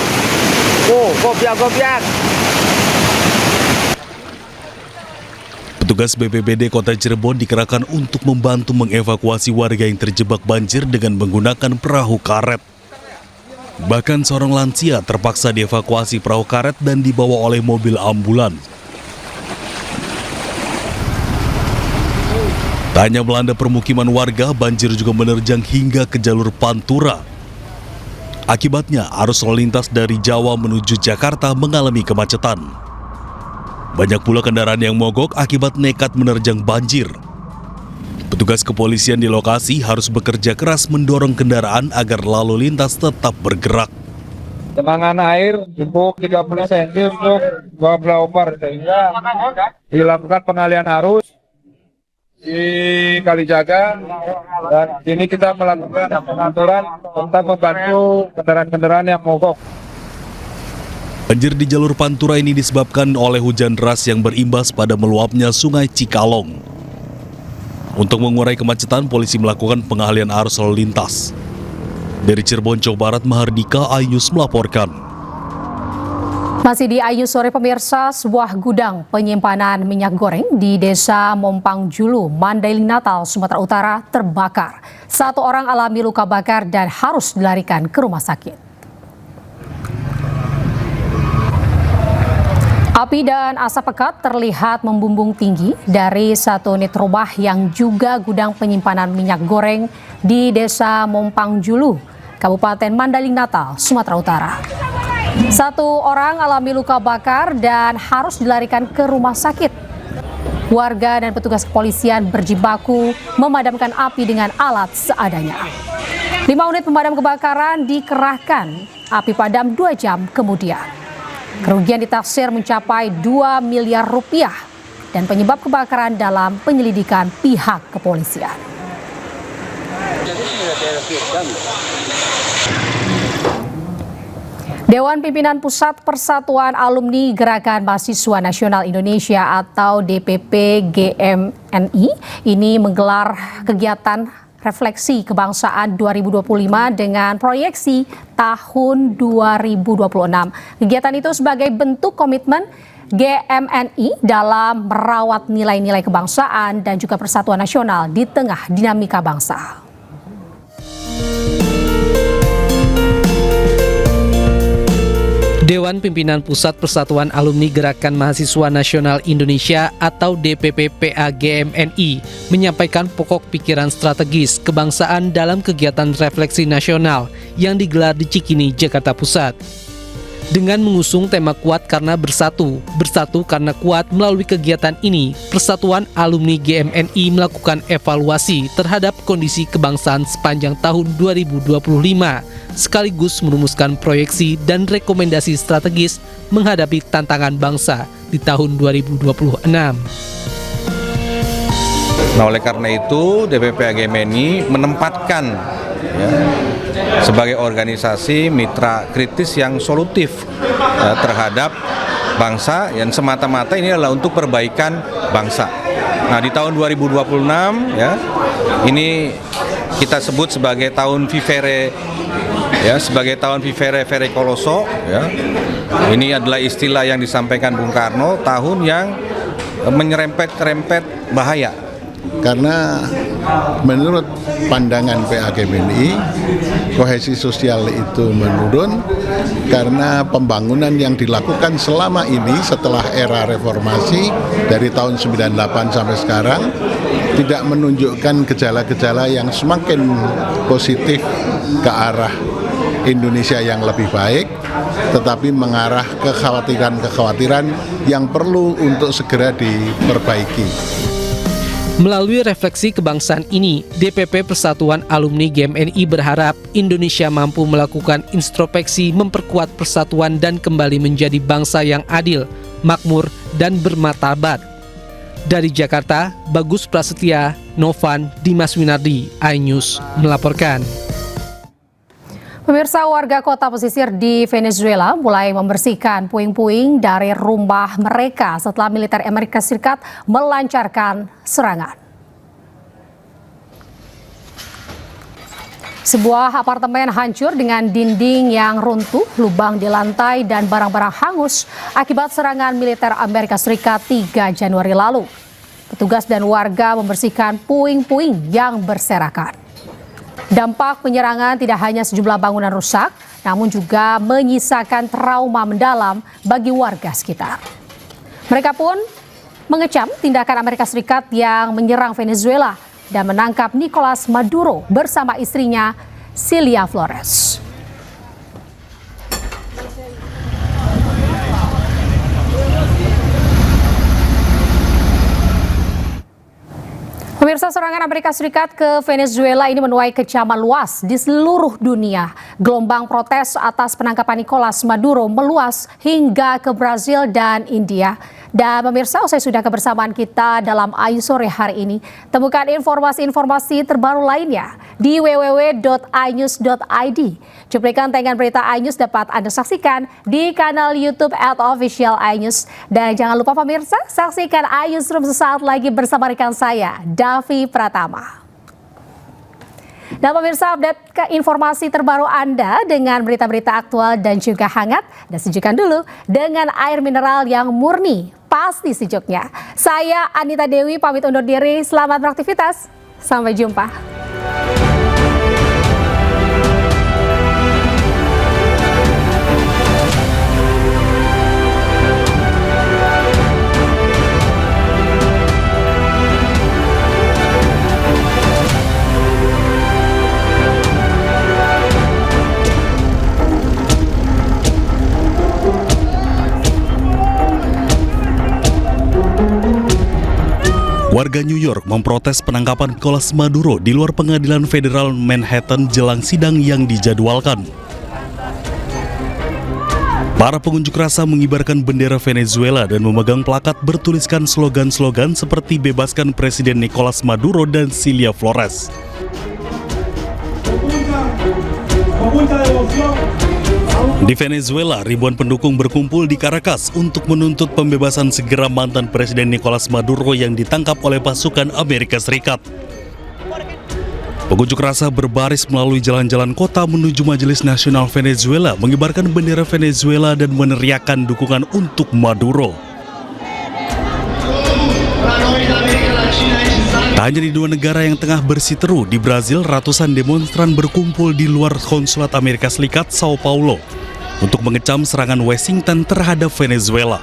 Ko biak. Petugas BPBD Kota Cirebon dikerahkan untuk membantu mengevakuasi warga yang terjebak banjir dengan menggunakan perahu karet. Bahkan seorang lansia terpaksa dievakuasi perahu karet dan dibawa oleh mobil ambulan. Tak hanya melanda permukiman warga, banjir juga menerjang hingga ke jalur Pantura. Akibatnya, arus lalu lintas dari Jawa menuju Jakarta mengalami kemacetan. Banyak pula kendaraan yang mogok akibat nekat menerjang banjir. Petugas kepolisian di lokasi harus bekerja keras mendorong kendaraan agar lalu lintas tetap bergerak. Genangan air cukup 30 cm untuk 2 flyover sehingga dilakukan pengalihan arus di Kalijaga, dan ini kita melakukan pengaturan tentang membantu kendaraan-kendaraan yang mogok. Banjir di jalur Pantura ini disebabkan oleh hujan deras yang berimbas pada meluapnya Sungai Cikalong. Untuk mengurai kemacetan, polisi melakukan pengalihan arus lalu lintas. Dari Cirebon, Jawa Barat, Mahardika Ayus melaporkan. Masih di Ayu sore pemirsa, sebuah gudang penyimpanan minyak goreng di Desa Mompang Julu, Mandailing Natal, Sumatera Utara terbakar. 1 orang alami luka bakar dan harus dilarikan ke rumah sakit. Api dan asap pekat terlihat membumbung tinggi dari 1 unit rumah yang juga gudang penyimpanan minyak goreng di Desa Mompang Julu, Kabupaten Mandailing Natal, Sumatera Utara. 1 orang alami luka bakar dan harus dilarikan ke rumah sakit. Warga dan petugas kepolisian berjibaku memadamkan api dengan alat seadanya. 5 unit pemadam kebakaran dikerahkan, api padam 2 jam kemudian. Kerugian ditaksir mencapai 2 miliar rupiah dan penyebab kebakaran dalam penyelidikan pihak kepolisian. Dewan Pimpinan Pusat Persatuan Alumni Gerakan Mahasiswa Nasional Indonesia atau DPP GMNI ini menggelar kegiatan Refleksi Kebangsaan 2025 dengan proyeksi tahun 2026. Kegiatan itu sebagai bentuk komitmen GMNI dalam merawat nilai-nilai kebangsaan dan juga persatuan nasional di tengah dinamika bangsa. Dewan Pimpinan Pusat Persatuan Alumni Gerakan Mahasiswa Nasional Indonesia atau DPP-PA GMNI menyampaikan pokok pikiran strategis kebangsaan dalam kegiatan refleksi nasional yang digelar di Cikini, Jakarta Pusat. Dengan mengusung tema kuat karena bersatu, bersatu karena kuat, melalui kegiatan ini, Persatuan Alumni GMNI melakukan evaluasi terhadap kondisi kebangsaan sepanjang tahun 2025, sekaligus merumuskan proyeksi dan rekomendasi strategis menghadapi tantangan bangsa di tahun 2026. Nah, oleh karena itu DPP GMNI menempatkan sebagai organisasi mitra kritis yang solutif terhadap bangsa, yang semata-mata ini adalah untuk perbaikan bangsa. Nah, di tahun 2026 ini kita sebut sebagai tahun Vivere, sebagai tahun Vivere Vere Colosso, Ini adalah istilah yang disampaikan Bung Karno, tahun yang menyerempet-rempet bahaya. Karena menurut pandangan PA GMNI, kohesi sosial itu menurun karena pembangunan yang dilakukan selama ini setelah era reformasi dari tahun 98 sampai sekarang tidak menunjukkan gejala-gejala yang semakin positif ke arah Indonesia yang lebih baik, tetapi mengarah kekhawatiran-kekhawatiran yang perlu untuk segera diperbaiki. Melalui refleksi kebangsaan ini, DPP Persatuan Alumni GMNI berharap Indonesia mampu melakukan introspeksi, memperkuat persatuan dan kembali menjadi bangsa yang adil, makmur, dan bermartabat. Dari Jakarta, Bagus Prasetya, Novan, Dimas Winardi, iNews melaporkan. Pemirsa, warga kota pesisir di Venezuela mulai membersihkan puing-puing dari rumah mereka setelah militer Amerika Serikat melancarkan serangan. Sebuah apartemen hancur dengan dinding yang runtuh, lubang di lantai, dan barang-barang hangus akibat serangan militer Amerika Serikat 3 Januari lalu. Petugas dan warga membersihkan puing-puing yang berserakan. Dampak penyerangan tidak hanya sejumlah bangunan rusak, namun juga menyisakan trauma mendalam bagi warga sekitar. Mereka pun mengecam tindakan Amerika Serikat yang menyerang Venezuela dan menangkap Nicolas Maduro bersama istrinya, Cilia Flores. Pemirsa, serangan Amerika Serikat ke Venezuela ini menuai kecaman luas di seluruh dunia. Gelombang protes atas penangkapan Nicolas Maduro meluas hingga ke Brazil dan India. Dan pemirsa, usai sudah kebersamaan kita dalam Ayu Sore hari ini. Temukan informasi-informasi terbaru lainnya di www.ainews.id. Cuplikan tayangan berita iNews dapat Anda saksikan di kanal YouTube @official iNews. Dan jangan lupa pemirsa, saksikan iNewsroom sesaat lagi bersama rekan saya, Davi Pratama. Dan pemirsa, update ke informasi terbaru Anda dengan berita-berita aktual dan juga hangat. Dan sejukkan dulu dengan air mineral yang murni, pasti sejuknya. Saya Anita Dewi pamit undur diri, selamat beraktivitas, sampai jumpa. Warga New York memprotes penangkapan Nicolas Maduro di luar pengadilan federal Manhattan jelang sidang yang dijadwalkan. Para pengunjuk rasa mengibarkan bendera Venezuela dan memegang plakat bertuliskan slogan-slogan seperti bebaskan Presiden Nicolas Maduro dan Cilia Flores. Di Venezuela, ribuan pendukung berkumpul di Caracas untuk menuntut pembebasan segera mantan Presiden Nicolas Maduro yang ditangkap oleh pasukan Amerika Serikat. Pengunjuk rasa berbaris melalui jalan-jalan kota menuju Majelis Nasional Venezuela, mengibarkan bendera Venezuela dan meneriakkan dukungan untuk Maduro. Tak hanya di dua negara yang tengah bersiteru, di Brazil ratusan demonstran berkumpul di luar konsulat Amerika Serikat Sao Paulo untuk mengecam serangan Washington terhadap Venezuela.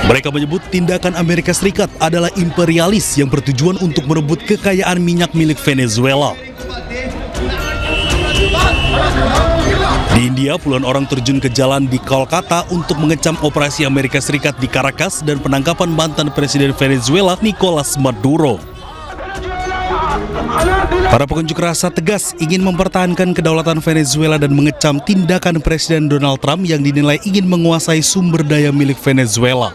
Mereka menyebut tindakan Amerika Serikat adalah imperialis yang bertujuan untuk merebut kekayaan minyak milik Venezuela. Di India, puluhan orang terjun ke jalan di Kolkata untuk mengecam operasi Amerika Serikat di Caracas dan penangkapan mantan Presiden Venezuela Nicolas Maduro. Para pengunjuk rasa tegas ingin mempertahankan kedaulatan Venezuela dan mengecam tindakan Presiden Donald Trump yang dinilai ingin menguasai sumber daya milik Venezuela.